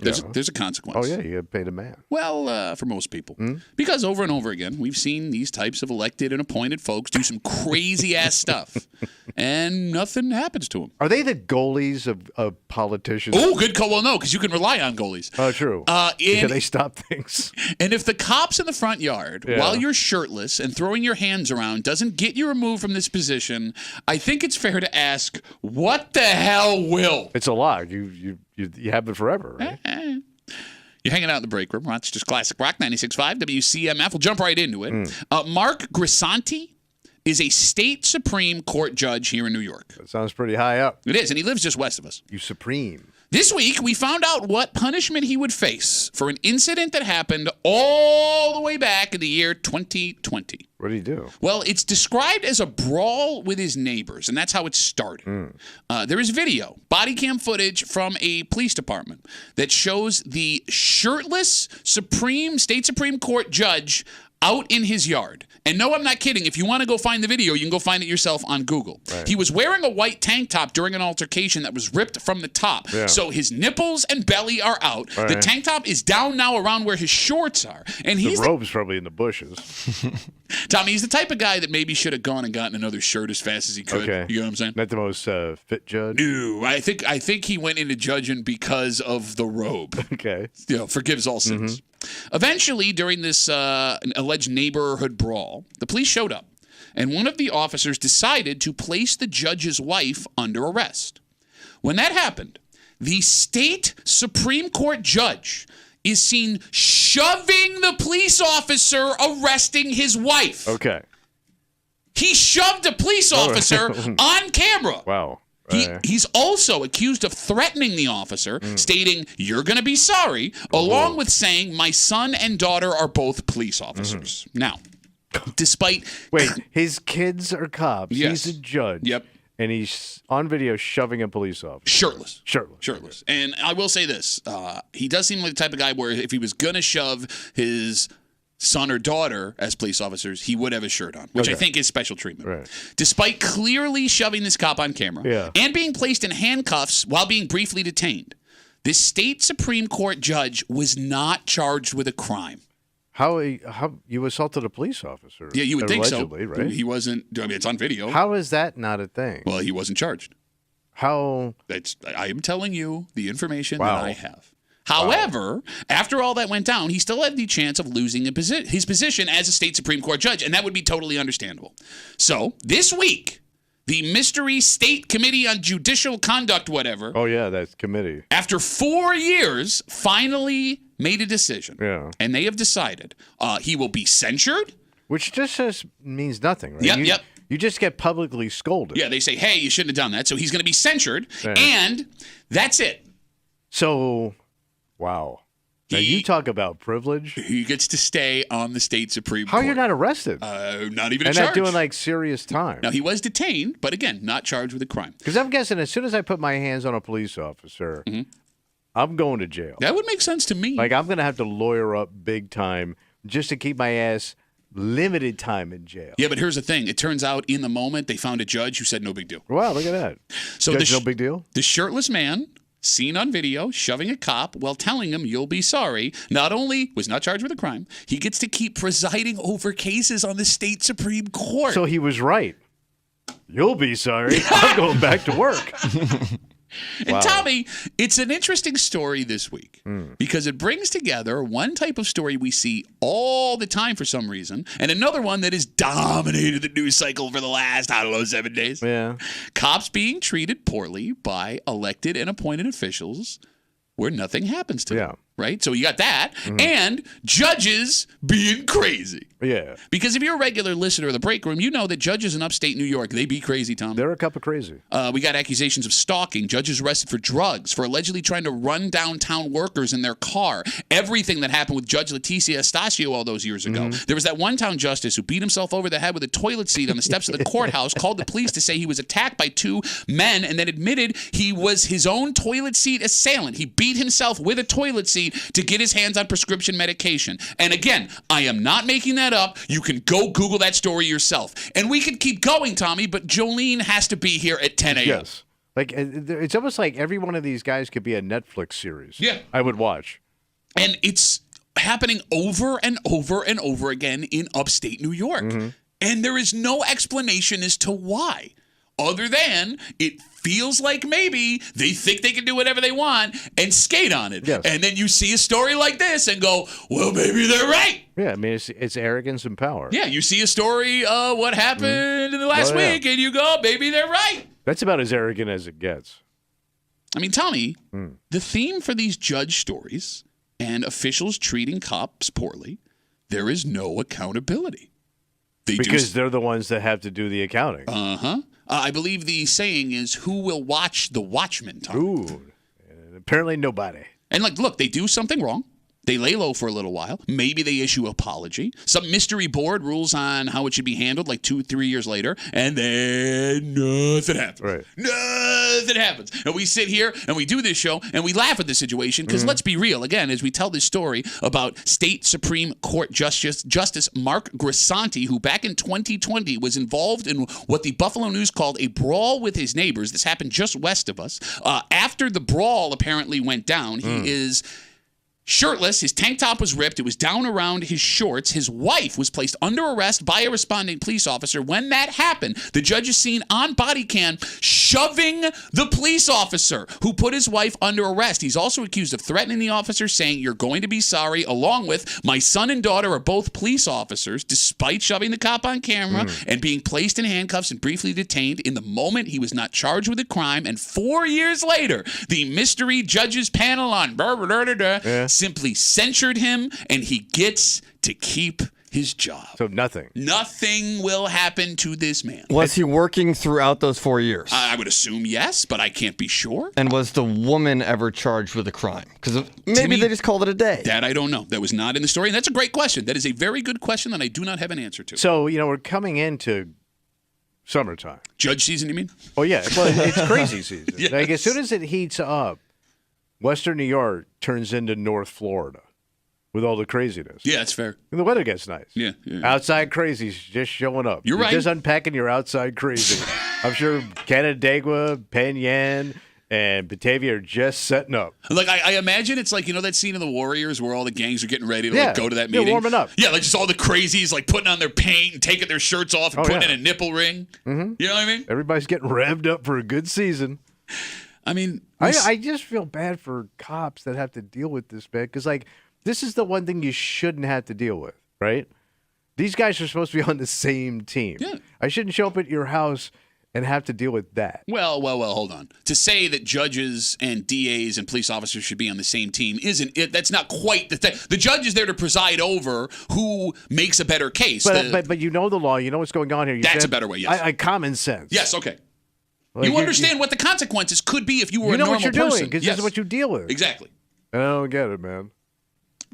there's a consequence. Oh, yeah, you got to pay the man. Well, for most people. Because over and over again, we've seen these types of elected and appointed folks do some crazy-ass stuff, and nothing happens to them. Are they the goalies of politicians? Oh, good call. Well, no, because you can rely on goalies. Oh, true. They stop things. And if the cops in the front yard, while you're shirtless and throwing your hands around, doesn't get you removed from this position, I think it's fair to ask, what the hell will? It's a lie. You have it forever, right? You're hanging out in the break room. That's just Classic Rock 96.5 WCMF. We'll jump right into it. Mark Grisanti is a state Supreme Court judge here in New York. That sounds pretty high up. It is, and he lives just west of us. You supreme. This week, we found out what punishment he would face for an incident that happened all the way back in the year 2020. What did he do? Well, it's described as a brawl with his neighbors, and that's how it started. There is video, body cam footage from a police department that shows the shirtless state Supreme Court judge out in his yard. And no, I'm not kidding. If you want to go find the video, you can go find it yourself on Google. Right. He was wearing a white tank top during an altercation that was ripped from the top. Yeah. So his nipples and belly are out. Right. The tank top is down now around where his shorts are. And the robe's probably in the bushes. Tommy, he's the type of guy that maybe should have gone and gotten another shirt as fast as he could. Okay. You know what I'm saying? Not the most fit judge? No. I think he went into judging because of the robe. Okay. Forgives all sins. Eventually, during this alleged neighborhood brawl, the police showed up, and one of the officers decided to place the judge's wife under arrest. When that happened, the state Supreme Court judge is seen shoving the police officer arresting his wife. Okay. He shoved a police officer on camera. Wow. He's also accused of threatening the officer, stating, "You're going to be sorry," along with saying, "My son and daughter are both police officers." Now, despite... Wait, his kids are cops. Yes. He's a judge. Yep. And he's on video shoving a police officer. Shirtless. And I will say this. He does seem like the type of guy where if he was going to shove his son or daughter as police officers, he would have a shirt on, which I think is special treatment. Right. Despite clearly shoving this cop on camera and being placed in handcuffs while being briefly detained, this state Supreme Court judge was not charged with a crime. How you assaulted a police officer? Yeah, you would think so. Right? He wasn't. I mean, it's on video. How is that not a thing? Well, he wasn't charged. How? I am telling you the information that I have. However, after all that went down, he still had the chance of losing his position as a state Supreme Court judge, and that would be totally understandable. So, this week, the Mystery State Committee on Judicial Conduct, whatever. Oh, yeah, that's committee. After 4 years, finally made a decision. Yeah. And they have decided he will be censured. Which just means nothing, right? Yep. You just get publicly scolded. Yeah, they say, hey, you shouldn't have done that. So he's going to be censured, and that's it. So... Wow. Now you talk about privilege. He gets to stay on the state Supreme Court. How you're not arrested? Not even and charged. not doing like serious time. Now, he was detained, but again, not charged with a crime. Because I'm guessing as soon as I put my hands on a police officer, I'm going to jail. That would make sense to me. Like I'm going to have to lawyer up big time just to keep my ass limited time in jail. Yeah, but here's the thing. It turns out in the moment they found a judge who said no big deal. Wow, look at that. So no big deal? The shirtless man... seen on video shoving a cop while telling him you'll be sorry, not only was not charged with a crime, he gets to keep presiding over cases on the state Supreme Court. So he was right. You'll be sorry. I'm going back to work. And Tommy, it's an interesting story this week because it brings together one type of story we see all the time for some reason and another one that has dominated the news cycle for the last, 7 days. Yeah. Cops being treated poorly by elected and appointed officials where nothing happens to them. Right? So you got that. And judges being crazy. Yeah. Because if you're a regular listener of the break room, you know that judges in upstate New York, they be crazy, Tom. They're a cup of crazy. We got accusations of stalking, judges arrested for drugs, for allegedly trying to run downtown workers in their car. Everything that happened with Judge Leticia Estacio all those years ago. There was that one town justice who beat himself over the head with a toilet seat on the steps of the courthouse, called the police to say he was attacked by 2 men, and then admitted he was his own toilet seat assailant. He beat himself with a toilet seat to get his hands on prescription medication. And again, I am not making that up. You can go Google that story yourself. And we could keep going, Tommy, but Jolene has to be here at 10 a.m. Yes. Like it's almost like every one of these guys could be a Netflix series. Yeah. I would watch. And it's happening over and over and over again in upstate New York. Mm-hmm. And there is no explanation as to why, other than it feels like maybe they think they can do whatever they want and skate on it. Yes. And then you see a story like this and go, well, maybe they're right. Yeah, I mean, it's arrogance and power. Yeah, you see a story, what happened in the last week, and you go, maybe they're right. That's about as arrogant as it gets. I mean, Tommy, the theme for these judge stories and officials treating cops poorly, there is no accountability. Because they're the ones that have to do the accounting. Uh-huh. I believe the saying is, who will watch the watchman, Tommy? Ooh, apparently nobody. And look, they do something wrong. They lay low for a little while. Maybe they issue an apology. Some mystery board rules on how it should be handled 2-3 years later, and then nothing happens. Right. Nothing happens. And we sit here and we do this show and we laugh at the situation because let's be real. Again, as we tell this story about State Supreme Court Justice Mark Grisanti, who back in 2020 was involved in what the Buffalo News called a brawl with his neighbors. This happened just west of us. After the brawl apparently went down, he is shirtless, his tank top was ripped, it was down around his shorts. His wife was placed under arrest by a responding police officer. When that happened, the judge is seen on body cam shoving the police officer who put his wife under arrest. He's also accused of threatening the officer, saying, "You're going to be sorry," along with, "My son and daughter are both police officers," despite shoving the cop on camera and being placed in handcuffs and briefly detained. In the moment, he was not charged with a crime, and 4 years later, the mystery judges panel on simply censured him, and he gets to keep his job. So nothing. Nothing will happen to this man. Was he working throughout those 4 years? I would assume yes, but I can't be sure. And was the woman ever charged with a crime? Because maybe they just called it a day. That I don't know. That was not in the story, and that's a great question. That is a very good question that I do not have an answer to. So, we're coming into summertime. Judge season, you mean? Oh, yeah. Well, it's crazy season. Yes. Like, as soon as it heats up, Western New York turns into North Florida with all the craziness. Yeah, that's fair. And the weather gets nice. Yeah. Outside crazy's just showing up. You're right. Just unpacking your outside crazy. I'm sure Canandaigua, Penn Yan, and Batavia are just setting up. I imagine it's like, that scene of the Warriors where all the gangs are getting ready to go to that meeting. Yeah, warming up. Yeah, just all the crazies putting on their paint and taking their shirts off and putting in a nipple ring. Mm-hmm. You know what I mean? Everybody's getting revved up for a good season. I mean, I just feel bad for cops that have to deal with this, man, because this is the one thing you shouldn't have to deal with, right? These guys are supposed to be on the same team. Yeah. I shouldn't show up at your house and have to deal with that. Well, hold on. To say that judges and DAs and police officers should be on the same team isn't it? That's not quite the thing. The judge is there to preside over who makes a better case. But you know the law. You know what's going on here. That's a better way, yes. Common sense. Yes, okay. You understand what the consequences could be if you were a normal person. You know what you're doing because this is what you deal with. Exactly. I don't get it, man.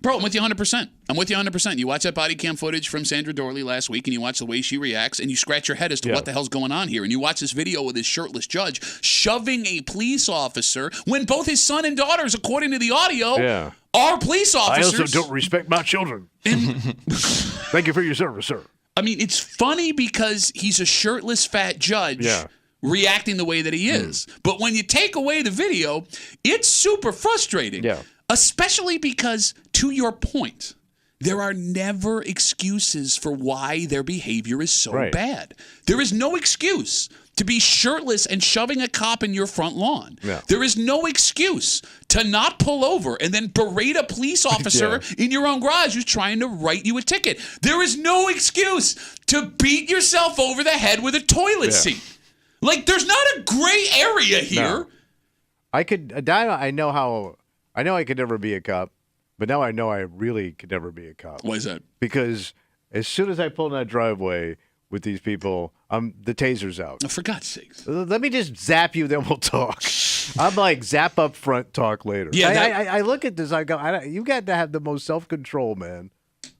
Bro, I'm with you 100%. You watch that body cam footage from Sandra Dorley last week, and you watch the way she reacts, and you scratch your head as to what the hell's going on here. And you watch this video of this shirtless judge shoving a police officer when both his son and daughters, according to the audio, are police officers. I also don't respect my children. Thank you for your service, sir. I mean, it's funny because he's a shirtless fat judge. Yeah. Reacting the way that he is. But when you take away the video, it's super frustrating. Yeah. Especially because, to your point, there are never excuses for why their behavior is so bad. There is no excuse to be shirtless and shoving a cop in your front lawn. Yeah. There is no excuse to not pull over and then berate a police officer in your own garage who's trying to write you a ticket. There is no excuse to beat yourself over the head with a toilet seat. There's not a gray area here. No. I know I could never be a cop, but now I know I really could never be a cop. Why is that? Because as soon as I pull in that driveway with these people, the taser's out. Oh, for God's sakes. Let me just zap you, then we'll talk. I'm like, zap up front, talk later. Yeah, I look at this, I go, you got to have the most self-control, man.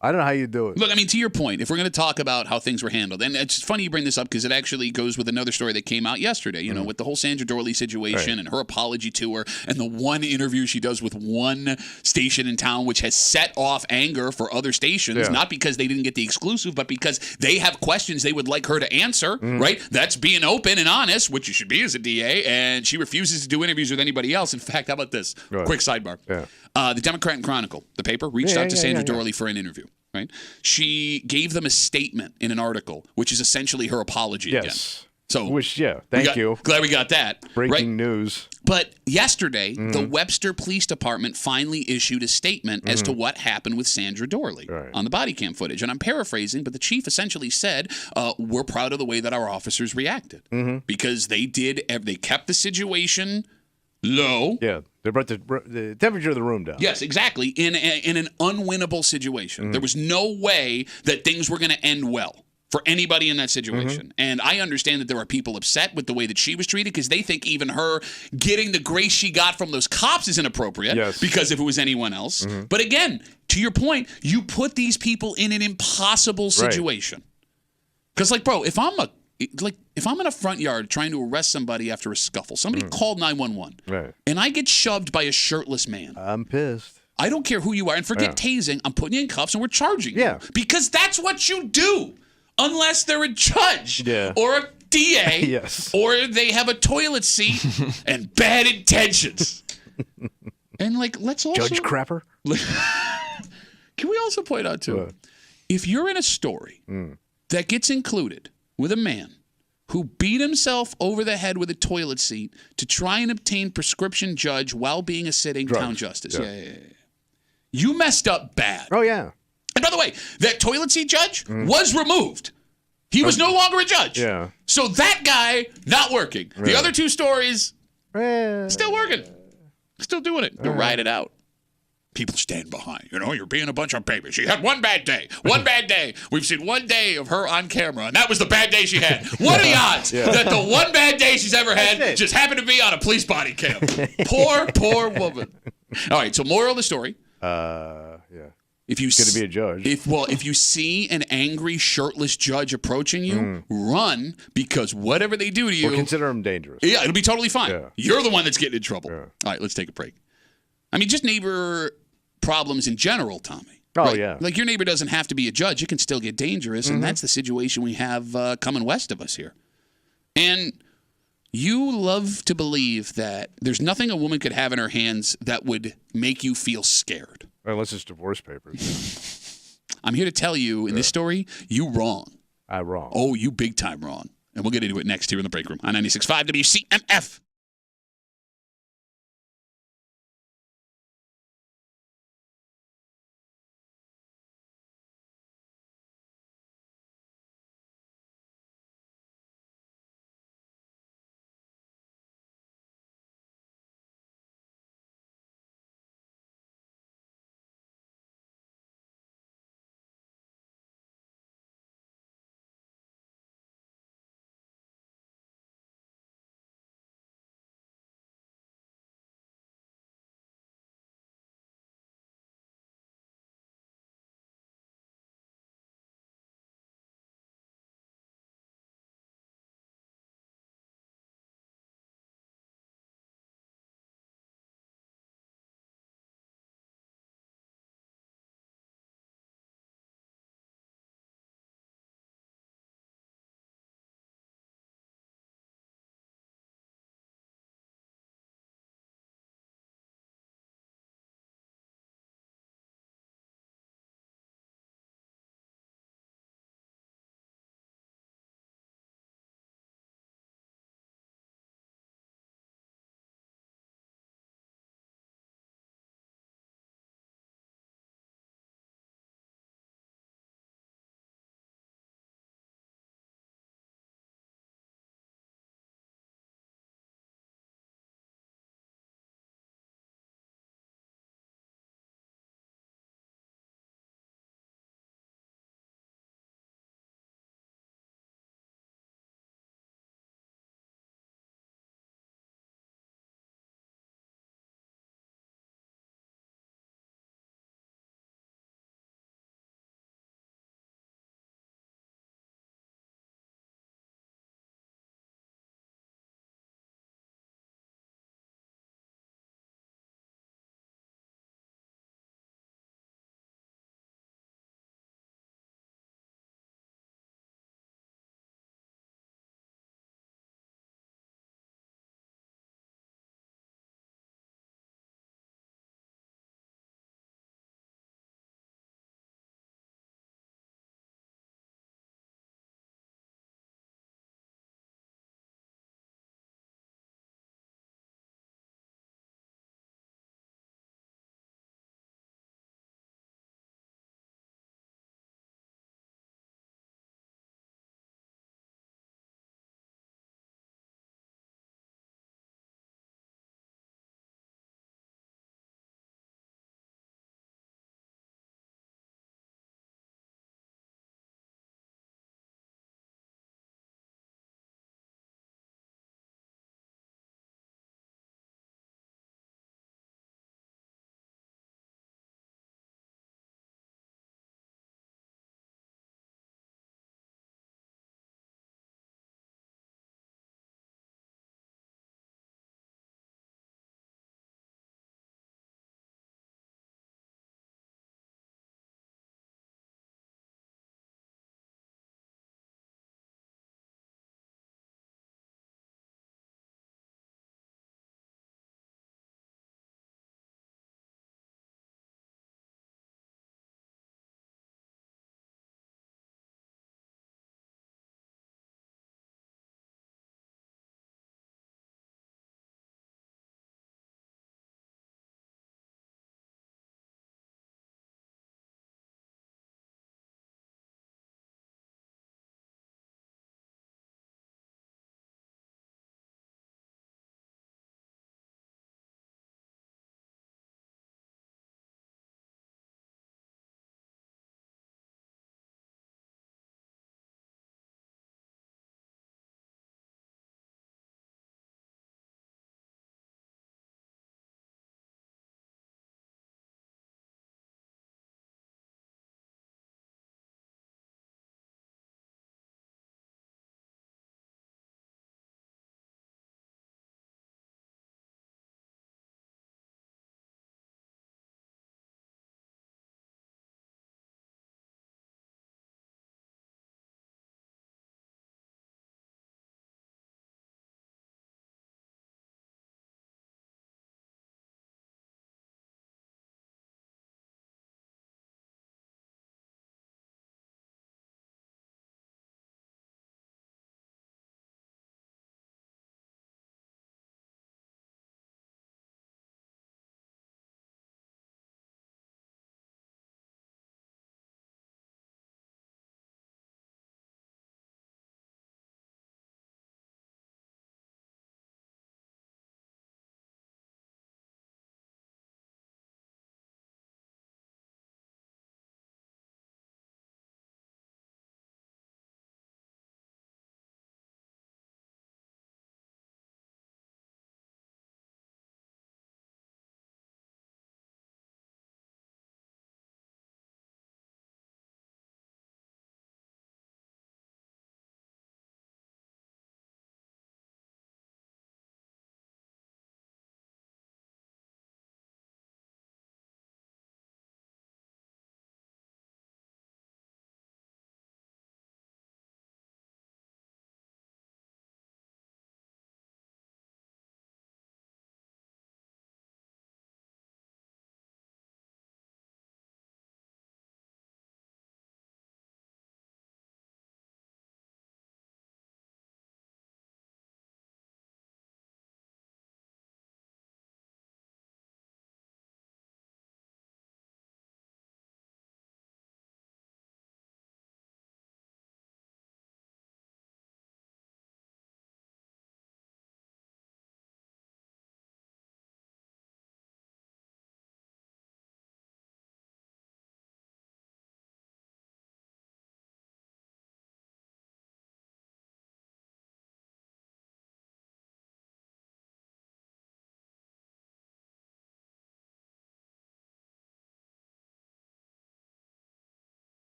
I don't know how you do it. Look, I mean, to your point, if we're going to talk about how things were handled, and it's funny you bring this up because it actually goes with another story that came out yesterday, you know, with the whole Sandra Dorley situation and her apology to her and the one interview she does with one station in town, which has set off anger for other stations, not because they didn't get the exclusive, but because they have questions they would like her to answer, right? That's being open and honest, which you should be as a DA, and she refuses to do interviews with anybody else. In fact, how about this? Quick sidebar. The Democrat and Chronicle, the paper, reached out to Sandra Dorley for an interview. Right? She gave them a statement in an article, which is essentially her apology again. So, thank you. Glad we got that. Breaking news. But yesterday, the Webster Police Department finally issued a statement as to what happened with Sandra Dorley on the body cam footage. And I'm paraphrasing, but the chief essentially said, we're proud of the way that our officers reacted because they kept the situation low. Yeah, they brought the temperature of the room down. Yes, exactly. In an unwinnable situation. There was no way that things were going to end well for anybody in that situation. And I understand that there are people upset with the way that she was treated because they think even her getting the grace she got from those cops is inappropriate because if it was anyone else. But again, to your point, you put these people in an impossible situation. Because, like, bro, if I'm in a front yard trying to arrest somebody after a scuffle, somebody called 911, and I get shoved by a shirtless man. I'm pissed. I don't care who you are. And forget tasing. I'm putting you in cuffs and we're charging you. Because that's what you do. Unless they're a judge or a DA or they have a toilet seat and bad intentions. And, like, let's also... Judge Crapper? Can we also point out, too, if you're in a story that gets included with a man who beat himself over the head with a toilet seat to try and obtain prescription judge while being a sitting town justice. You messed up bad. Oh, yeah. And by the way, that toilet seat judge was removed. He was no longer a judge. Yeah. So that guy, not working. The other two stories, still working. Still doing it. They'll ride it out. People stand behind. You know, you're being a bunch of babies. She had one bad day. One bad day. We've seen one day of her on camera, and that was the bad day she had. What are the odds that the one bad day she's ever had just happened to be on a police body cam? Poor woman. All right, so moral of the story. If you it's going to be a judge. If you see an angry, shirtless judge approaching you, run because whatever they do to you, or consider them dangerous. Yeah, it'll be totally fine. You're the one that's getting in trouble. All right, let's take a break. I mean, just neighbor problems in general, Tommy. Oh, yeah. Like your neighbor doesn't have to be a judge. It can still get dangerous, and that's the situation we have coming west of us here. And you love to believe that there's nothing a woman could have in her hands that would make you feel scared. Unless it's divorce papers. I'm here to tell you, in this story, you wrong. I wrong. Oh, you big time wrong. And we'll get into it next here in the break room on 96.5 WCMF.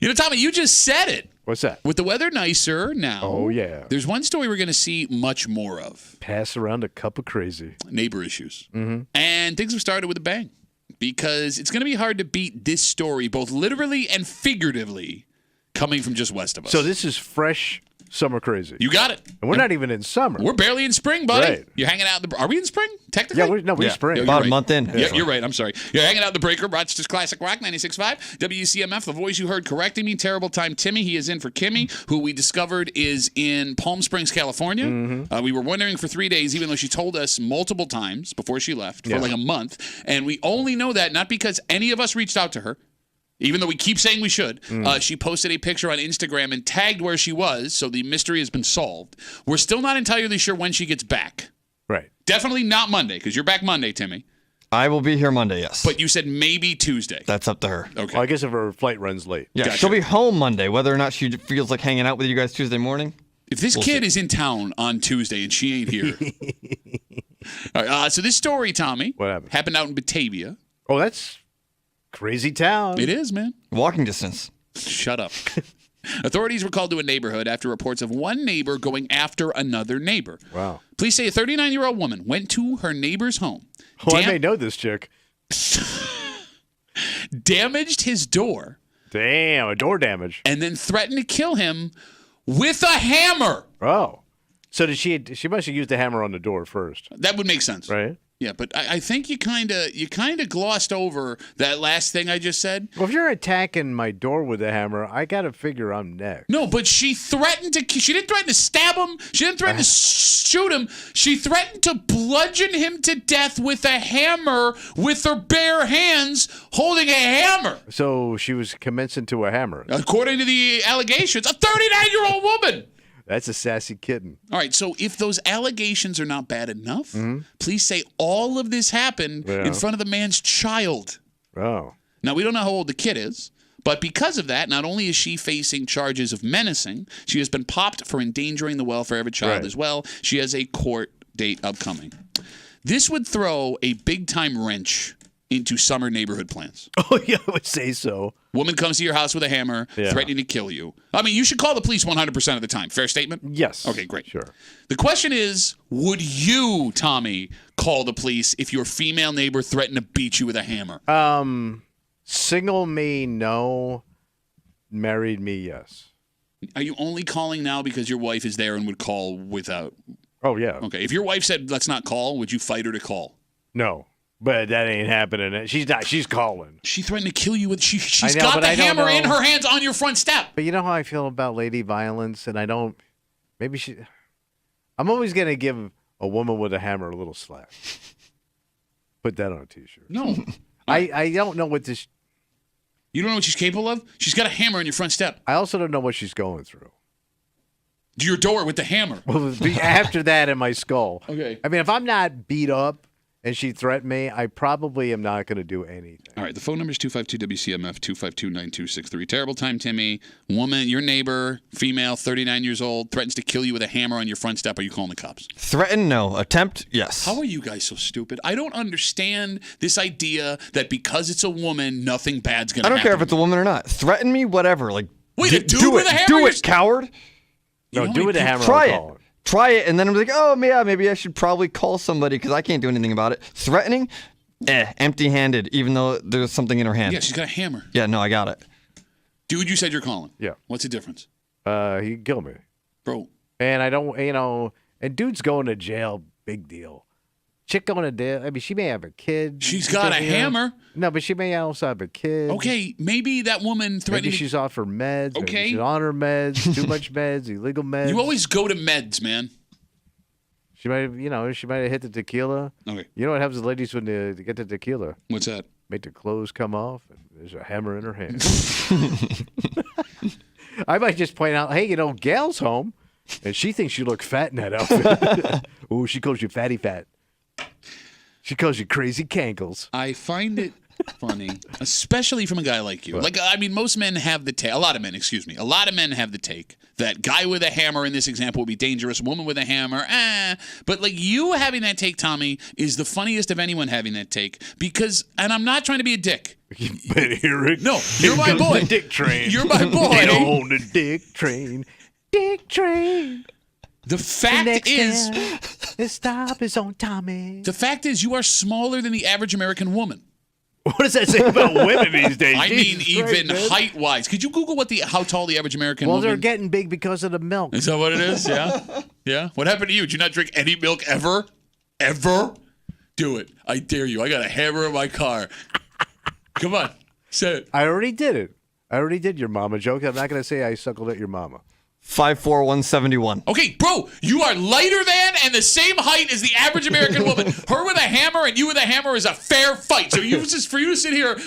You know, Tommy, you just said it. What's that? With the weather nicer now. Oh, yeah. There's one story we're going to see much more of. Pass around a cup of crazy. Neighbor issues. Mm-hmm. And things have started with a bang because it's going to be hard to beat this story, both literally and figuratively, coming from just west of us. So this is fresh summer crazy. You got it. And we're not even in summer. We're barely in spring, buddy. Right. You're hanging out in the... Are we in spring, technically? Yeah, we're spring. Yeah, About right. a month in. Yeah, you're right. I'm sorry. You're hanging out in the breaker. Rochester's Classic Rock 96.5. WCMF, the voice you heard correcting me. Terrible time Timmy. He is in for Kimmy, who we discovered is in Palm Springs, California. Mm-hmm. We were wondering for 3 days, even though she told us multiple times before she left, for like a month. And we only know that not because any of us reached out to her, even though we keep saying we should. She posted a picture on Instagram and tagged where she was, so the mystery has been solved. We're still not entirely sure when she gets back. Right. Definitely not Monday, because you're back Monday, Timmy. I will be here Monday, yes. But you said maybe Tuesday. That's up to her. Okay. Well, I guess if her flight runs late. Yeah, Gotcha. she'll be home Monday. Whether or not she feels like hanging out with you guys Tuesday morning. If this kid is in town on Tuesday and she ain't here. All right, so this story, Tommy, What happened out in Batavia. Oh, that's crazy town. It is, man. Walking distance. Shut up. Authorities were called to a neighborhood after reports of one neighbor going after another neighbor. Wow. Police say a 39-year-old woman went to her neighbor's home. Oh, I may know this chick. Damaged his door. Damn, a door damage. And then threatened to kill him with a hammer. Oh. So did she must have used the hammer on the door first. That would make sense. Right? Yeah, but I think you kind of glossed over that last thing I just said. Well, if you're attacking my door with a hammer, I got to figure I'm next. No, but she didn't threaten to stab him. She didn't threaten to shoot him. She threatened to bludgeon him to death with a hammer with her bare hands holding a hammer. So she was commencing to a hammer. According to the allegations, a 39-year-old woman. That's a sassy kitten. All right, so if those allegations are not bad enough, please say all of this happened in front of the man's child. Oh. Now, we don't know how old the kid is, but because of that, not only is she facing charges of menacing, she has been popped for endangering the welfare of a child as well. She has a court date upcoming. This would throw a big-time wrench into summer neighborhood plans. Oh, yeah, I would say so. Woman comes to your house with a hammer, threatening to kill you. I mean, you should call the police 100% of the time. Fair statement? Yes. Okay, great. Sure. The question is, would you, Tommy, call the police if your female neighbor threatened to beat you with a hammer? Single me, no. Married me, yes. Are you only calling now because your wife is there and would call without? Oh, yeah. Okay. If your wife said, let's not call, would you fight her to call? No. But that ain't happening. She's not. She's calling. She threatened to kill you with. She's know, got but the I don't hammer in know. her hands on your front step. But you know how I feel about lady violence, and I don't. Maybe she. I'm always gonna give a woman with a hammer a little slap. Put that on a T-shirt. No, I don't know what this. you don't know what she's capable of. She's got a hammer on your front step. I also don't know what she's going through. To your door with the hammer. Well, after that in my skull. Okay. I mean, if I'm not beat up and she threatened me, I probably am not going to do anything. All right, the phone number is 252-WCMF, 252-9263. Terrible time, Timmy. Woman, your neighbor, female, 39 years old, threatens to kill you with a hammer on your front step. Are you calling the cops? Threaten, no. Attempt, yes. How are you guys so stupid? I don't understand this idea that because it's a woman, nothing bad's going to happen. I don't care if it's a woman or not. Threaten me, whatever. Like, Wait, a dude do with it. a hammer? Do You're it, coward. No, do it a hammer. Try I'll call it. Try it, and then I'm like, oh, yeah, maybe I should probably call somebody because I can't do anything about it. Threatening, empty-handed, even though there's something in her hand. Yeah, she's got a hammer. Yeah, no, I got it. Dude, you said you're calling. Yeah. What's the difference? He can kill me. Bro. And I don't, and dude's going to jail, big deal. Chick going to jail, I mean, she may have a kid. She's got a hammer. No, but she may also have a kid. Okay, maybe that woman threatened. Maybe she's off her meds. Okay. Maybe she's on her meds, too much meds, illegal meds. You always go to meds, man. She might have, she might have hit the tequila. Okay. You know what happens to ladies when they get the tequila? What's that? Make the clothes come off, and there's a hammer in her hand. I might just point out, hey, Gal's home, and she thinks you look fat in that outfit. Ooh, she calls you fatty fat. She calls you crazy cankles. I find it Funny. Especially from a guy like you. Like, I mean, most men have the take. A lot of men have the take that guy with a hammer in this example would be dangerous, woman with a hammer, But like you having that take, Tommy, is the funniest of anyone having that take because, and I'm not trying to be a dick. But here it No, you're my boy. The dick train. You're my boy. Get on the dick train. Dick train. The fact is, the stop is on Tommy. The fact is, you are smaller than the average American woman. What does that say about women these days? I Jesus mean, Christ, even man. height-wise. Could you Google how tall the average American woman? Well, they're getting big because of the milk. Is that what it is? Yeah. Yeah. What happened to you? Did you not drink any milk ever? Ever? Do it. I dare you. I got a hammer in my car. Come on. Say it. I already did it. I already did your mama joke. I'm not going to say I suckled at your mama. 5'4", 171. Okay, bro, you are lighter than and the same height as the average American woman. Her with a hammer and you with a hammer is a fair fight. So for you to sit here,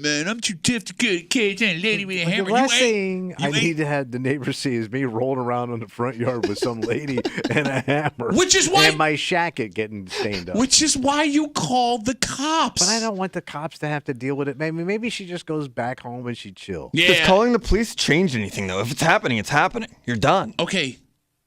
man, I'm too tough to catch a lady with a hammer. The last thing I need to have the neighbors see is me rolling around in the front yard with some lady and a hammer. Which is why... And my shacket getting stained up. Which is why you called the cops. But I don't want the cops to have to deal with it. Maybe she just goes back home and she chill. Yeah. Does calling the police change anything, though? If it's happening, it's happening. You're done. Okay.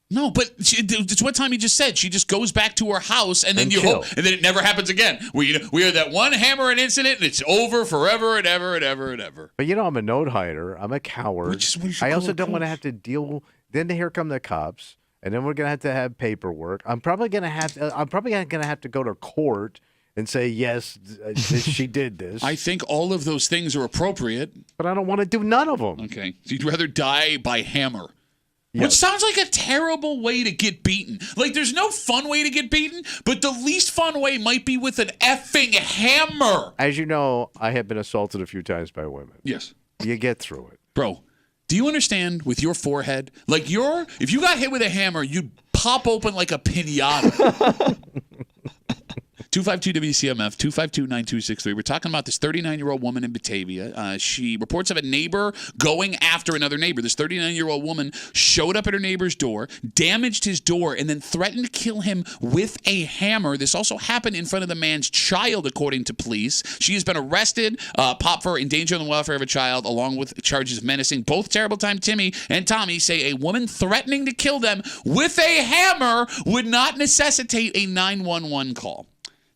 No, but it's what Tommy just said. She just goes back to her house, and then chill. and then it never happens again. We had that one hammer and incident, and it's over forever and ever and ever and ever. But I'm a note hider. I'm a coward. I also don't want to have to deal. Then here come the cops, and then we're gonna have to have paperwork. I'm probably gonna have to go to court and say yes, she did this. I think all of those things are appropriate, but I don't want to do none of them. Okay, so you'd rather die by hammer. Yes. Which sounds like a terrible way to get beaten. Like, there's no fun way to get beaten, but the least fun way might be with an effing hammer. As you know, I have been assaulted a few times by women. Yes. You get through it. Bro, do you understand with your forehead? Like, if you got hit with a hammer, you'd pop open like a piñata. 252-WCMF, 252-9263. We're talking about this 39-year-old woman in Batavia. She reports of a neighbor going after another neighbor. This 39-year-old woman showed up at her neighbor's door, damaged his door, and then threatened to kill him with a hammer. This also happened in front of the man's child, according to police. She has been arrested, popped for endangering the welfare of a child, along with charges of menacing. Both Terrible Time Timmy and Tommy say a woman threatening to kill them with a hammer would not necessitate a 911 call.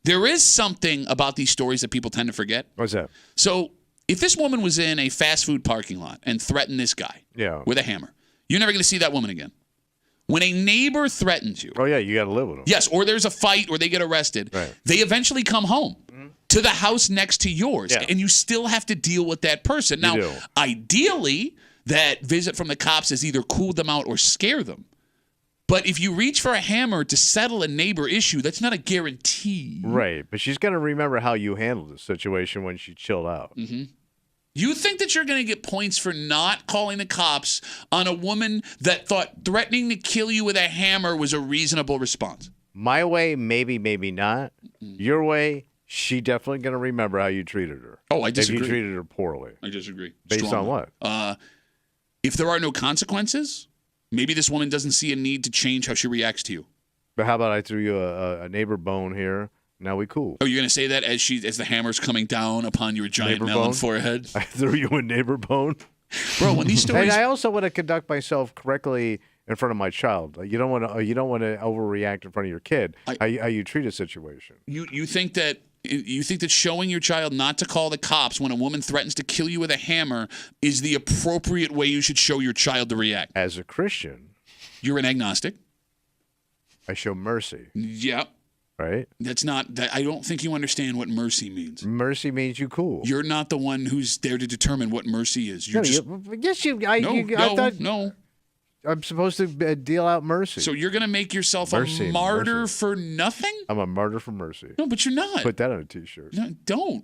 There is something about these stories that people tend to forget. What's that? So if this woman was in a fast food parking lot and threatened this guy with a hammer, you're never going to see that woman again. When a neighbor threatens you. Oh, yeah, you got to live with them. Yes, or there's a fight or they get arrested. Right. They eventually come home to the house next to yours, and you still have to deal with that person. Now, ideally, that visit from the cops has either cooled them out or scared them. But if you reach for a hammer to settle a neighbor issue, that's not a guarantee. Right, but she's going to remember how you handled the situation when she chilled out. Mm-hmm. You think that you're going to get points for not calling the cops on a woman that thought threatening to kill you with a hammer was a reasonable response? My way, maybe, maybe not. Your way, she definitely going to remember how you treated her. Oh, I disagree. If you treated her poorly. I disagree. Based Strongly. on what? If there are no consequences, maybe this woman doesn't see a need to change how she reacts to you. But how about I threw you a neighbor bone here? Now we cool. Oh, you're going to say that as the hammer's coming down upon your giant Neighbor melon bone? forehead? I threw you a neighbor bone. Bro, when these stories... And I also want to conduct myself correctly in front of my child. You don't want to overreact in front of your kid. How you treat a situation. You think that showing your child not to call the cops when a woman threatens to kill you with a hammer is the appropriate way you should show your child to react? As a Christian, you're an agnostic. I show mercy. Yep. Right? That's not that. I don't think you understand what mercy means. Mercy means you cool. You're not the one who's there to determine what mercy is. You're I thought no. I'm supposed to deal out mercy. So you're going to make yourself a martyr for nothing? I'm a martyr for mercy. No, but you're not. Put that on a T-shirt. No,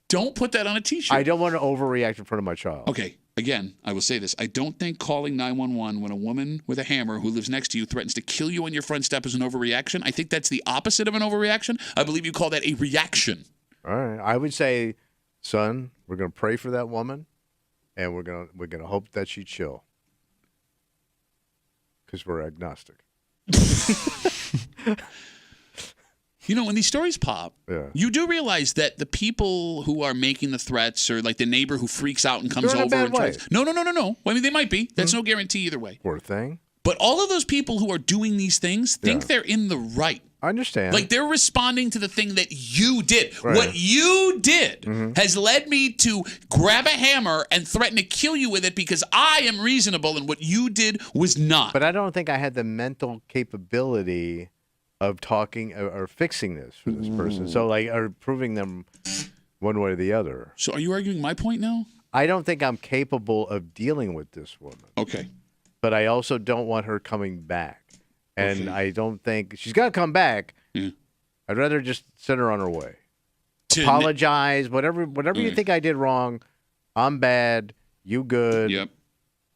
don't put that on a T-shirt. I don't want to overreact in front of my child. Okay. Again, I will say this. I don't think calling 911 when a woman with a hammer who lives next to you threatens to kill you on your front step is an overreaction. I think that's the opposite of an overreaction. I believe you call that a reaction. All right. I would say, son, we're going to pray for that woman, and we're going to hope that she chill. Because we're agnostic. You know, when these stories pop, you do realize that the people who are making the threats, or like the neighbor who freaks out and comes over and tries. No. I mean, they might be. That's no guarantee either way. Poor thing. But all of those people who are doing these things think they're in the right. I understand. Like they're responding to the thing that you did. Right. What you did has led me to grab a hammer and threaten to kill you with it because I am reasonable, and what you did was not. But I don't think I had the mental capability of talking or fixing this for this person. So, like, or proving them one way or the other. So are you arguing my point now? I don't think I'm capable of dealing with this woman. Okay. But I also don't want her coming back. And I don't think she's got to come back. Yeah. I'd rather just send her on her way. Apologize, whatever you think I did wrong. I'm bad. You good. Yep.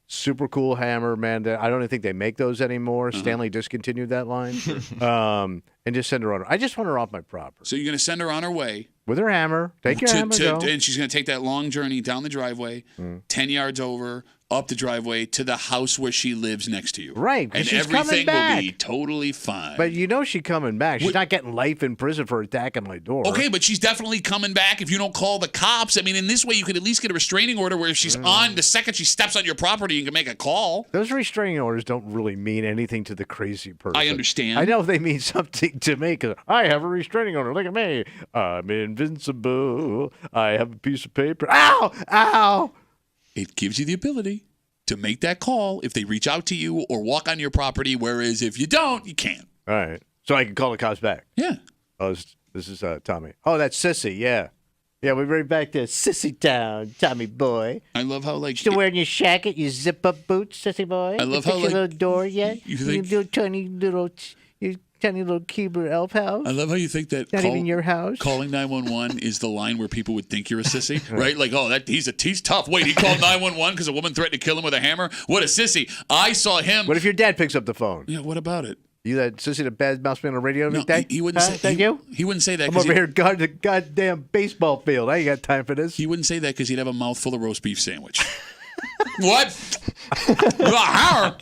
Super cool hammer, man. I don't even think they make those anymore. Stanley discontinued that line. And just send her on her. I just want her off my property. So you're going to send her on her way. With her hammer. Take your hammer, go. And she's going to take that long journey down the driveway, 10 yards over, up the driveway to the house where she lives next to you. Right. And she's everything coming back. will be totally fine. But you know she's coming back. She's not getting life in prison for attacking my door. Okay, but she's definitely coming back if you don't call the cops. I mean, in this way, you could at least get a restraining order where if she's on, the second she steps on your property, you can make a call. Those restraining orders don't really mean anything to the crazy person. I understand. I know they mean something to me because I have a restraining order. Look at me. I'm invincible. I have a piece of paper. Ow! Ow! It gives you the ability to make that call if they reach out to you or walk on your property, whereas if you don't, you can't. All right. So I can call the cops back? Yeah. Oh, this is Tommy. Oh, that's Sissy, yeah. Yeah, we're right back to Sissy Town, Tommy boy. I love how, like... Still wearing your shacket, your zip-up boots, Sissy boy? I love how, your like... little door yet? You think... Your tiny little Keebler elf house? I love how you think that... Not even your house? Calling 911 is the line where people would think you're a sissy, right? Like, oh, he's tough. Wait, he called 911 because a woman threatened to kill him with a hammer? What a sissy. I saw him... What if your dad picks up the phone? Yeah, what about it? You that sissy, the bad mouse man on the radio every No, day? he wouldn't say... He wouldn't say that. I'm over here guarding the goddamn baseball field. I ain't got time for this. He wouldn't say that because he'd have a mouthful of roast beef sandwich. What? You got a hammer?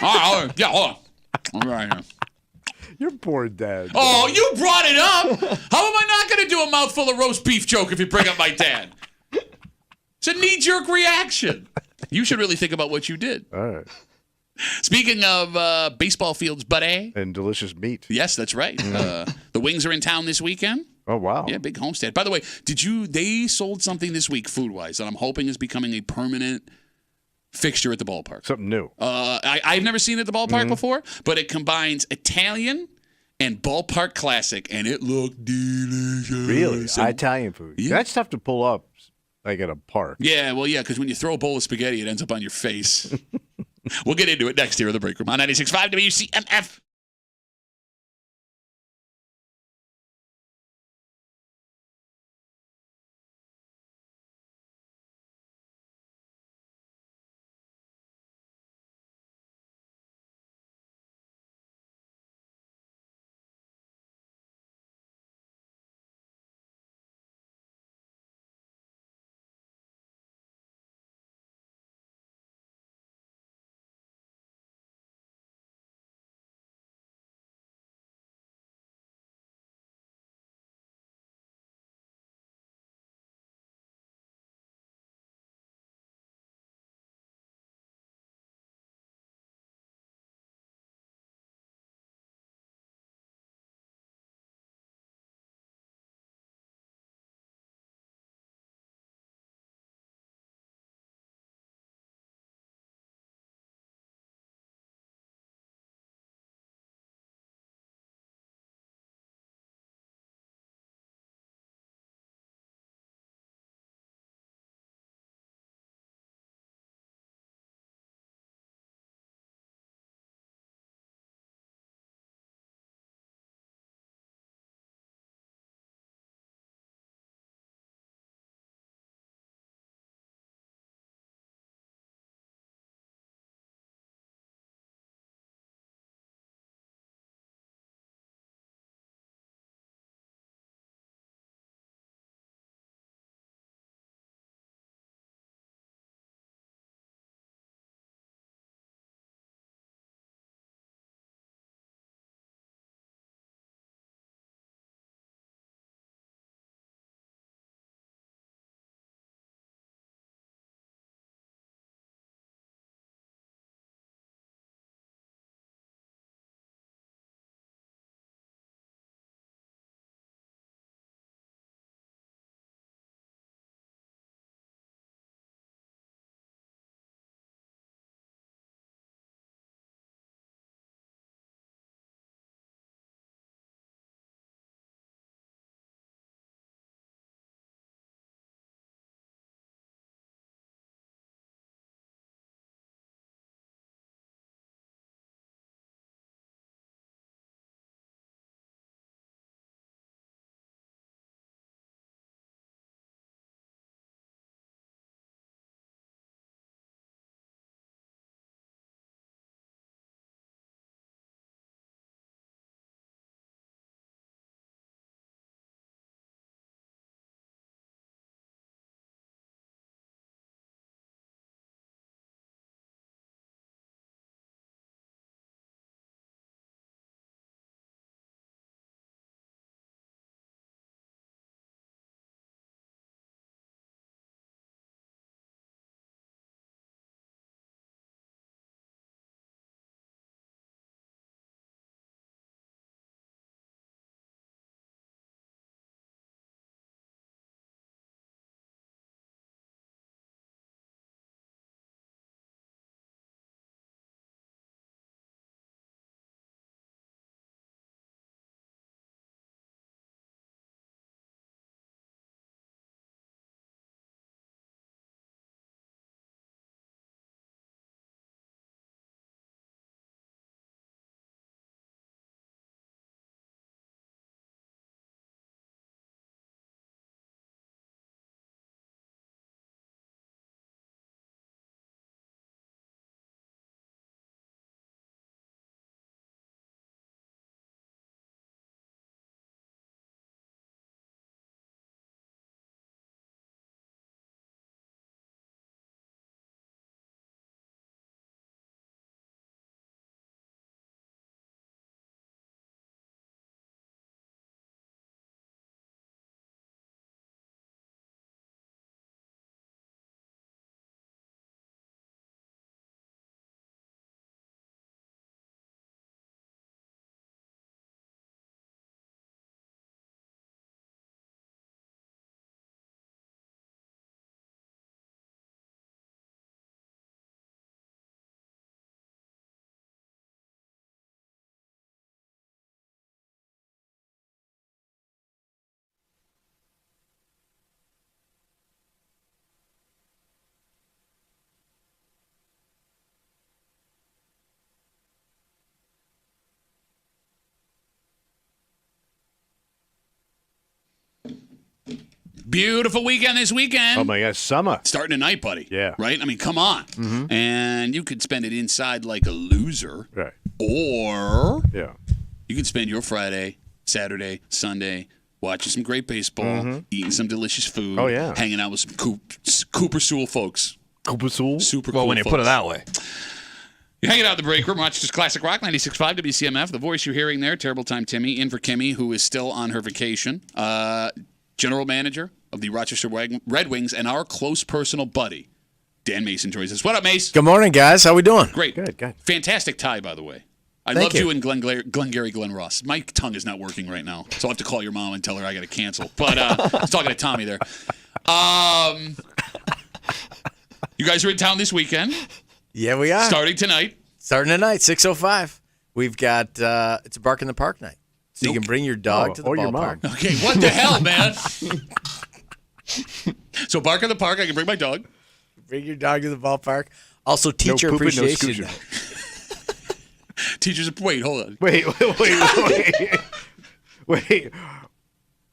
Oh, yeah, hold on. All right, here. Your poor dad. Oh, you brought it up. How am I not going to do a mouthful of roast beef joke if you bring up my dad? It's a knee-jerk reaction. You should really think about what you did. All right. Speaking of baseball fields, buddy. And delicious meat. Yes, that's right. The Wings are in town this weekend. Oh, wow. Yeah, big homestead. By the way, they sold something this week food-wise that I'm hoping is becoming a permanent fixture at the ballpark. Something new. I've never seen it at the ballpark before, but it combines Italian and ballpark classic, and it looked delicious. Really? Italian food. Yeah. That's tough to pull up, like at a park. Yeah, well, yeah, because when you throw a bowl of spaghetti, it ends up on your face. We'll get into it next here in the break room on 96.5 WCMF. Beautiful weekend this weekend. Oh, my God. Summer. Starting tonight, buddy. Yeah. Right? I mean, come on. Mm-hmm. And you could spend it inside like a loser. Right. Or yeah, you could spend your Friday, Saturday, Sunday watching some great baseball, eating some delicious food. Oh, yeah. Hanging out with some Cooper Sewell folks. Cooper Sewell? Super well, cool when you folks. put it that way. You're hanging out in the break room. Rochester's Classic Rock, 96.5 WCMF. The voice you're hearing there, Terrible Time Timmy, in for Kimmy, who is still on her vacation. General manager of the Rochester Red Wings and our close personal buddy, Dan Mason, joins us. What up, Mace? Good morning, guys. How we doing? Great. Good. Fantastic tie, by the way. I Thank loved you. you and Glengarry Glen Ross. My tongue is not working right now, so I'll have to call your mom and tell her I got to cancel. But I was talking to Tommy there. You guys are in town this weekend. Yeah, we are. Starting tonight. Starting tonight, 6:05. We've got it's a Bark in the Park night, so you can bring your dog to the or your mom. ballpark. Okay, what the hell, man? So Bark in the Park, I can bring my dog. Bring your dog to the ballpark. Also, No teacher pooping, no appreciation scooching. night. Teachers, wait, hold on. Wait.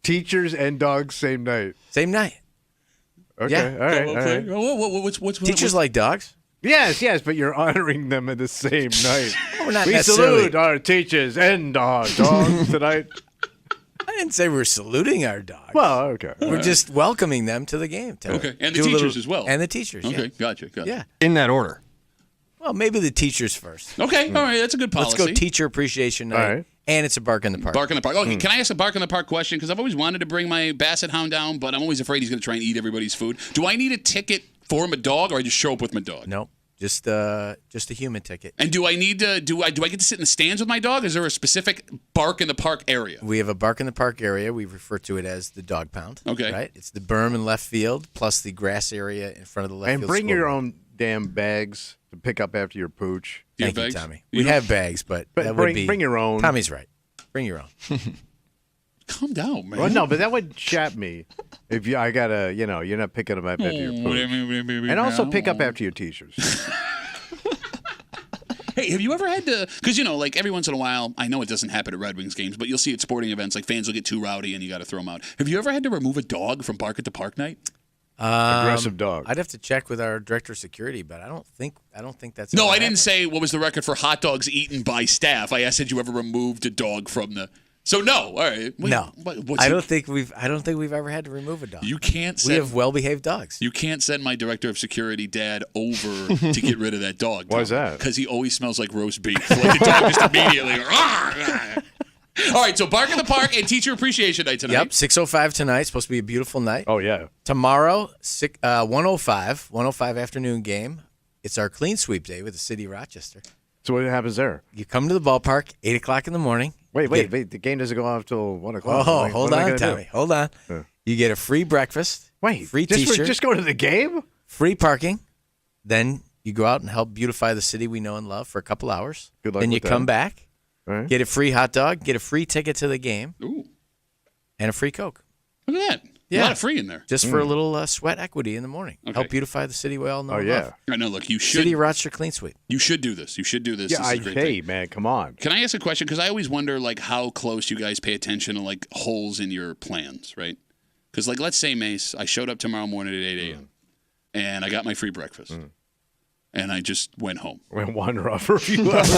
Teachers and dogs same night. Same night. Okay, Yeah. all right. Okay. What's Teachers like dogs. Yes, but you're honoring them at the same night. Well, we're not We necessarily. salute our teachers and our dogs tonight. I didn't say we're saluting our dogs. Well, okay. We're just welcoming them to the game. Okay, and the Do a teachers as well. And the teachers. Okay, Yeah. gotcha. Yeah. In that order. Well, maybe the teachers first. Okay, all right, that's a good policy. Let's go teacher appreciation night. All right. And it's a Bark in the Park. Bark in the Park. Okay, can I ask a Bark in the Park question? Because I've always wanted to bring my Basset Hound down, but I'm always afraid he's going to try and eat everybody's food. Do I need a ticket for my dog, or I just show up with my dog? Nope. Just a human ticket. And do I need to do I get to sit in the stands with my dog? Is there a specific Bark in the Park area? We have a Bark in the Park area. We refer to it as the dog pound. Okay. Right? It's the berm in left field plus the grass area in front of the left And field. bring your scoreboard. own damn bags to pick up after your pooch. Do you Thank have you, bags? Tommy. You We don't- have bags, but that would be bring your own. Tommy's right. Bring your own. Calm down, man. Well, no, but that would chap me if I gotta, you're not picking them up after your pooch. And also pick up after your teachers. Hey, have you ever had to? Because like every once in a while, I know it doesn't happen at Red Wings games, but you'll see at sporting events, like fans will get too rowdy and you got to throw them out. Have you ever had to remove a dog from Bark at the Park night? Aggressive dog. I'd have to check with our director of security, but I don't think that's. No, ever I didn't happened. say what was the record for hot dogs eaten by staff. I asked, had you ever removed a dog from the? So no, all right. Wait, No, what's I it- don't think we've ever had to remove a dog. You can't. We have well-behaved dogs. You can't send my director of security dad over to get rid of that dog. Why is that? Because he always smells like roast beef. Like the dog just immediately. All right, so Bark in the Park and Teacher Appreciation Night tonight. Yep, 6:05 tonight. Supposed to be a beautiful night. Oh, yeah. Tomorrow, 1:05 afternoon game. It's our clean sweep day with the city of Rochester. So what happens there? You come to the ballpark 8:00 in the morning. Wait. The game doesn't go off till 1 o'clock. Oh, What hold am I on, gonna do? Tommy. Hold on. Yeah. You get a free breakfast. Wait, free just T-shirt. just go to the game? Free parking. Then you go out and help beautify the city we know and love for a couple hours. Good luck Then you with come that. back, All right. get a free hot dog, get a free ticket to the game, Ooh, and a free Coke. look at that. A Yeah. lot of free in there. Just for a little sweat equity in the morning. Okay. Help beautify the city we all know Oh, and yeah. love. I know. Look, you should. City of Rochester clean sweep. You should do this. You should do this. Yeah, This is a great hey, thing. man, come on. Can I ask a question? Because I always wonder, like, how close you guys pay attention to like holes in your plans, right? Because, like, let's say, Mace, I showed up tomorrow morning at 8 a.m. and I got my free breakfast, and I just went home. Went wander off for a few hours.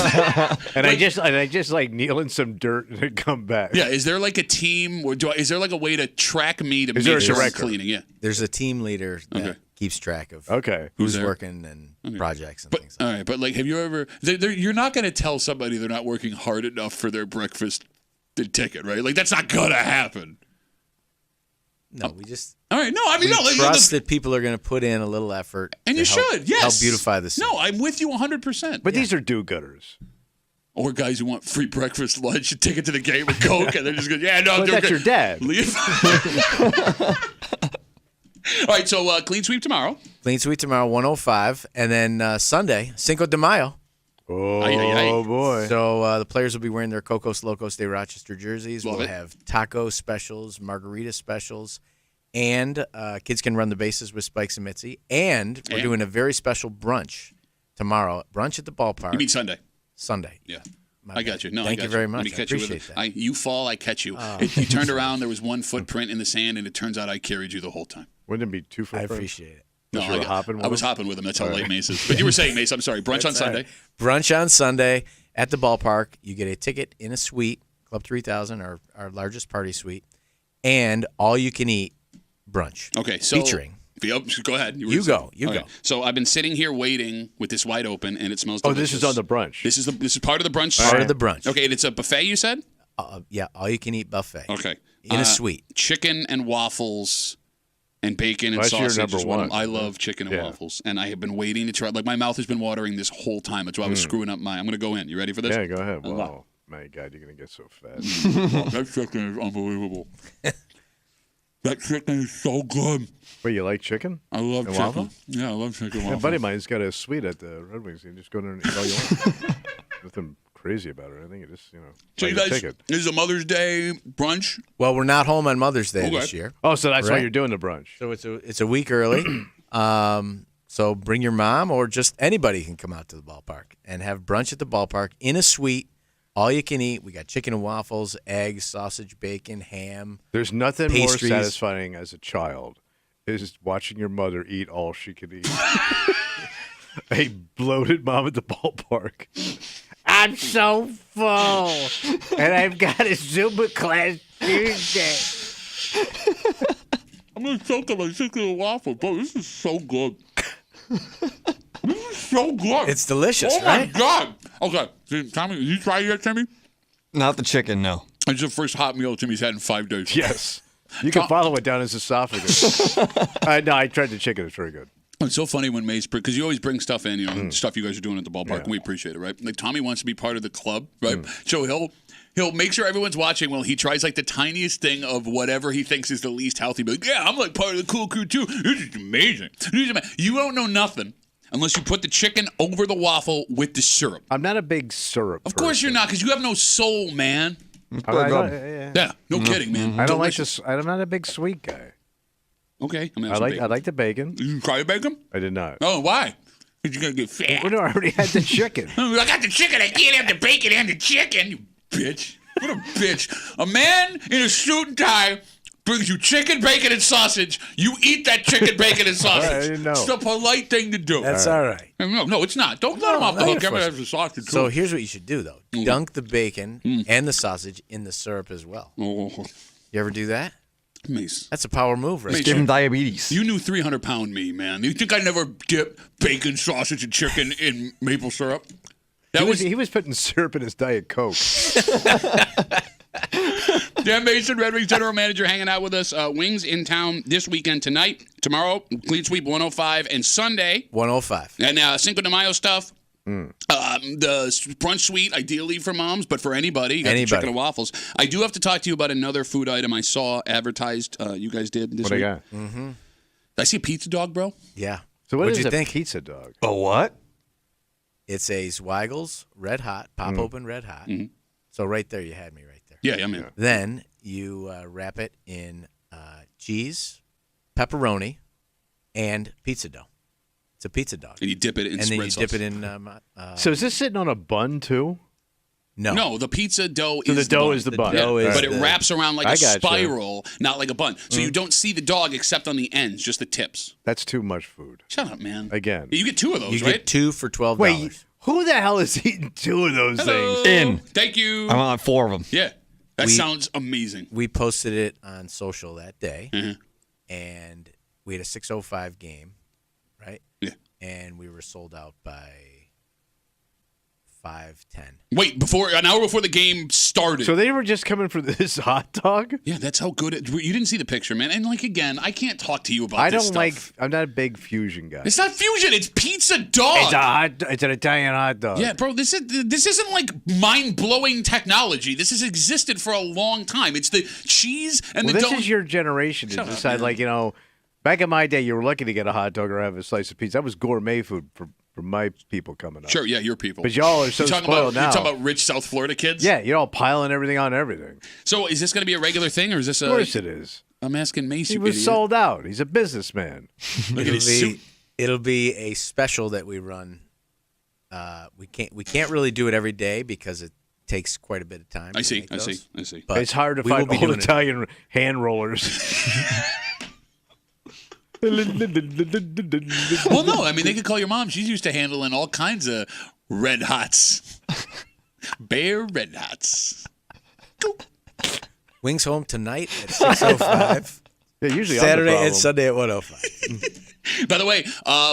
and I just like kneel in some dirt and then come back. Yeah, is there like a team, or is there like a way to track me to Is there make a sure I'm director? cleaning? Yeah. There's a team leader that Okay. keeps track of Okay. who's there? working and projects and But things. all right, but like, have you ever? You're not going to tell somebody they're not working hard enough for their breakfast ticket, right? Like that's not gonna happen. No, we just All right, no, I mean, we no, like, trust that people are going to put in a little effort. and to you help- should, yes, help beautify the city. No, I'm with you 100%. But these are do-gooders. Or guys who want free breakfast, lunch, a ticket to the game with Coke, and they're just going, yeah, no, But they're that's good. your dad. Leave. All right, so clean sweep tomorrow. Clean sweep tomorrow, 1:05, and then Sunday, Cinco de Mayo. Oh, Aye, aye, aye. boy. So the players will be wearing their Cocos Locos de Rochester jerseys. Love we'll it. have taco specials, margarita specials, and kids can run the bases with Spikes and Mitzi. And we're And? doing a very special brunch tomorrow. Brunch at the ballpark. You mean Sunday? Sunday. Yeah. I got you. No, Thank I got you very much. Let me I catch you with appreciate it. that. You fall, I catch you. Oh. You turned around, there was one footprint in the sand, and it turns out I carried you the whole time. Wouldn't it be 2 I footprints? appreciate it. No, You were hopping with I was him? hopping with him. That's how All late right. Mace is. But you were saying, Mace, I'm sorry. Brunch on That's all Sunday. right. Brunch on Sunday at the ballpark. You get a ticket in a suite, Club 3000, our largest party suite, and all you can eat brunch. Okay, so featuring. Go ahead. You go. Okay. So I've been sitting here waiting with this wide open, and it smells delicious. This is on the brunch. This is part of the brunch. Part of the brunch. Okay, and it's a buffet, you said? Yeah, all you can eat buffet. Okay. In a suite. Chicken and waffles and bacon and That's your sausage. number is what one. I love chicken and waffles, and I have been waiting to try. Like my mouth has been watering this whole time. That's why I was screwing up I'm going to go in. You ready for this? Yeah, go ahead. Oh, Wow. My God, you're going to get so fat. That chicken is unbelievable. That chicken is so good. Wait, you like chicken? I love And chicken. waffle? Yeah, I love chicken A waffles. buddy of mine's got a suite at the Red Wings. You can just go there and eat all you want. Nothing crazy about it. I think it just, So buy you the guys, ticket. this is a Mother's Day brunch. Well, we're not home on Mother's Day Okay. this year. Oh, so that's why Right. you're doing the brunch. So it's a week early. So bring your mom or just anybody can come out to the ballpark and have brunch at the ballpark in a suite. All you can eat. We got chicken and waffles, eggs, sausage, bacon, ham. There's nothing pastries. more satisfying as a child is watching your mother eat all she could eat. A bloated mom at the ballpark. I'm so full, and I've got a Zumba class Tuesday. I'm going to choke on my chicken and waffle. Bro, this is so good. This is so good. It's delicious, oh right? my God. Okay. So, Tommy, you try it yet, Timmy? Not the chicken, no. It's the first hot meal Timmy's had in 5 days. Yes. You can follow it down his esophagus. No, I tried the chicken. It's very good. It's so funny when Mace, because you always bring stuff in, stuff you guys are doing at the ballpark, and we appreciate it, right? Like Tommy wants to be part of the club, right? So he'll make sure everyone's watching while he tries like the tiniest thing of whatever he thinks is the least healthy. But like, yeah, I'm like part of the cool crew too. This is amazing. You don't know nothing unless you put the chicken over the waffle with the syrup. I'm not a big syrup. Of course you're not, because you have no soul, man. Yeah, no kidding, man. I don't Delicious. like this. I'm not a big sweet guy. Okay, I like the bacon. You try the bacon? I did not. Oh, why? Because you're gonna get fat. Well, no, I already had the chicken. I got the chicken. I can't have the bacon and the chicken. You bitch. What a bitch. A man in a suit and tie brings you chicken, bacon, and sausage. You eat that chicken, bacon, and sausage. I didn't know. It's the polite thing to do. That's all right. No, it's not. Don't let him off the hook. Everybody has the sausage too. So here's what you should do, though. Dunk the bacon and the sausage in the syrup as well. Oh, You ever do that? Mace. That's a power move, right? Mace, Give him diabetes. You knew 300-pound me, man. You think I never dip bacon, sausage, and chicken in maple syrup? He was putting syrup in his Diet Coke. Dan Mason, Red Wings general manager, hanging out with us. Wings in town this weekend tonight, tomorrow, Clean Sweep 105, and Sunday. 105. And Cinco de Mayo stuff. The brunch suite, ideally for moms, but for anybody. You got the chicken and waffles. I do have to talk to you about another food item I saw advertised. You guys did this week. What I got? Did I see a pizza dog, bro? Yeah. So what What'd is you a think? pizza dog? A what? It's a Zweigle's Red Hot, pop open Red Hot. So right there, you had me right there. Yeah, I'm in. Then you wrap it in cheese, pepperoni, and pizza dough. It's a pizza dog. And you dip it in and then spread you sauce. dip it in. So is this sitting on a bun too? No, the pizza dough So is the dough bun. is the bun. Yeah, Dough is but it the- wraps around like I a gotcha. spiral, not like a bun. So you don't see the dog except on the ends, just the tips. That's too much food. Shut up, man. Again. You get two of those, You right? get two for $12. Wait, who the hell is eating two of those Hello. things? Thank you. I want 4 of them. Yeah. That We- sounds amazing. We posted it on social that day, Mhm. and we had a 6:05 game, right? Yeah. And we were sold out by 5:10. Wait, an hour before the game started. So they were just coming for this hot dog? Yeah, that's how good it. You didn't see the picture, man. And like again, I can't talk to you about. I this don't stuff. I'm not a big fusion guy. It's not fusion. It's pizza dog. It's an Italian hot dog. Yeah, bro. This isn't like mind blowing technology. This has existed for a long time. It's the cheese and Well, the this dough. is your generation to Shut up, decide. man. Back in my day, you were lucky to get a hot dog or have a slice of pizza. That was gourmet food for my people coming up. Sure, yeah, your people. But y'all are so You're talking spoiled about, now. You're talking about rich South Florida kids. Yeah, you're all piling everything on everything. So is this going to be a regular thing, or is this? Of course it is. I'm asking Mace. He you was idiot. sold out. He's a businessman. Look at his suit. It'll be a special that we run. We can't really do it every day because takes quite a bit of time. I to see. make I those. see. But it's hard to we will find be old doing it. Italian hand rollers. Well, no, I mean, they could call your mom. She's used to handling all kinds of red hots. Bear red hots. Wings home tonight at 6:05. Yeah, usually Saturday I'm the and Sunday at 1:05. By the way,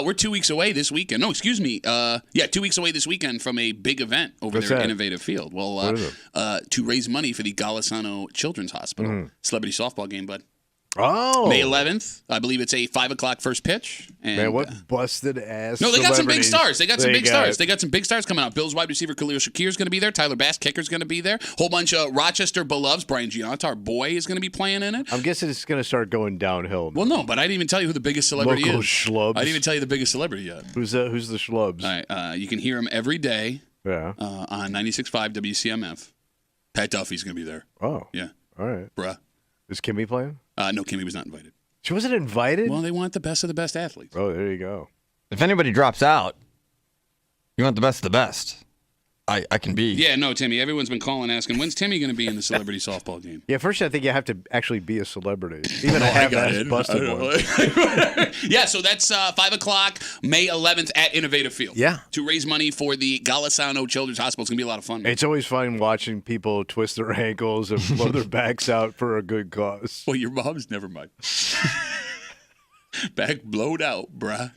we're 2 weeks away this weekend. No, excuse me. 2 weeks away this weekend from a big event over What's there at that? Innovative Field. Well, What is it? to raise money for the Golisano Children's Hospital Mm-hmm. celebrity softball game, bud. Oh, May 11th. I believe it's a 5 o'clock first pitch. And, man, what busted ass. No, they got some big celebrities stars. They got some big stars. got. They got some big stars coming out. Bills wide receiver Khalil Shakir is going to be there. Tyler Bass, kicker's going to be there. Whole bunch of Rochester beloveds. Brian Giannotti, our boy, is going to be playing in it. I'm guessing it's going to start going downhill. Well, no, but I didn't even tell you who the biggest celebrity Local is. schlubs. I didn't even tell you the biggest celebrity yet. Who's the schlubs? All right, you can hear him every day Yeah. on 96.5 WCMF. Pat Duffy's going to be there. Oh. Yeah. All right. Bruh. Is Kimmy playing? No, Kimmy was not invited. She wasn't invited? Well, they want the best of the best athletes. Oh, there you go. If anybody drops out, you want the best of the best. I can be. Yeah, no, Timmy. Everyone's been calling asking, when's Timmy going to be in the celebrity softball game? Yeah, first I think you have to actually be a celebrity. Even I have that busted one. Yeah, so that's 5 o'clock, May 11th at Innovative Field. Yeah. To raise money for the Golisano Children's Hospital. It's going to be a lot of fun. It's always fun watching people twist their ankles and blow their backs out for a good cause. Well, your mom's never mind. Back blowed out, bruh.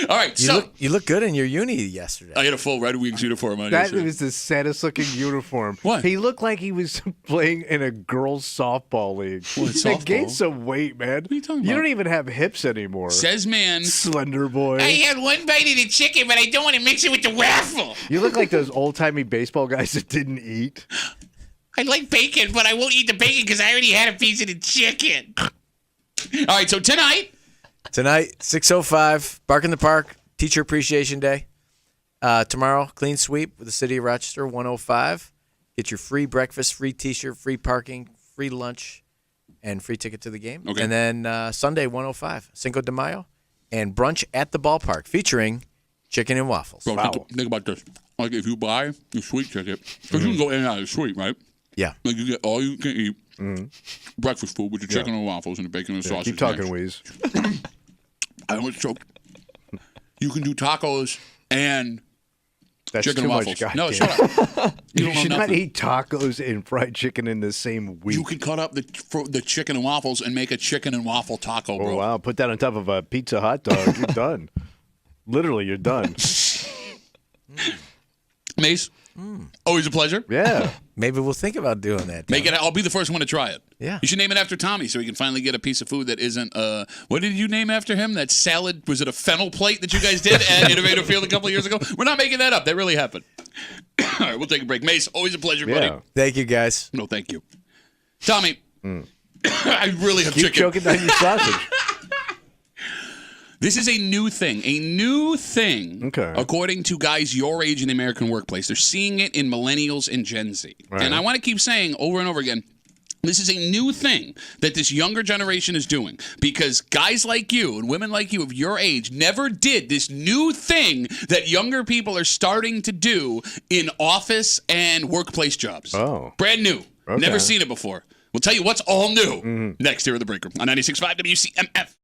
All right, You look good in your uni yesterday. I had a full Red Wings uniform on. That yesterday. was the saddest looking uniform. What? He looked like he was playing in a girls' softball league. What, That softball? gained some weight, man. What are you talking You about? don't even have hips anymore. Says man. Slender boy. I had one bite of the chicken, but I don't want to mix it with the waffle. You look like those old-timey baseball guys that didn't eat. I like bacon, but I won't eat the bacon because I already had a piece of the chicken. All right, so tonight, 6:05, Bark in the Park, Teacher Appreciation Day. Tomorrow, clean sweep with the City of Rochester, 105. Get your free breakfast, free T-shirt, free parking, free lunch, and free ticket to the game. Okay. And then Sunday, 105, Cinco de Mayo, and brunch at the ballpark featuring chicken and waffles. bro, think about this. Like if you buy the sweet ticket, because you can go in and out of the suite, right? Yeah. Like you get all you can eat breakfast food with the chicken and waffles and the bacon and sausage. Keep talking, mash. Wheeze. I almost choked. You can do tacos and That's chicken too and waffles. much. No, goddamn. shut up. You don't know should not nothing. eat tacos and fried chicken in the same week. You can cut up the chicken and waffles and make a chicken and waffle taco, bro. Oh, wow. Put that on top of a pizza hot dog. You're done. Literally, you're done. Mace, always a pleasure. Yeah. Maybe we'll think about doing that. Make it. I'll be the first one to try it. Yeah. You should name it after Tommy so he can finally get a piece of food that isn't. What did you name after him? That salad? Was it a fennel plate that you guys did at Innovative Field a couple of years ago? We're not making that up. That really happened. All right, we'll take a break. Mace, always a pleasure, buddy. Yeah. Thank you, guys. No, thank you. Tommy, I really have Keep chicken. choking down your sausage. This is a new thing. A new thing, Okay. according to guys your age in the American workplace. They're seeing it in millennials and Gen Z. Right. And I want to keep saying over and over again, this is a new thing that this younger generation is doing because guys like you and women like you of your age never did this new thing that younger people are starting to do in office and workplace jobs. Oh. Brand new. Okay. Never seen it before. We'll tell you what's all new next here at The Break Room on 96.5 WCMF.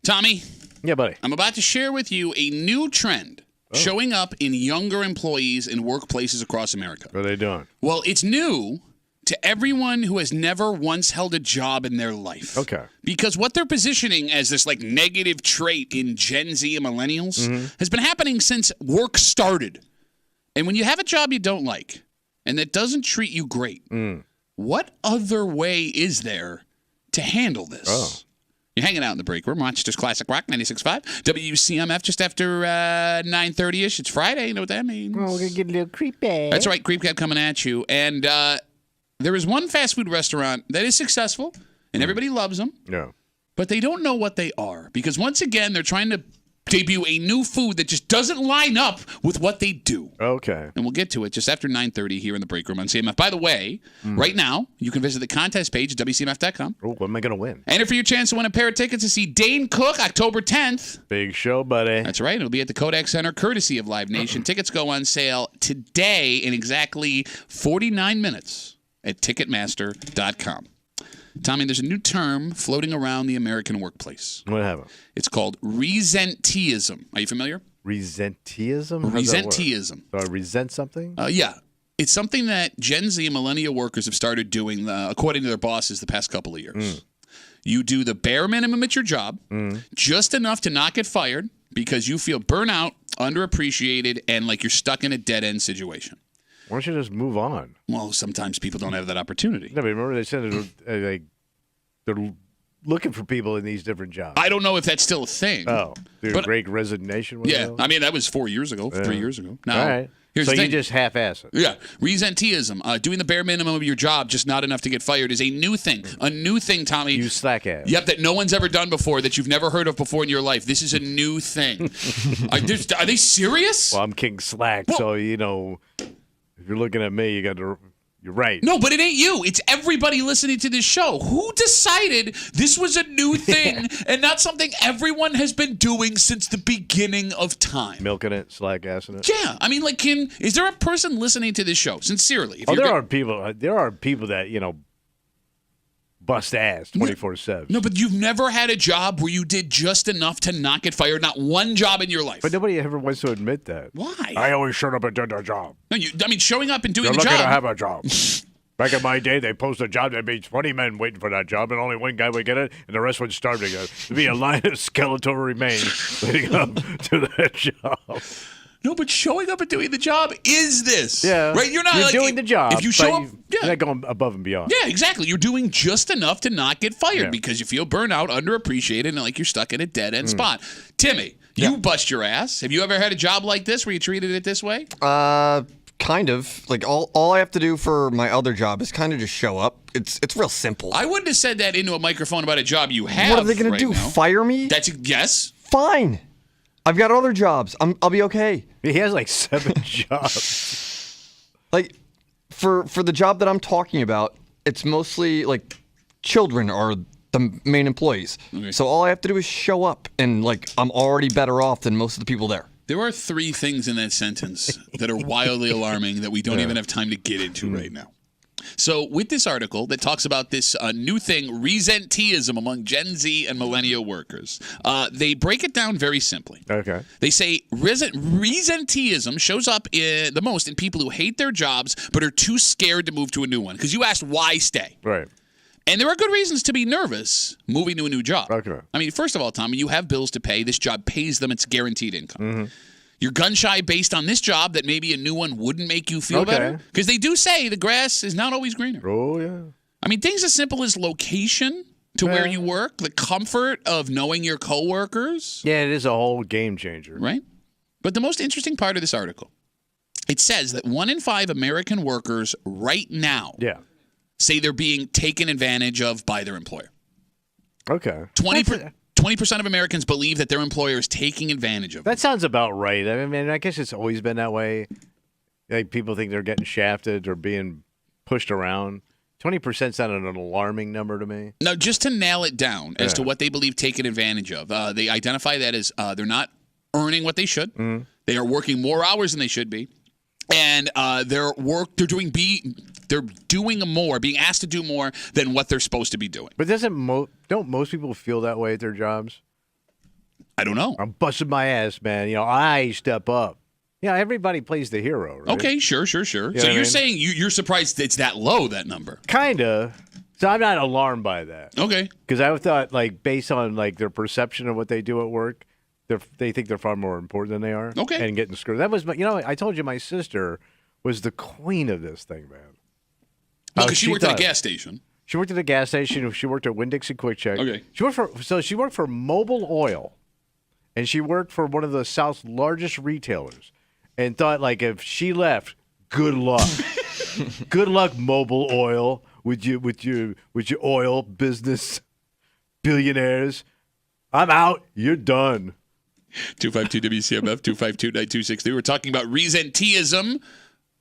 Tommy. Yeah, buddy. I'm about to share with you a new trend showing up in younger employees in workplaces across America. What are they doing? Well, it's new to everyone who has never once held a job in their life. Okay. Because what they're positioning as this like negative trait in Gen Z and millennials has been happening since work started. And when you have a job you don't like and that doesn't treat you great, what other way is there to handle this? Oh. You're hanging out in the break room, Rochester's Classic Rock 96.5, WCMF just after 9:30ish. It's Friday. You know what that means? Oh, we're going to get a little creepy. That's right, Creep Cat coming at you. And there is one fast food restaurant that is successful, and everybody loves them, Yeah. but they don't know what they are. Because once again, they're trying to debut a new food that just doesn't line up with what they do. Okay. And we'll get to it just after 9:30 here in the break room on CMF. By the way, right now, you can visit the contest page at WCMF.com. Oh, what am I going to win? Enter for your chance to win a pair of tickets to see Dane Cook October 10th. Big show, buddy. That's right. It'll be at the Kodak Center, courtesy of Live Nation. Tickets go on sale today in exactly 49 minutes at Ticketmaster.com. Tommy, there's a new term floating around the American workplace. What happened? It's called resenteeism. Are you familiar? Resenteeism? How's that work? Resenteeism. Do I resent something? Yeah. It's something that Gen Z and millennial workers have started doing, according to their bosses, the past couple of years. You do the bare minimum at your job, just enough to not get fired because you feel burnout, underappreciated, and like you're stuck in a dead-end situation. Why don't you just move on? Well, sometimes people don't have that opportunity. No, but remember they said they're looking for people in these different jobs. I don't know if that's still a thing. Oh, the great resignation? Yeah, I mean, that was 4 years ago, 3 years ago. Now, all right. here's So the thing. you just half-ass it. Yeah. Resenteeism, doing the bare minimum of your job, just not enough to get fired, is a new thing. A new thing, Tommy. You slack ass. Yep, that no one's ever done before, that you've never heard of before in your life. This is a new thing. Are they serious? Well, I'm King Slack, so, if you're looking at me, you're right. No, but it ain't you. It's everybody listening to this show. Who decided this was a new thing and not something everyone has been doing since the beginning of time? Milking it, slack assing it. Yeah. I mean, like, is there a person listening to this show, sincerely? There are people that, bust ass 24/7. No, but you've never had a job where you did just enough to not get fired. Not one job in your life. But nobody ever wants to admit that. Why? I always showed up and did a job. No, showing up and doing You're the lucky job. to have a job. Back in my day, they post a job, there'd be 20 men waiting for that job, and only one guy would get it, and the rest would starve to get it. There'd be a line of skeletal remains leading up to that job. No, but showing up and doing the job is this. Yeah. Right? You're not doing the job. If you show up, you're not going above and beyond. Yeah, exactly. You're doing just enough to not get fired because you feel burnout, underappreciated, and like you're stuck in a dead-end spot. Timmy, you bust your ass. Have you ever had a job like this where you treated it this way? Kind of. Like all I have to do for my other job is kind of just show up. It's real simple. I wouldn't have said that into a microphone about a job you have. What are they going to do? now. Fire me? Yes. Fine. I've got other jobs. I'll be okay. He has like 7 jobs. Like for the job that I'm talking about, it's mostly like children are the main employees. Okay. So all I have to do is show up, and like I'm already better off than most of the people there. There are 3 things in that sentence that are wildly alarming that we don't even have time to get into right now. So with this article that talks about this new thing, resenteeism among Gen Z and millennial workers, they break it down very simply. Okay. They say resenteeism shows up the most in people who hate their jobs but are too scared to move to a new one. Because you asked why stay. Right. And there are good reasons to be nervous moving to a new job. Okay. I mean, first of all, Tommy, you have bills to pay. This job pays them. It's guaranteed income. Mm-hmm. You're gun shy based on this job that maybe a new one wouldn't make you feel better. Because they do say the grass is not always greener. Oh, yeah. I mean, things as simple as location to where you work, the comfort of knowing your coworkers. Yeah, it is a whole game changer. Right? But the most interesting part of this article, it says that 1 in 5 American workers right now say they're being taken advantage of by their employer. Okay. 20% of Americans believe that their employer is taking advantage of them. That sounds about right. I mean, I guess it's always been that way. Like people think they're getting shafted or being pushed around. 20% sounded an alarming number to me. Now, just to nail it down as to what they believe taken advantage of, they identify that as they're not earning what they should. Mm-hmm. They are working more hours than they should be. And they're doing more, being asked to do more than what they're supposed to be doing. But don't most people feel that way at their jobs? I don't know. I'm busting my ass, man. I step up. Yeah, everybody plays the hero, right? Okay, sure. You So know what I you're mean? saying you're surprised it's that low, that number? Kinda. So I'm not alarmed by that. Okay. Because I thought, based on their perception of what they do at work, they think they're far more important than they are. Okay. And getting screwed. That was, I told you my sister was the queen of this thing, man. Well, because she worked at a gas station. She worked at a gas station. She worked at Winn-Dixie Quick Check. Okay. She worked for Mobil Oil, and she worked for one of the South's largest retailers, and thought if she left, good luck, good luck, Mobil Oil, with your oil business, billionaires. I'm out. You're done. 252 WCMF 252-9263. We're talking about resenteeism.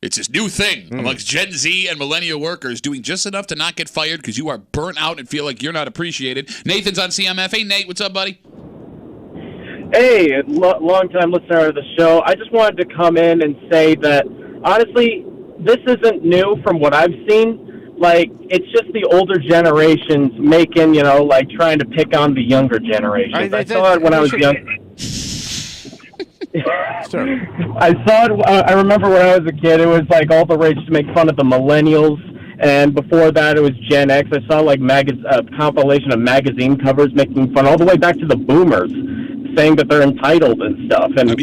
It's this new thing amongst Gen Z and millennial workers doing just enough to not get fired because you are burnt out and feel like you're not appreciated. Nathan's on CMF. Hey, Nate, what's up, buddy? Hey, long-time listener of the show. I just wanted to come in and say that, honestly, this isn't new from what I've seen. It's just the older generations making, trying to pick on the younger generations. I saw it when I was young. I saw it. I remember when I was a kid, it was all the rage to make fun of the millennials, and before that, it was Gen X. I saw a compilation of magazine covers making fun all the way back to the boomers, saying that they're entitled and stuff. And you're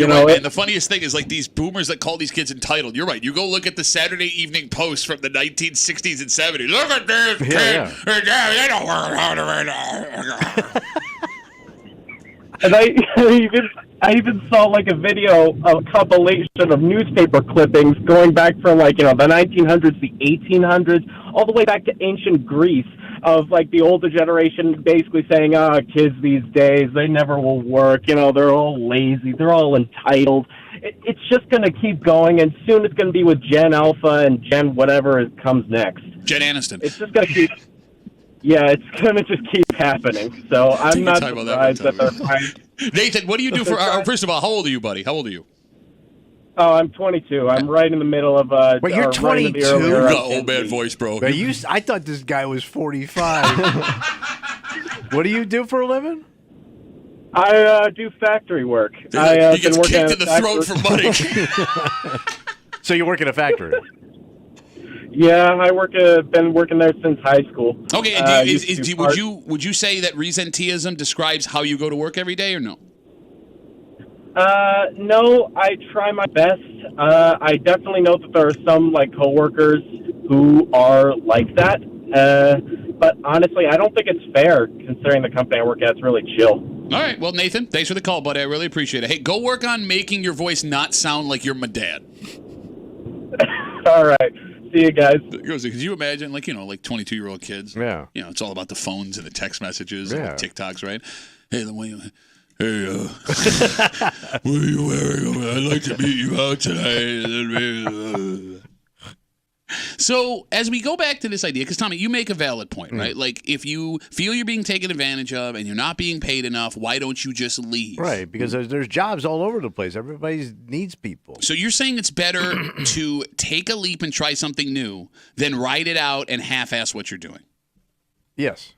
right. And the funniest thing is these boomers that call these kids entitled. You're right. You go look at the Saturday Evening Post from the 1960s and 70s. Look at this kid. They don't work hard right. And I even saw a video, a compilation of newspaper clippings going back from the 1900s, the 1800s, all the way back to ancient Greece, of the older generation basically saying, kids these days, they never will work, they're all lazy, they're all entitled. It's just going to keep going, and soon it's going to be with Gen Alpha and Gen whatever comes next. Gen Aniston. It's just going to keep... Yeah, it's going to just keep happening. So I'm not surprised that they're fine. Nathan, what do you do for... first of all, how old are you, buddy? How old are you? Oh, I'm 22. I'm right in the middle of... Wait, you're 22? You got old man voice, bro. I thought this guy was 45. What do you do for a living? I do factory work. He gets kicked in the throat for money. So you work in a factory? Yeah, been working there since high school. Okay, and would you say that resenteeism describes how you go to work every day, or no? No, I try my best. I definitely know that there are some coworkers who are like that. But honestly, I don't think it's fair considering the company I work at is really chill. All right, well, Nathan, thanks for the call, buddy. I really appreciate it. Hey, go work on making your voice not sound like you're my dad. All right. See you guys. Could you imagine, 22-year-old kids? Yeah. It's all about the phones and the text messages Yeah. and the TikToks, right? Hey, what are you wearing? I'd like to meet you out tonight. So, as we go back to this idea, because, Tommy, you make a valid point, right? If you feel you're being taken advantage of and you're not being paid enough, why don't you just leave? Right, because there's jobs all over the place. Everybody needs people. So you're saying it's better to take a leap and try something new than ride it out and half-ass what you're doing? Yes.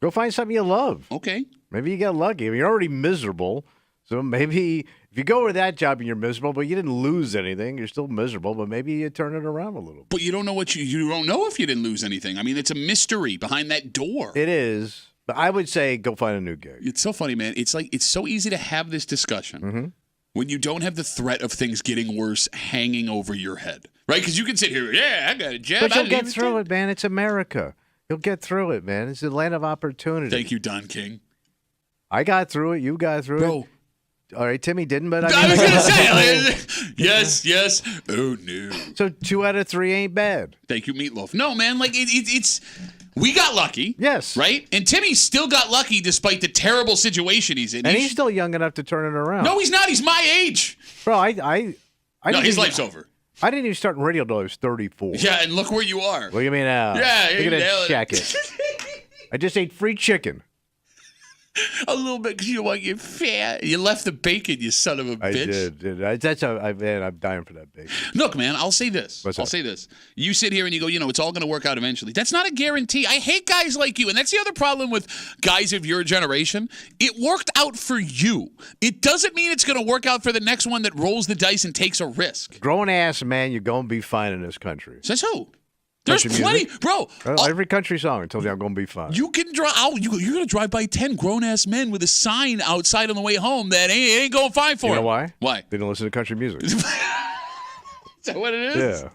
Go find something you love. Okay. Maybe you got lucky. You're already miserable, so maybe if you go over that job and you're miserable, but you didn't lose anything, you're still miserable, but maybe you turn it around a little bit. But you don't know you don't know if you didn't lose anything. I mean, it's a mystery behind that door. It is, but I would say go find a new gig. It's so funny, man. It's so easy to have this discussion when you don't have the threat of things getting worse hanging over your head, right? Because you can sit here, I got a job. But you'll get through it, man. It's America. You'll get through it, man. It's the land of opportunity. Thank you, Don King. I got through it. You got through it. All right, Timmy didn't, but I was going to say, yes. Oh, no. So 2 out of 3 ain't bad. Thank you, Meatloaf. No, man, it's we got lucky. Yes. Right? And Timmy still got lucky despite the terrible situation he's in. And he's still young enough to turn it around. No, he's not. He's my age. Bro, no, his life's over. I didn't even start in radio until I was 34. Yeah, and look where you are. Look at me now. Yeah, look at that jacket. I just ate free chicken. A little bit because you don't want to get fat. You left the bacon, you son of a bitch. I did. Man, I'm dying for that bacon. Look, man, I'll say this. What's I'll that? say this. You sit here and you go, it's all going to work out eventually. That's not a guarantee. I hate guys like you. And that's the other problem with guys of your generation. It worked out for you. It doesn't mean it's going to work out for the next one that rolls the dice and takes a risk. Grown ass man, you're going to be fine in this country. Says who? There's Country plenty, music? bro. Every country song tells you I'm going to be fine. You can drive out. You're going to drive by 10 grown-ass men with a sign outside on the way home that ain't going fine for You know him. why? Why? They don't listen to country music. Is that what it is? Yeah.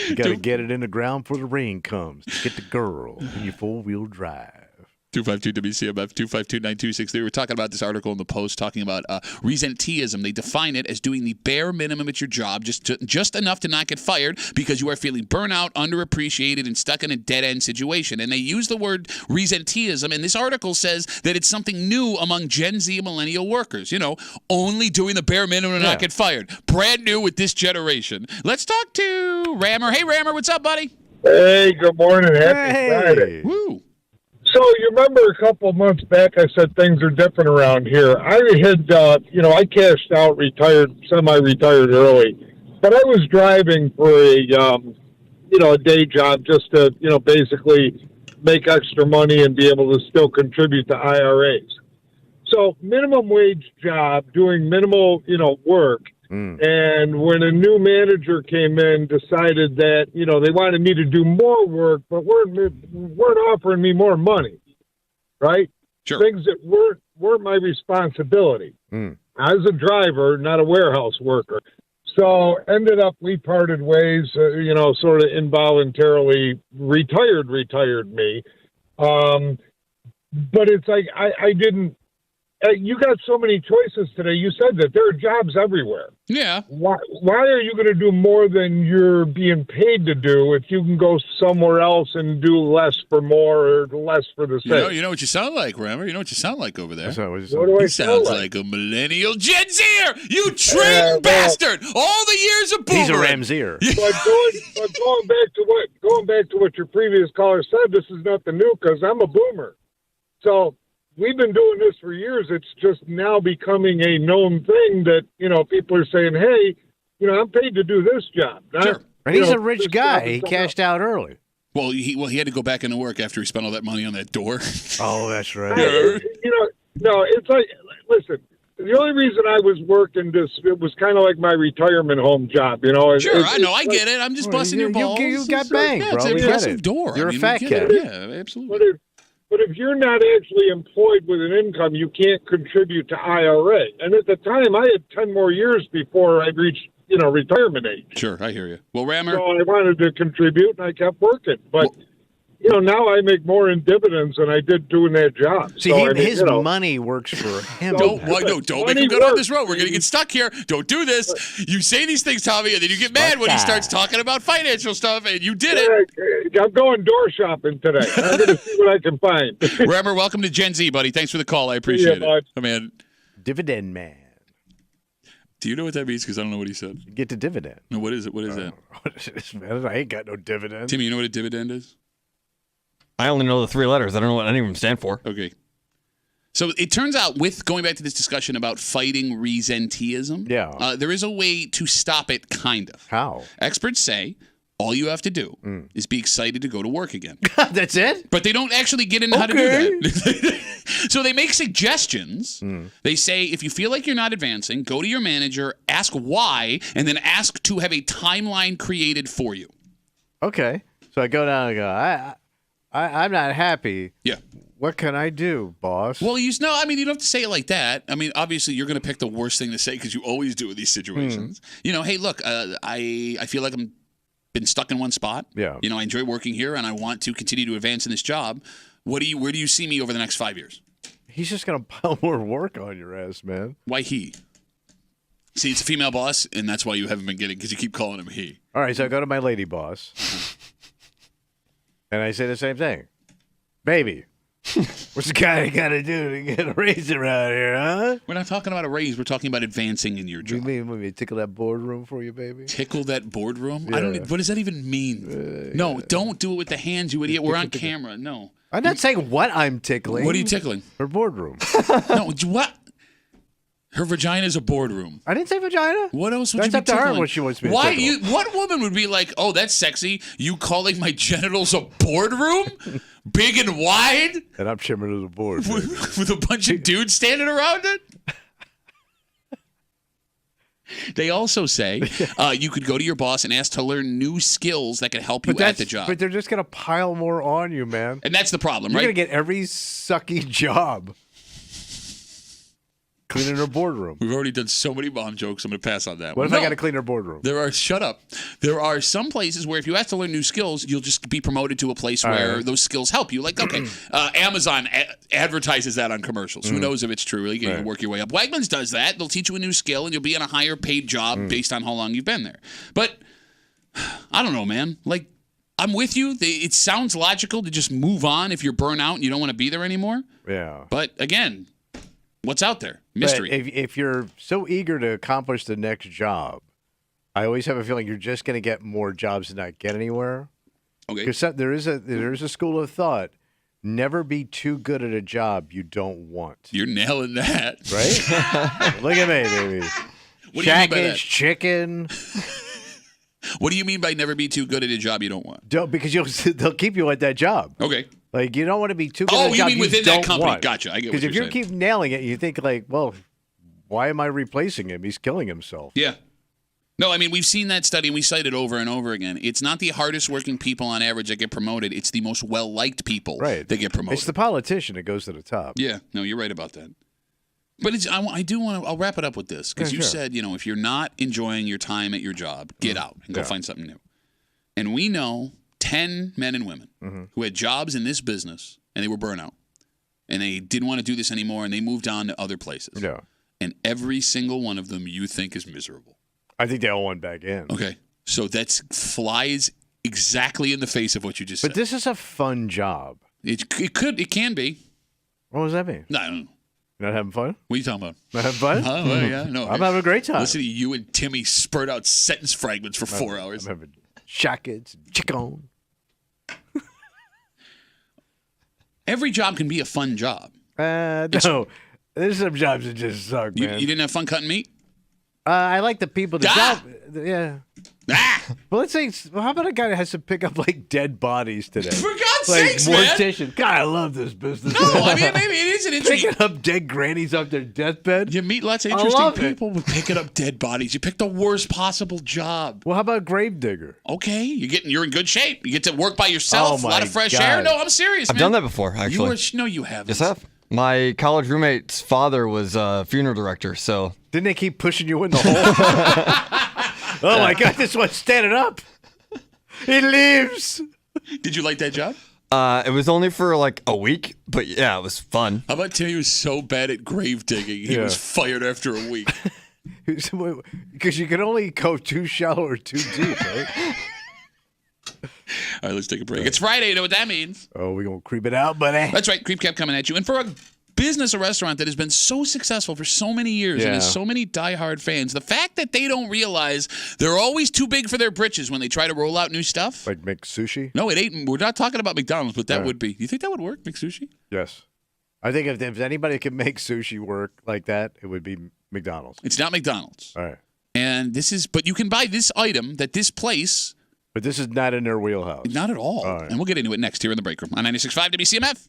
You got to get it in the ground before the rain comes to get the girl in your four-wheel drive. 252 WCMF 252-9263. We're talking about this article in the Post talking about resenteeism. They define it as doing the bare minimum at your job, just enough to not get fired because you are feeling burnout, underappreciated, and stuck in a dead-end situation. And they use the word resenteeism, and this article says that it's something new among Gen Z millennial workers. Only doing the bare minimum to not get fired. Brand new with this generation. Let's talk to Rammer. Hey, Rammer, what's up, buddy? Hey, good morning. Happy Friday. Woo. So you remember a couple of months back I said things are different around here. I had, I cashed out, semi-retired early, but I was driving for a day job just to, basically make extra money and be able to still contribute to IRAs. So minimum wage job, doing minimal, work. And when a new manager came in, decided that, they wanted me to do more work, but weren't offering me more money, right? Sure. Things that weren't my responsibility. I was a driver, not a warehouse worker. So ended up, we parted ways, sort of involuntarily retired me. But it's like, I didn't, you got so many choices today. You said that there are jobs everywhere. Yeah. Why are you going to do more than you're being paid to do if you can go somewhere else and do less for more or less for the same? You know what you sound like, Rammer. You know what you sound like over there. What do I He sound sounds like a millennial Gen Zer. You trim bastard. All the years of boomering. He's a Ramsier. But going back to what your previous caller said, this is nothing new because I'm a boomer. So we've been doing this for years. It's just now becoming a known thing that, people are saying, hey, I'm paid to do this job. Sure. And he's a rich guy. He cashed out early. Well, he had to go back into work after he spent all that money on that door. Oh, that's right. No, it's like, listen, the only reason I was working it was kind of like my retirement home job, Sure, I know. I get it. I'm just busting your balls. You got banged, yeah, bro. It's an We get impressive it. door. You're a fat we cat. get it. Yeah, absolutely. But if you're not actually employed with an income, you can't contribute to IRA. And at the time, I had 10 more years before I reached, retirement age. Sure, I hear you. Well, Rammer. So I wanted to contribute, and I kept working. But, now I make more in dividends than I did doing that job. See, his money works for him. Don't make him go down this road. We're going to get stuck here. Don't do this. You say these things, Tommy, and then you get mad when he starts talking about financial stuff, and you did it. I'm going door shopping today. I'm going to see what I can find. Rammer, welcome to Gen Z, buddy. Thanks for the call. I appreciate it. I mean, dividend man. Do you know what that means? Because I don't know what he said. You get the dividend. No, what is it? What is that? I ain't got no dividend. Timmy, you know what a dividend is? I only know the 3 letters. I don't know what any of them stand for. Okay. So it turns out, with going back to this discussion about fighting resenteeism, there is a way to stop it, kind of. How? Experts say all you have to do is be excited to go to work again. That's it? But they don't actually get into how to do that. So they make suggestions. They say, if you feel like you're not advancing, go to your manager, ask why, and then ask to have a timeline created for you. Okay. So I go down and go, I'm not happy. Yeah. What can I do, boss? Well, you don't have to say it like that. I mean, obviously, you're going to pick the worst thing to say because you always do in these situations. Hey, look, I feel like I'm been stuck in one spot. Yeah. I enjoy working here, and I want to continue to advance in this job. Where do you see me over the next 5 years? He's just going to pile more work on your ass, man. Why he? See, it's a female boss, and that's why you haven't been getting, because you keep calling him he. All right, so I go to my lady boss, and I say the same thing. Baby, what's the guy got to do to get a raise around here, huh? We're not talking about a raise. We're talking about advancing in your job. You mean me tickle that boardroom for you, baby? Tickle that boardroom? Yeah. What does that even mean? No, don't do it with the hands, you idiot. We're on camera. No. I'm not saying what I'm tickling. What are you tickling? Her boardroom. No, what? Her vagina is a boardroom. I didn't say vagina. What else would That's you be up to her tickling? what she wants me to Why tickle. What woman would be like, oh, that's sexy? You calling my genitals a boardroom? Big and wide? And I'm trimming to the board. With a bunch of dudes standing around it? They also say you could go to your boss and ask to learn new skills that could help you at the job. But they're just going to pile more on you, man. And that's the problem, You're right? going to get every sucky job. Cleaning her boardroom. We've already done so many mom jokes. I'm going to pass on that What one. if I got to clean her boardroom? Shut up. There are some places where if you have to learn new skills, you'll just be promoted to a place where those skills help you. Like, okay, Amazon advertises that on commercials. Who knows if it's true? You can work your way up. Wegmans does that. They'll teach you a new skill, and you'll be in a higher paid job based on how long you've been there. But I don't know, man. Like, I'm with you. It sounds logical to just move on if you're burnt out and you don't want to be there anymore. Yeah. But again, what's out there? Mystery. But if you're so eager to accomplish the next job, I always have a feeling you're just going to get more jobs and not get anywhere. Okay. Because there is a school of thought: never be too good at a job you don't want. You're nailing that, right? Look at me, baby. What do you mean by that? Chicken. What do you mean by never be too good at a job you don't want? Because they'll keep you at that job. Okay. Like, you don't want to be too good at a you job mean within that don't company? want. Gotcha. I get what Because if you're you saying. keep nailing it, you think like, well, why am I replacing him? He's killing himself. Yeah. No, I mean, we've seen that study, and we cite it over and over again. It's not the hardest working people on average that get promoted. It's the most well-liked people that get promoted. It's the politician that goes to the top. Yeah. No, you're right about that. But I do want to. I'll wrap it up with this because you said, if you're not enjoying your time at your job, get out and go find something new. And we know 10 men and women who had jobs in this business and they were burnout and they didn't want to do this anymore and they moved on to other places. Yeah. And every single one of them you think is miserable. I think they all went back in. Okay. So that flies exactly in the face of what you just said. But this is a fun job. It can be. What does that mean? No, I don't know. Not having fun? What are you talking about? Not having fun? Oh, well, yeah. No. I'm having a great time. Listen to you and Timmy spurt out sentence fragments for 4 hours. I'm having shackets, chicken. Every job can be a fun job. No. There's some jobs that just suck, You man. didn't have fun cutting meat? I like the people. The job, yeah. Well, let's say, how about a guy that has to pick up like dead bodies today? For God's like, sakes, man! mortician. God, I love this business. No, I mean maybe it is an interesting. Picking up dead grannies off their deathbed. You meet lots of I interesting love it. people with picking up dead bodies. You pick the worst possible job. Well, how about gravedigger? Okay, you're in good shape. You get to work by yourself. Oh, a lot my of fresh God. air. No, I'm serious. I've man. done that before, actually. No, you haven't. Yes, I have. My college roommate's father was a funeral director, so. Didn't they keep pushing you in the hole? Oh, my God, this one's standing up. He lives. Did you like that job? It was only for like a week, but yeah, it was fun. How about Timmy was so bad at grave digging, he was fired after a week. Because you can only go too shallow or too deep, right? All right, let's take a break. It's Friday. You know what that means? Oh, we're going to creep it out, buddy. That's right. Creep Cap coming at you. And for a business, a restaurant that has been so successful for so many years and has so many diehard fans, the fact that they don't realize they're always too big for their britches when they try to roll out new stuff. Like make sushi? No, it ain't. We're not talking about McDonald's, but that would be. You think that would work, McSushi? Yes. I think if anybody could make sushi work like that, it would be McDonald's. It's not McDonald's. All right. And but you can buy this item that this place. But this is not in their wheelhouse. Not at all. All right. And we'll get into it next here in the break room on 96.5 WCMF.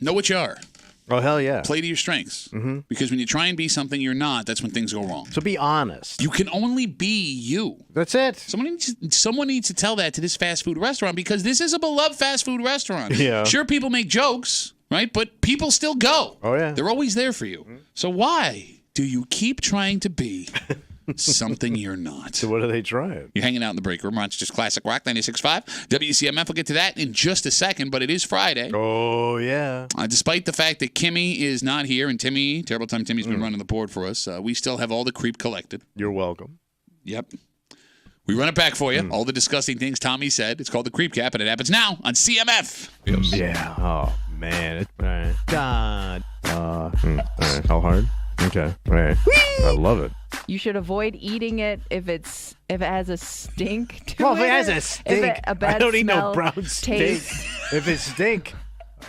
Know what you are. Oh, hell yeah. Play to your strengths. Mm-hmm. Because when you try and be something you're not, that's when things go wrong. So be honest. You can only be you. That's it. Someone needs to tell that to this fast food restaurant because this is a beloved fast food restaurant. Yeah. Sure, people make jokes, right? But people still go. Oh, yeah. They're always there for you. So why do you keep trying to be something you're not? So what are they trying? You're hanging out in the break room. Rochester's Classic Rock 96.5. WCMF. We'll get to that in just a second, but it is Friday. Oh, yeah. Despite the fact that Kimmy is not here, and Timmy, terrible time Timmy's been running the board for us, we still have all the creep collected. You're welcome. Yep. We run it back for you. All the disgusting things Tommy said. It's called the Creep Cap, and it happens now on CMF. Yeah. Oh, man. God. All right. How hard? Okay. All right. I love it. You should avoid eating it if it has a stink to Well, it. if it has or a stink, a bad I don't eat no smell, brown steak. taste. If it stink,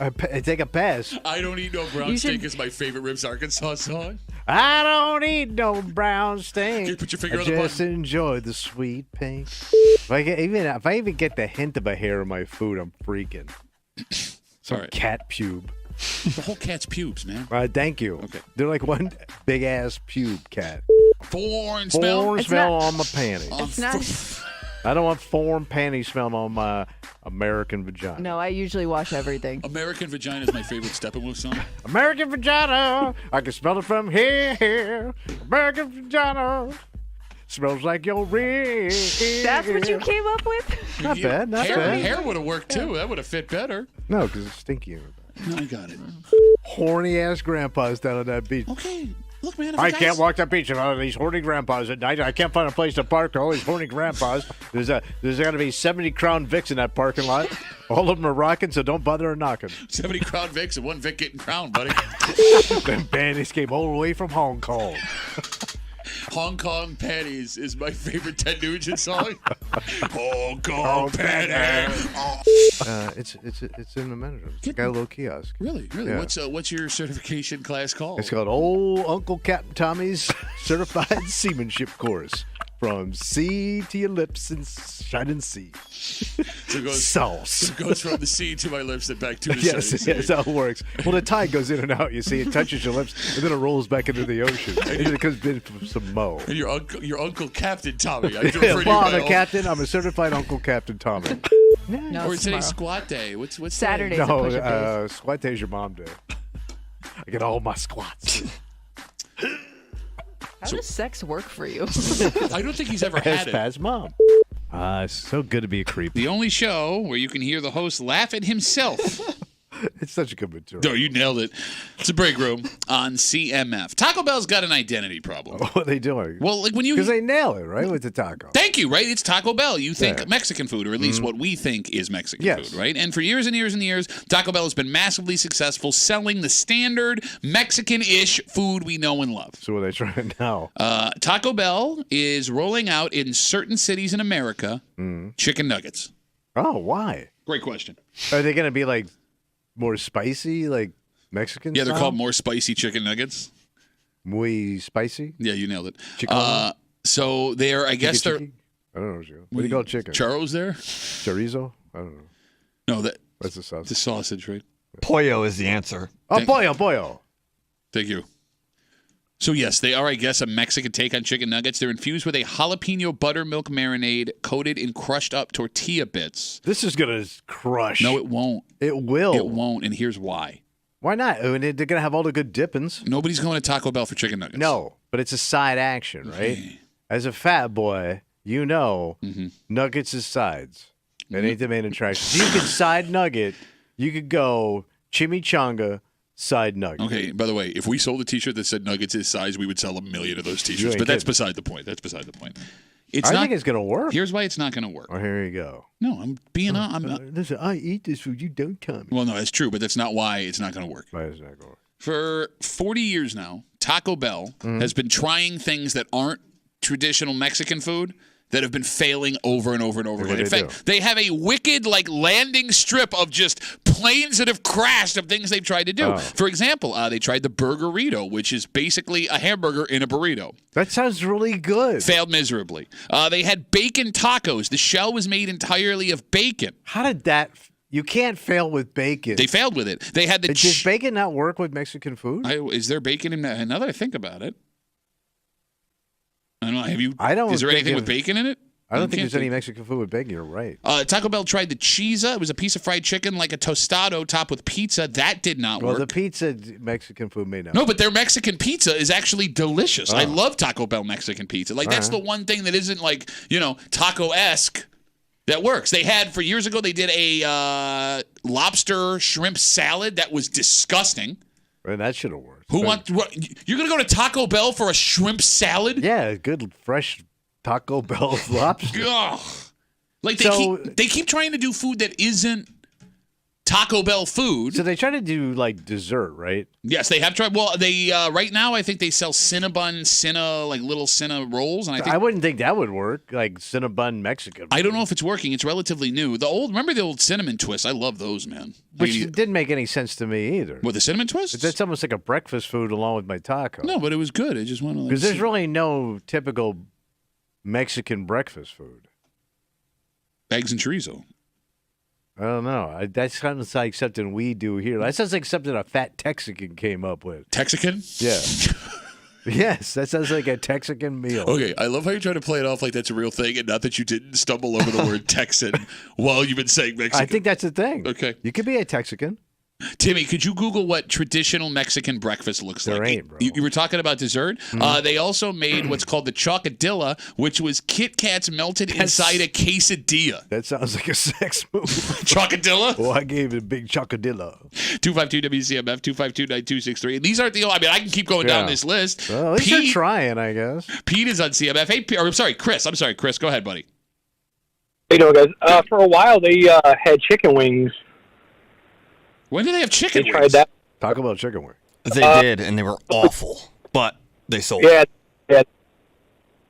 I take a pass. I don't eat no brown steak is my favorite Ribs Arkansas song. I don't eat no brown steak. Here, put your finger I on the just button. enjoy the sweet pink. If I even get the hint of a hair in my food, I'm freaking. Some All right. cat pube. The whole cat's pubes, man. Thank you. Okay. They're like one big ass pube cat. Foreign smell. Foreign It's smell not- on my panties. It's not. I don't want foreign panty smell on my American vagina. No, I usually wash everything. American Vagina is my favorite Steppenwolf song. American vagina, I can smell it from here. American vagina smells like your rib. That's what you came up with? Not bad, not hair, bad. Hair would have worked too. That would have fit better. No, because it's stinky. I got it. Horny ass grandpas down on that beach. Okay. Look, man. I can't walk that beach with all these horny grandpas at night. I can't find a place to park to all these horny grandpas. There's got to be 70 Crown Vics in that parking lot. All of them are rocking, so don't bother knocking. 70 Crown Vics and one Vic getting crowned, buddy. Them bandits came all the way from Hong Kong. Hong Kong Panties is my favorite Ted Nugent song. Hong Kong Panties. It's in the manager. It's got a little kiosk. Really? Yeah. What's your certification class called? It's called Old Uncle Captain Tommy's Certified Seamanship Course. From sea to your lips and shining sea. So it goes, Sauce. It goes from the sea to my lips and back to the Yes, sea. that's how it works. Well, the tide goes in and out. You see, it touches your lips, and then it rolls back into the ocean. And it comes in from some mo. And your uncle Captain Tommy. I Well, I'm a captain. I'm a certified Uncle Captain Tommy. No, or it's today's tomorrow. squat day. What's Saturdays today? are push-up days. Squat day's your mom day. I get all my squats. How does sex work for you? I don't think he's ever had it. Pat's mom. It's so good to be a creep. The only show where you can hear the host laugh at himself. It's such a good material. No, you nailed it. It's a break room on CMF. Taco Bell's got an identity problem. What are they doing? Well, like when you Because they nail it, right, with the taco. Thank you, right? It's Taco Bell. You think Yeah. Mexican food, or at least what we think is Mexican Yes. food, right? And for years and years and years, Taco Bell has been massively successful selling the standard Mexican-ish food we know and love. So what are they trying now? Taco Bell is rolling out in certain cities in America chicken nuggets. Oh, why? Great question. Are they going to be like more spicy, like Mexican Yeah, they're style? called more spicy chicken nuggets. Muy spicy? Yeah, you nailed it. Chicken? So they're, I guess they're Chicken? I don't know. What do you call chicken? Churros there? Chorizo? I don't know. No, That's the sauce. the sausage, right? Pollo is the answer. Oh, pollo. Thank you. So, yes, they are, I guess, a Mexican take on chicken nuggets. They're infused with a jalapeno buttermilk marinade coated in crushed up tortilla bits. This is going to crush. No, it won't. It will. It won't, and here's why. Why not? I mean, they're going to have all the good dippings. Nobody's going to Taco Bell for chicken nuggets. No, but it's a side action, right? Okay. As a fat boy, you know Mm-hmm. nuggets is sides. It ain't the main attraction. So you could side nugget. You could go chimichanga, side nugget. Okay, by the way, if we sold a T-shirt that said nuggets is size, we would sell 1 million of those T-shirts. ain't But that's kidding. beside the point. That's beside the point. I think it's going to work. Here's why it's not going to work. Oh, here you go. No, I'm being I'm not. Listen, I eat this food. You don't tell me. Well, no, that's true, but that's not why it's not going to work. Why is that going? For 40 years now, Taco Bell has been trying things that aren't traditional Mexican food that have been failing over and over and over again. In fact, they have a wicked landing strip of just planes that have crashed of things they've tried to do. Oh. For example, they tried the Burgerito, which is basically a hamburger in a burrito. That sounds really good. Failed miserably. They had bacon tacos. The shell was made entirely of bacon. How did that You can't fail with bacon. They failed with it. They had the. Does bacon not work with Mexican food? Is there bacon in that? Now that I think about it, I don't know. Have you? I don't. Is there anything with bacon in it? I don't think there's any Mexican food with bacon. You're right. Taco Bell tried the Chiza. It was a piece of fried chicken like a tostado topped with pizza. That did not work. Well, the pizza Mexican food may not. No, but their Mexican pizza is actually delicious. I love Taco Bell Mexican pizza. Like that's the one thing that isn't like taco-esque that works. They had for years ago. They did a lobster shrimp salad that was disgusting. And that should have worked. You're gonna go to Taco Bell for a shrimp salad? Yeah, good fresh Taco Bell lobster. Ugh. Like they keep trying to do food that isn't Taco Bell food. So they try to do like dessert, right? Yes, they have tried. Well, they right now I think they sell Cinnabon, like little Cinna rolls, and I wouldn't think that would work. Like Cinnabon Mexican. I don't know if it's working. It's relatively new. Remember the old cinnamon twists? I love those, man. Which didn't make any sense to me either. What, the cinnamon twists? That's almost like a breakfast food along with my taco. No, but it was good. I just want to because there's really no typical Mexican breakfast food. Eggs and chorizo. I don't know. That sounds like something we do here. That sounds like something a fat Texican came up with. Texican? Yeah. Yes, that sounds like a Texican meal. Okay, I love how you're trying to play it off like that's a real thing and not that you didn't stumble over the word Texan while you've been saying Mexican. I think that's the thing. Okay. You could be a Texican. Timmy, could you Google what traditional Mexican breakfast looks like? There ain't, bro. You were talking about dessert. Mm-hmm. They also made what's called the chocodilla, which was Kit Kats melted inside a quesadilla. That sounds like a sex move. Chocodilla? Well, I gave it a big chocodilla. 252-WCMF, 252-9263. And these aren't the... I mean, I can keep going down this list. Well, at least you're trying, I guess. Pete is on CMF. Hey, I'm sorry, Chris. Chris. Go ahead, buddy. How you doing, guys? For a while, they had chicken wings. When did they have chicken wings? Tried that. Talk about chicken wings. They did, and they were awful, but they sold. Yeah, a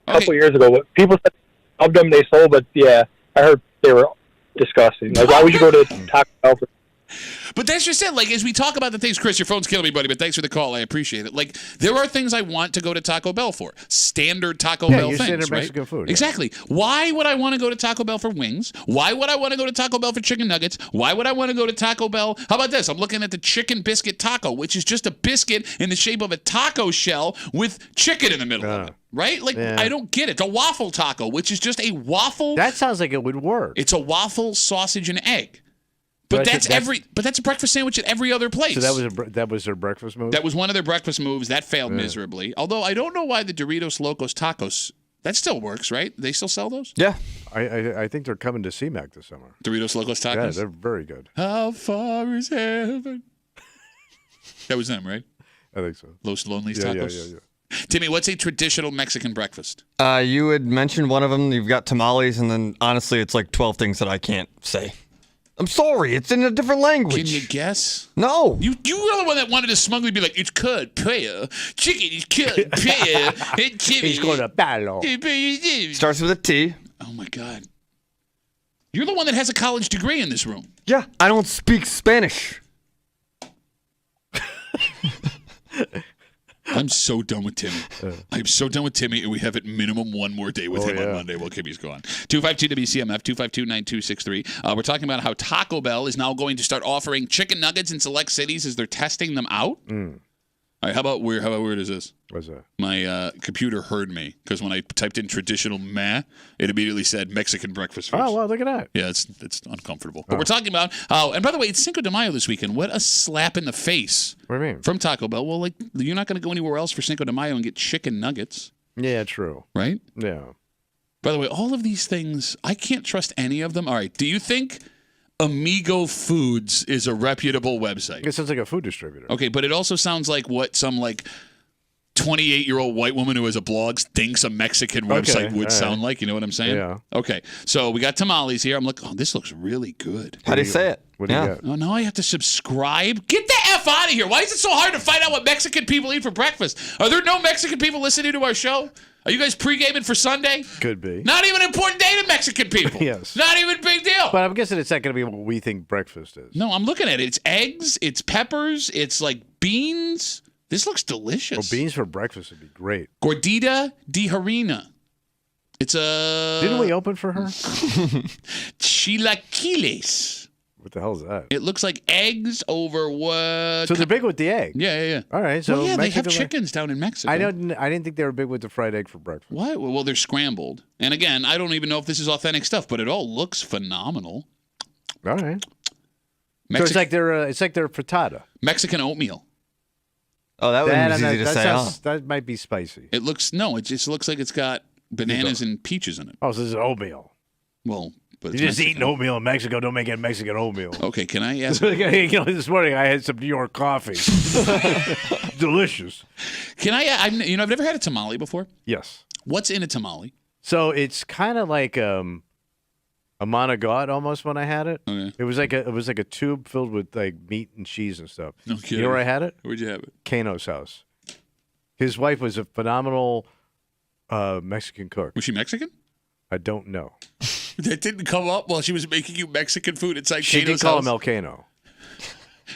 couple years ago. But people said of them they sold, but yeah, I heard they were disgusting. Like, why would you go to Taco Bell for? But that's just it. Like, as we talk about the things, Chris, your phone's killing me, buddy, but thanks for the call. I appreciate it. Like, there are things I want to go to Taco Bell for. Standard Taco Bell things, standard right? Mexican food. Yeah. Exactly. Why would I want to go to Taco Bell for wings? Why would I want to go to Taco Bell for chicken nuggets? Why would I want to go to Taco Bell? How about this? I'm looking at the chicken biscuit taco, which is just a biscuit in the shape of a taco shell with chicken in the middle of it. Right? Like, I don't get it. The waffle taco, which is just a waffle. That sounds like it would work. It's a waffle, sausage, and egg. But that's a breakfast sandwich at every other place. So that was their breakfast move? That was one of their breakfast moves. That failed miserably. Although I don't know why the Doritos Locos Tacos, that still works, right? They still sell those? Yeah. I think they're coming to CMAC this summer. Doritos Locos Tacos? Yeah, they're very good. How far is heaven? That was them, right? I think so. Los Lonely's Tacos? Yeah. Timmy, what's a traditional Mexican breakfast? You had mentioned one of them. You've got tamales, and then honestly, it's like 12 things that I can't say. I'm sorry, it's in a different language. Can you guess? No. You were the one that wanted to smugly be like, it's cod, prayer, chicken is cod, prayer, and Timmy. He's going to battle. Starts with a T. Oh, my God. You're the one that has a college degree in this room. Yeah, I don't speak Spanish. I'm so done with Timmy. I'm so done with Timmy, and we have at minimum one more day with him on Monday while Kimmy's gone. 252-WCMF, 252-9263. We're talking about how Taco Bell is now going to start offering chicken nuggets in select cities as they're testing them out. All right, how about weird is this? What's that? My computer heard me because when I typed in traditional meh, it immediately said Mexican breakfast foods. Oh, well, look at that. Yeah, it's uncomfortable. But we're talking about how, and by the way, it's Cinco de Mayo this weekend. What a slap in the face. What do you mean? From Taco Bell. Well, like, you're not going to go anywhere else for Cinco de Mayo and get chicken nuggets. Yeah, true. Right? Yeah. By the way, all of these things, I can't trust any of them. All right, do you think Amigo Foods is a reputable website? It sounds like a food distributor. Okay, but it also sounds like what some, like, 28-year-old white woman who has a blog thinks a Mexican website would sound like. You know what I'm saying? Yeah. Okay, so we got tamales here. I'm looking, this looks really good. How do you say it? What do you got? Oh, now I have to subscribe? Get the F out of here. Why is it so hard to find out what Mexican people eat for breakfast? Are there no Mexican people listening to our show? Are you guys pre-gaming for Sunday? Could be. Not even an important day to Mexican people. Yes. Not even a big deal. But I'm guessing it's not going to be what we think breakfast is. No, I'm looking at it. It's eggs, it's peppers, it's like beans. This looks delicious. Well, beans for breakfast would be great. Gordita de harina. It's a... Didn't we open for her? Chilaquiles. What the hell is that? It looks like eggs over what? So they're big with the egg. Yeah. All right. So well, yeah, they have Mexican- chickens down in Mexico. I didn't think they were big with the fried egg for breakfast. What? Well, they're scrambled. And again, I don't even know if this is authentic stuff, but it all looks phenomenal. All right. So it's like their frittata. Mexican oatmeal. Oh, that was easy to say. That might be spicy. It just looks like it's got bananas and peaches in it. Oh, so this is oatmeal. Well, but you're just eating oatmeal in Mexico. Don't make it Mexican oatmeal. Okay, can I ask? This morning I had some New York coffee. Delicious. Can I? I've never had a tamale before. Yes. What's in a tamale? So it's kind of like a monogot almost when I had it. Okay. It was like a tube filled with like meat and cheese and stuff. No kidding. You know where I had it? Where'd you have it? Kano's house. His wife was a phenomenal Mexican cook. Was she Mexican? I don't know. That didn't come up while she was making you Mexican food inside She Kano's did call house? him El Cano.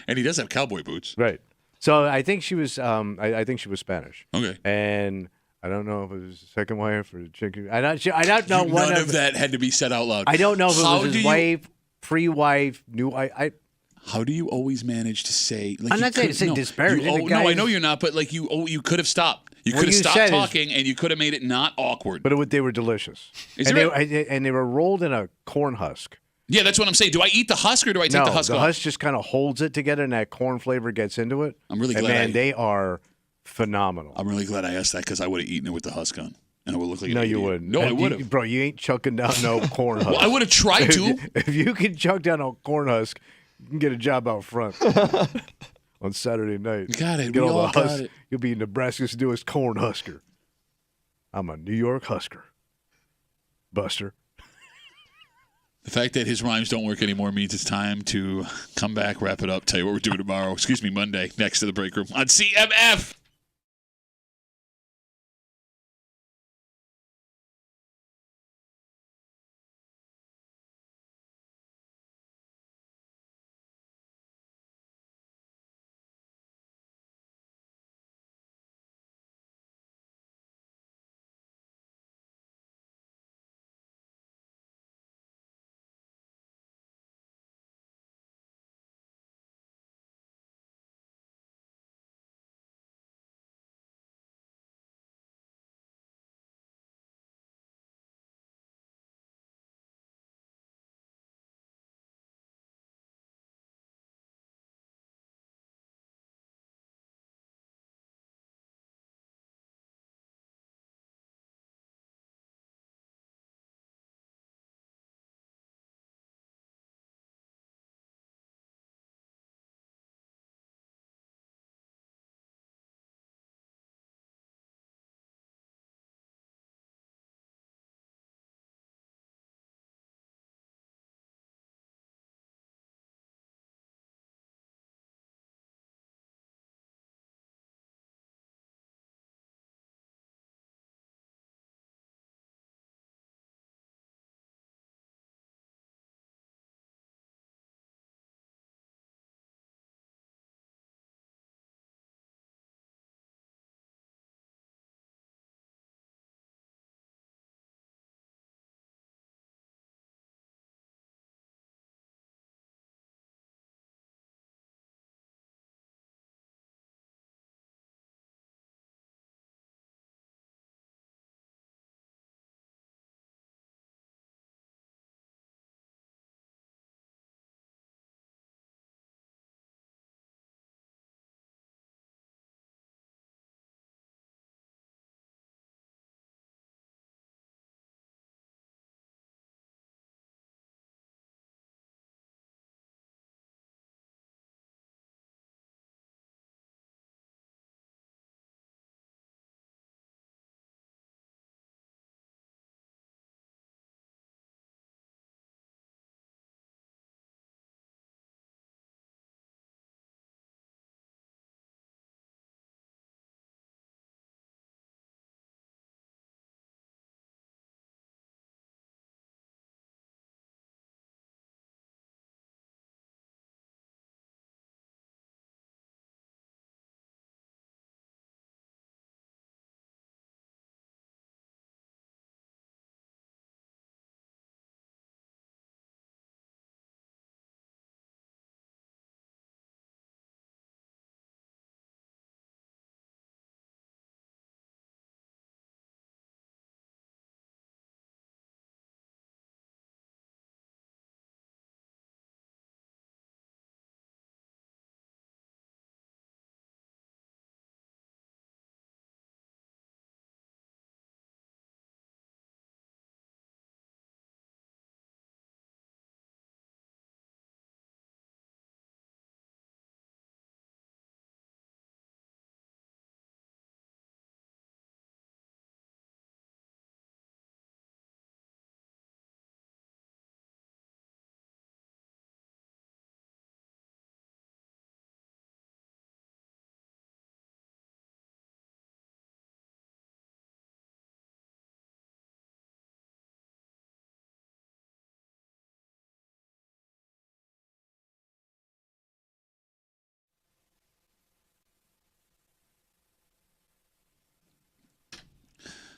And he does have cowboy boots. Right. So I think she was. I think she was Spanish. Okay. And I don't know if it was the second wife or the chicken. I don't know. None of that had to be said out loud. I don't know if it was his wife, pre-wife, new. How do you always manage to say? Like, I'm not saying to say disparaging. No, I know you're not. But like you could have stopped. You could have stopped talking, and you could have made it not awkward. But they were delicious. And they were rolled in a corn husk. Yeah, that's what I'm saying. Do I eat the husk or do I take the husk off? The husk just kind of holds it together, and that corn flavor gets into it. I'm really glad. glad. Man, they are phenomenal. I'm really glad I asked that because I would have eaten it with the husk on, and it would look like no, an you idiot. wouldn't. No, I would have. Bro, you ain't chucking down no corn husk. Well, I would have tried to. If you can chuck down a corn husk, you can get a job out front on Saturday night. Got it. Get We all all the got husk. it. You'll be Nebraska's newest corn husker. I'm a New York Husker. Buster. The fact that his rhymes don't work anymore means it's time to come back, wrap it up, tell you what we're doing tomorrow. Excuse me, Monday, next to the break room on CMF.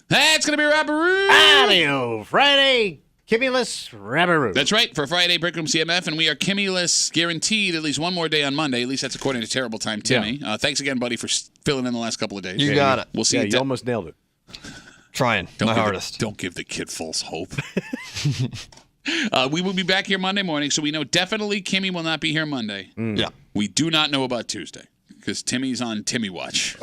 That's going to be Rabbaroo. Audio Friday. Kimmyless Rabbaroo. That's right, for Friday, Break Room CMF, and we are Kimmyless guaranteed at least one more day on Monday. At least that's according to Terrible Time Timmy. Yeah. Thanks again, buddy, for filling in the last couple of days. You got it. We'll see you almost nailed it. Trying. My hardest. Don't give the kid false hope. We will be back here Monday morning, so we know definitely Kimmy will not be here Monday. Yeah. We do not know about Tuesday because Timmy's on Timmy Watch,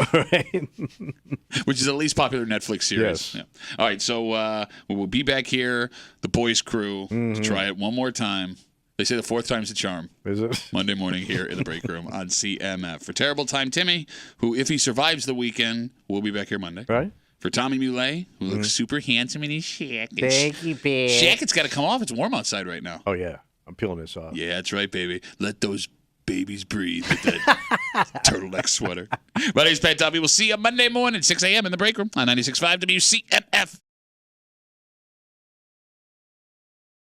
which is the least popular Netflix series. Yes. Yeah. All right, so we will be back here, the boys' crew, to try it one more time. They say the fourth time's the charm. Is it? Monday morning here in the break room on CMF. For Terrible Time Timmy, who, if he survives the weekend, will be back here Monday. Right. For Tommy Muley, who looks super handsome in his jacket. Thank you, babe. Jacket's got to come off. It's warm outside right now. Oh, yeah. I'm peeling this off. Yeah, that's right, baby. Let those babies breathe with that turtleneck sweater. My name's Pat Tommy. We'll see you Monday morning, 6 a.m. in the break room on 96.5 WCMF.